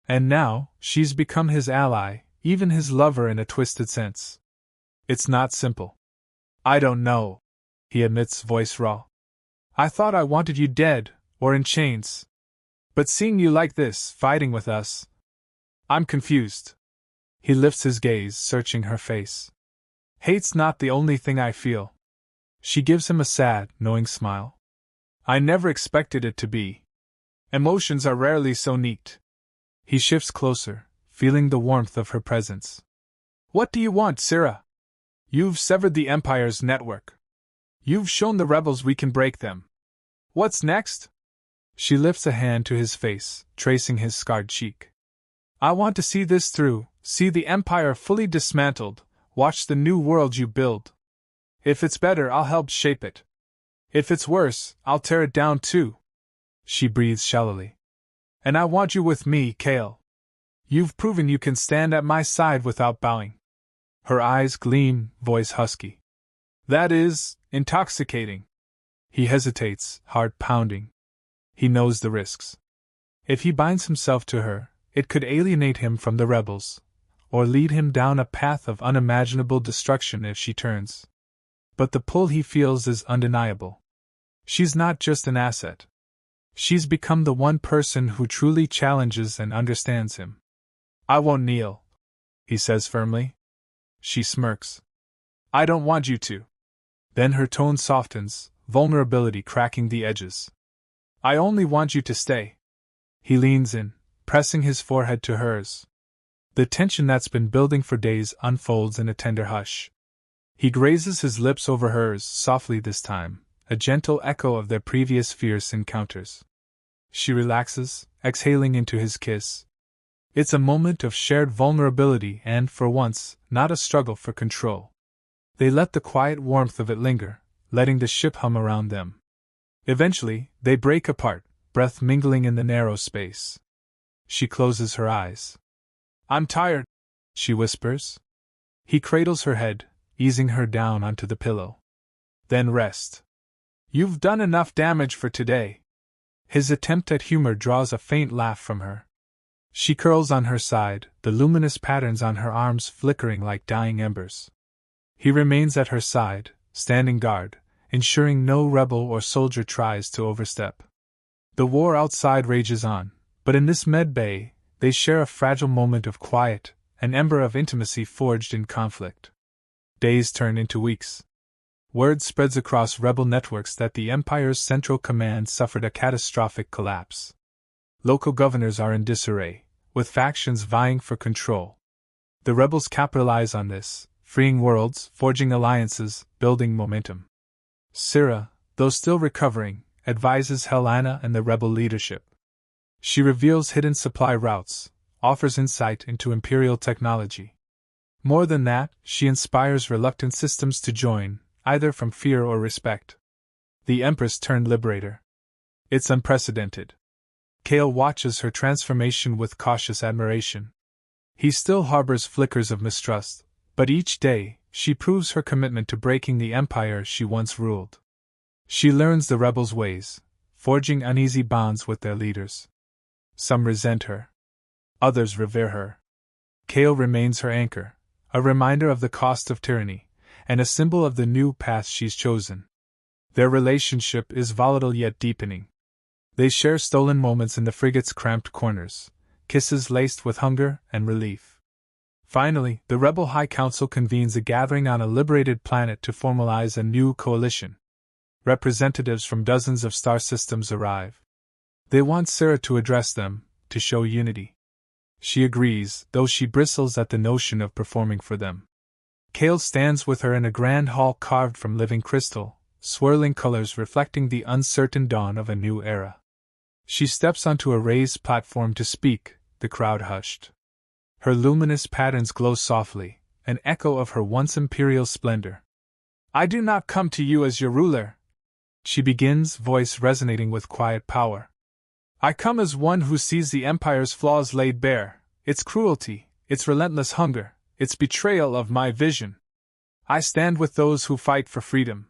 And now, she's become his ally, even his lover in a twisted sense. It's not simple. I don't know, he admits, voice raw. I thought I wanted you dead, or in chains. But seeing you like this, fighting with us, I'm confused. He lifts his gaze, searching her face. Hate's not the only thing I feel. She gives him a sad, knowing smile. I never expected it to be. Emotions are rarely so neat. He shifts closer, feeling the warmth of her presence. What do you want, Syrah? You've severed the Empire's network. You've shown the rebels we can break them. What's next? She lifts a hand to his face, tracing his scarred cheek. I want to see this through, see the Empire fully dismantled, watch the new world you build. If it's better, I'll help shape it. If it's worse, I'll tear it down too. She breathes shallowly. And I want you with me, Kale. You've proven you can stand at my side without bowing. Her eyes gleam, voice husky. That is intoxicating. He hesitates, heart pounding. He knows the risks. If he binds himself to her, it could alienate him from the rebels, or lead him down a path of unimaginable destruction if she turns. But the pull he feels is undeniable. She's not just an asset. She's become the one person who truly challenges and understands him. I won't kneel, he says firmly. She smirks. I don't want you to. Then her tone softens, vulnerability cracking the edges. I only want you to stay. He leans in, pressing his forehead to hers. The tension that's been building for days unfolds in a tender hush. He grazes his lips over hers, softly this time, a gentle echo of their previous fierce encounters. She relaxes, exhaling into his kiss. It's a moment of shared vulnerability and, for once, not a struggle for control. They let the quiet warmth of it linger, letting the ship hum around them. Eventually, they break apart, breath mingling in the narrow space. She closes her eyes. I'm tired, she whispers. He cradles her head, easing her down onto the pillow. Then rest. You've done enough damage for today. His attempt at humor draws a faint laugh from her. She curls on her side, the luminous patterns on her arms flickering like dying embers. He remains at her side, standing guard, ensuring no rebel or soldier tries to overstep. The war outside rages on, but in this med bay, they share a fragile moment of quiet, an ember of intimacy forged in conflict. Days turn into weeks. Word spreads across rebel networks that the Empire's central command suffered a catastrophic collapse. Local governors are in disarray, with factions vying for control. The rebels capitalize on this, freeing worlds, forging alliances, building momentum. Syrah, though still recovering, advises Helena and the rebel leadership. She reveals hidden supply routes, offers insight into Imperial technology. More than that, she inspires reluctant systems to join, either from fear or respect. The Empress turned liberator. It's unprecedented. Kale watches her transformation with cautious admiration. He still harbors flickers of mistrust, but each day, she proves her commitment to breaking the empire she once ruled. She learns the rebels' ways, forging uneasy bonds with their leaders. Some resent her. Others revere her. Kale remains her anchor, a reminder of the cost of tyranny, and a symbol of the new path she's chosen. Their relationship is volatile yet deepening. They share stolen moments in the frigate's cramped corners, kisses laced with hunger and relief. Finally, the Rebel High Council convenes a gathering on a liberated planet to formalize a new coalition. Representatives from dozens of star systems arrive. They want Syrah to address them, to show unity. She agrees, though she bristles at the notion of performing for them. Kale stands with her in a grand hall carved from living crystal, swirling colors reflecting the uncertain dawn of a new era. She steps onto a raised platform to speak, the crowd hushed. Her luminous patterns glow softly, an echo of her once imperial splendor. I do not come to you as your ruler, she begins, voice resonating with quiet power. I come as one who sees the Empire's flaws laid bare, its cruelty, its relentless hunger, its betrayal of my vision. I stand with those who fight for freedom.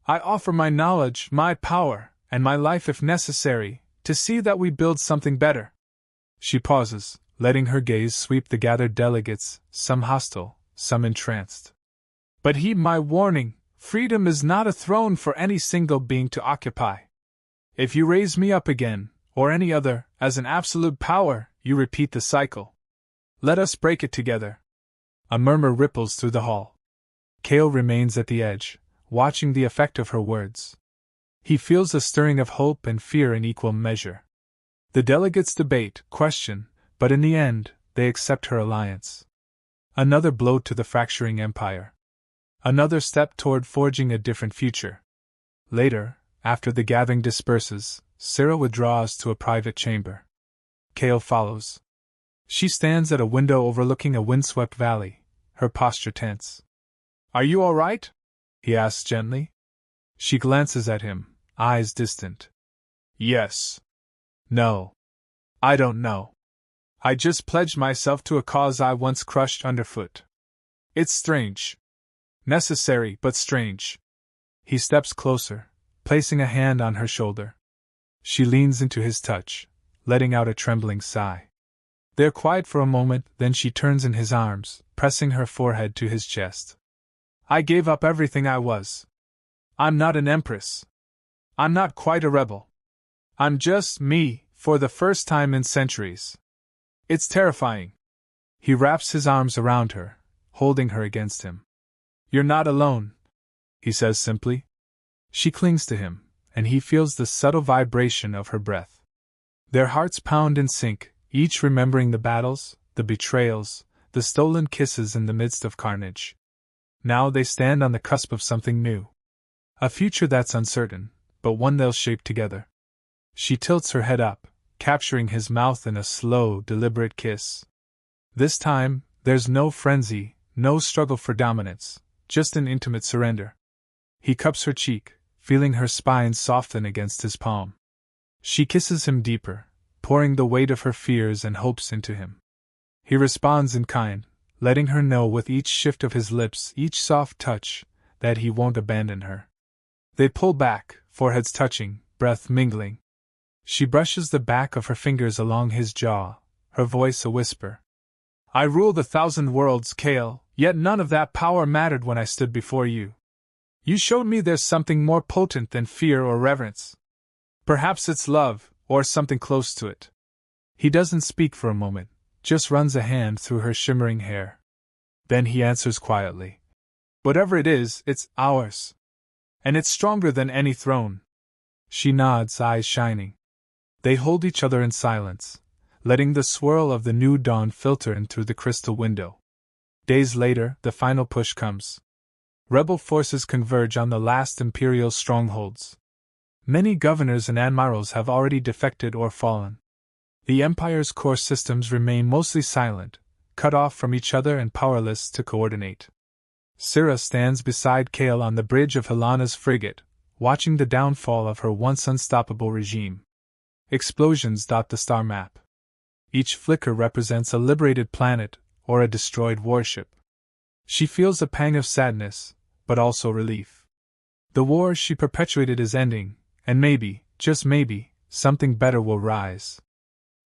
I offer my knowledge, my power, and my life if necessary, to see that we build something better. She pauses, letting her gaze sweep the gathered delegates, some hostile, some entranced. But heed my warning, freedom is not a throne for any single being to occupy. If you raise me up again, or any other, as an absolute power, you repeat the cycle. Let us break it together. A murmur ripples through the hall. Kale remains at the edge, watching the effect of her words. He feels a stirring of hope and fear in equal measure. The delegates debate, question, but in the end, they accept her alliance. Another blow to the fracturing empire. Another step toward forging a different future. Later, after the gathering disperses, Sarah withdraws to a private chamber. Kale follows. She stands at a window overlooking a windswept valley, her posture tense. Are you all right? He asks gently. She glances at him, eyes distant. Yes. No. I don't know. I just pledged myself to a cause I once crushed underfoot. It's strange. Necessary, but strange. He steps closer, placing a hand on her shoulder. She leans into his touch, letting out a trembling sigh. They're quiet for a moment, then she turns in his arms, pressing her forehead to his chest. I gave up everything I was. I'm not an empress. I'm not quite a rebel. I'm just me, for the first time in centuries. It's terrifying. He wraps his arms around her, holding her against him. You're not alone, he says simply. She clings to him, and he feels the subtle vibration of her breath. Their hearts pound in sync, each remembering the battles, the betrayals, the stolen kisses in the midst of carnage. Now they stand on the cusp of something new. A future that's uncertain, but one they'll shape together. She tilts her head up, capturing his mouth in a slow, deliberate kiss. This time, there's no frenzy, no struggle for dominance, just an intimate surrender. He cups her cheek, feeling her spine soften against his palm. She kisses him deeper, pouring the weight of her fears and hopes into him. He responds in kind, letting her know with each shift of his lips, each soft touch, that he won't abandon her. They pull back, foreheads touching, breath mingling. She brushes the back of her fingers along his jaw, her voice a whisper. I rule the 1,000 worlds, Kale, yet none of that power mattered when I stood before you. You showed me there's something more potent than fear or reverence. Perhaps it's love, or something close to it. He doesn't speak for a moment, just runs a hand through her shimmering hair. Then he answers quietly. Whatever it is, it's ours. And it's stronger than any throne. She nods, eyes shining. They hold each other in silence, letting the swirl of the new dawn filter in through the crystal window. Days later, the final push comes. Rebel forces converge on the last imperial strongholds. Many governors and admirals have already defected or fallen. The Empire's core systems remain mostly silent, cut off from each other and powerless to coordinate. Syrah stands beside Kale on the bridge of Helena's frigate, watching the downfall of her once unstoppable regime. Explosions dot the star map. Each flicker represents a liberated planet or a destroyed warship. She feels a pang of sadness, but also relief. The war she perpetuated is ending, and maybe, just maybe, something better will rise.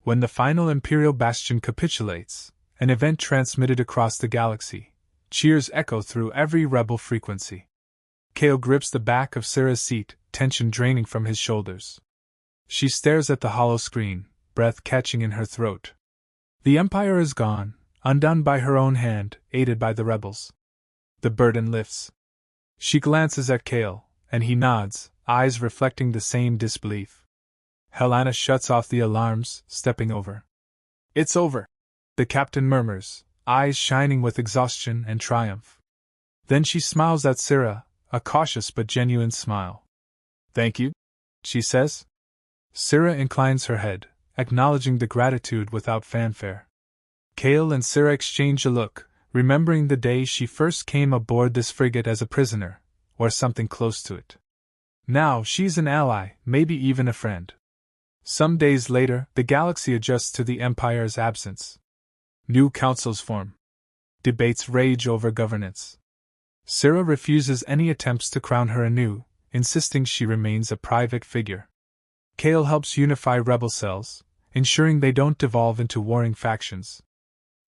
When the final Imperial bastion capitulates, an event transmitted across the galaxy, cheers echo through every rebel frequency. Kale grips the back of Syrah's seat, tension draining from his shoulders. She stares at the hollow screen, breath catching in her throat. The Empire is gone, undone by her own hand, aided by the rebels. The burden lifts. She glances at Kale, and he nods, eyes reflecting the same disbelief. Helena shuts off the alarms, stepping over. It's over, the captain murmurs, eyes shining with exhaustion and triumph. Then she smiles at Syrah, a cautious but genuine smile. Thank you, she says. Syrah inclines her head, acknowledging the gratitude without fanfare. Kale and Syrah exchange a look, remembering the day she first came aboard this frigate as a prisoner, or something close to it. Now she's an ally, maybe even a friend. Some days later, the galaxy adjusts to the Empire's absence. New councils form. Debates rage over governance. Cira refuses any attempts to crown her anew, insisting she remains a private figure. Kale helps unify rebel cells, ensuring they don't devolve into warring factions.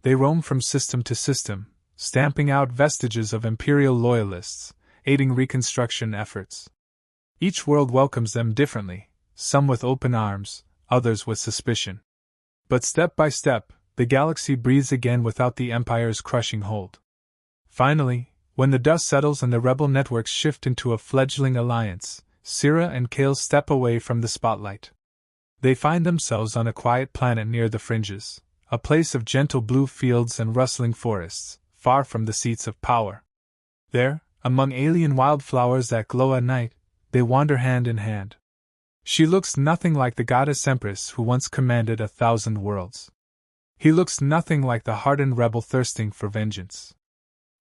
They roam from system to system, stamping out vestiges of Imperial loyalists, aiding reconstruction efforts. Each world welcomes them differently, some with open arms, others with suspicion. But step by step, the galaxy breathes again without the Empire's crushing hold. Finally, when the dust settles and the rebel networks shift into a fledgling alliance, Cira and Kale step away from the spotlight. They find themselves on a quiet planet near the fringes, a place of gentle blue fields and rustling forests, far from the seats of power. There, among alien wildflowers that glow at night, they wander hand in hand. She looks nothing like the goddess Empress who once commanded 1,000 worlds. He looks nothing like the hardened rebel thirsting for vengeance.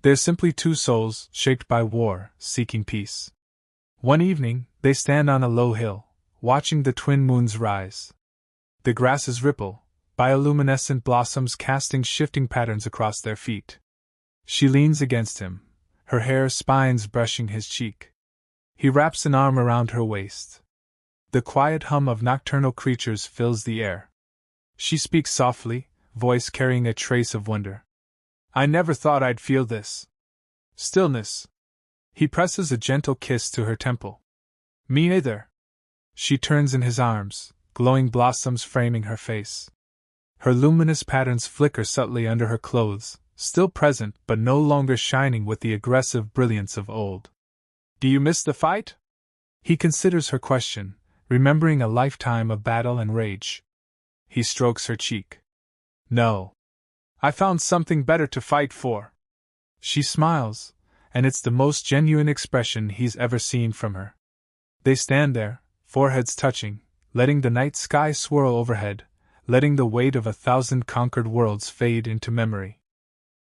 They're simply two souls, shaped by war, seeking peace. One evening, they stand on a low hill, watching the twin moons rise. The grasses ripple, bioluminescent blossoms casting shifting patterns across their feet. She leans against him, her hair spines brushing his cheek. He wraps an arm around her waist. The quiet hum of nocturnal creatures fills the air. She speaks softly, voice carrying a trace of wonder. I never thought I'd feel this. Stillness. He presses a gentle kiss to her temple. Me either. She turns in his arms, glowing blossoms framing her face. Her luminous patterns flicker subtly under her clothes, still present but no longer shining with the aggressive brilliance of old. Do you miss the fight? He considers her question, remembering a lifetime of battle and rage. He strokes her cheek. No. I found something better to fight for. She smiles, and it's the most genuine expression he's ever seen from her. They stand there, foreheads touching, letting the night sky swirl overhead, letting the weight of 1,000 conquered worlds fade into memory.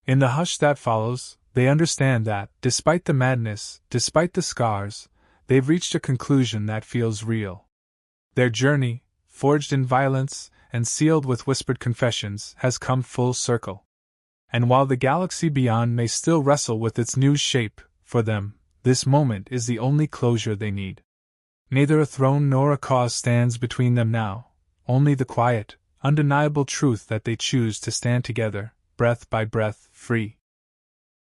In the hush that follows, they understand that, despite the madness, despite the scars, they've reached a conclusion that feels real. Their journey, forged in violence and sealed with whispered confessions, has come full circle. And while the galaxy beyond may still wrestle with its new shape, for them, this moment is the only closure they need. Neither a throne nor a cause stands between them now, only the quiet, undeniable truth that they choose to stand together, breath by breath, free.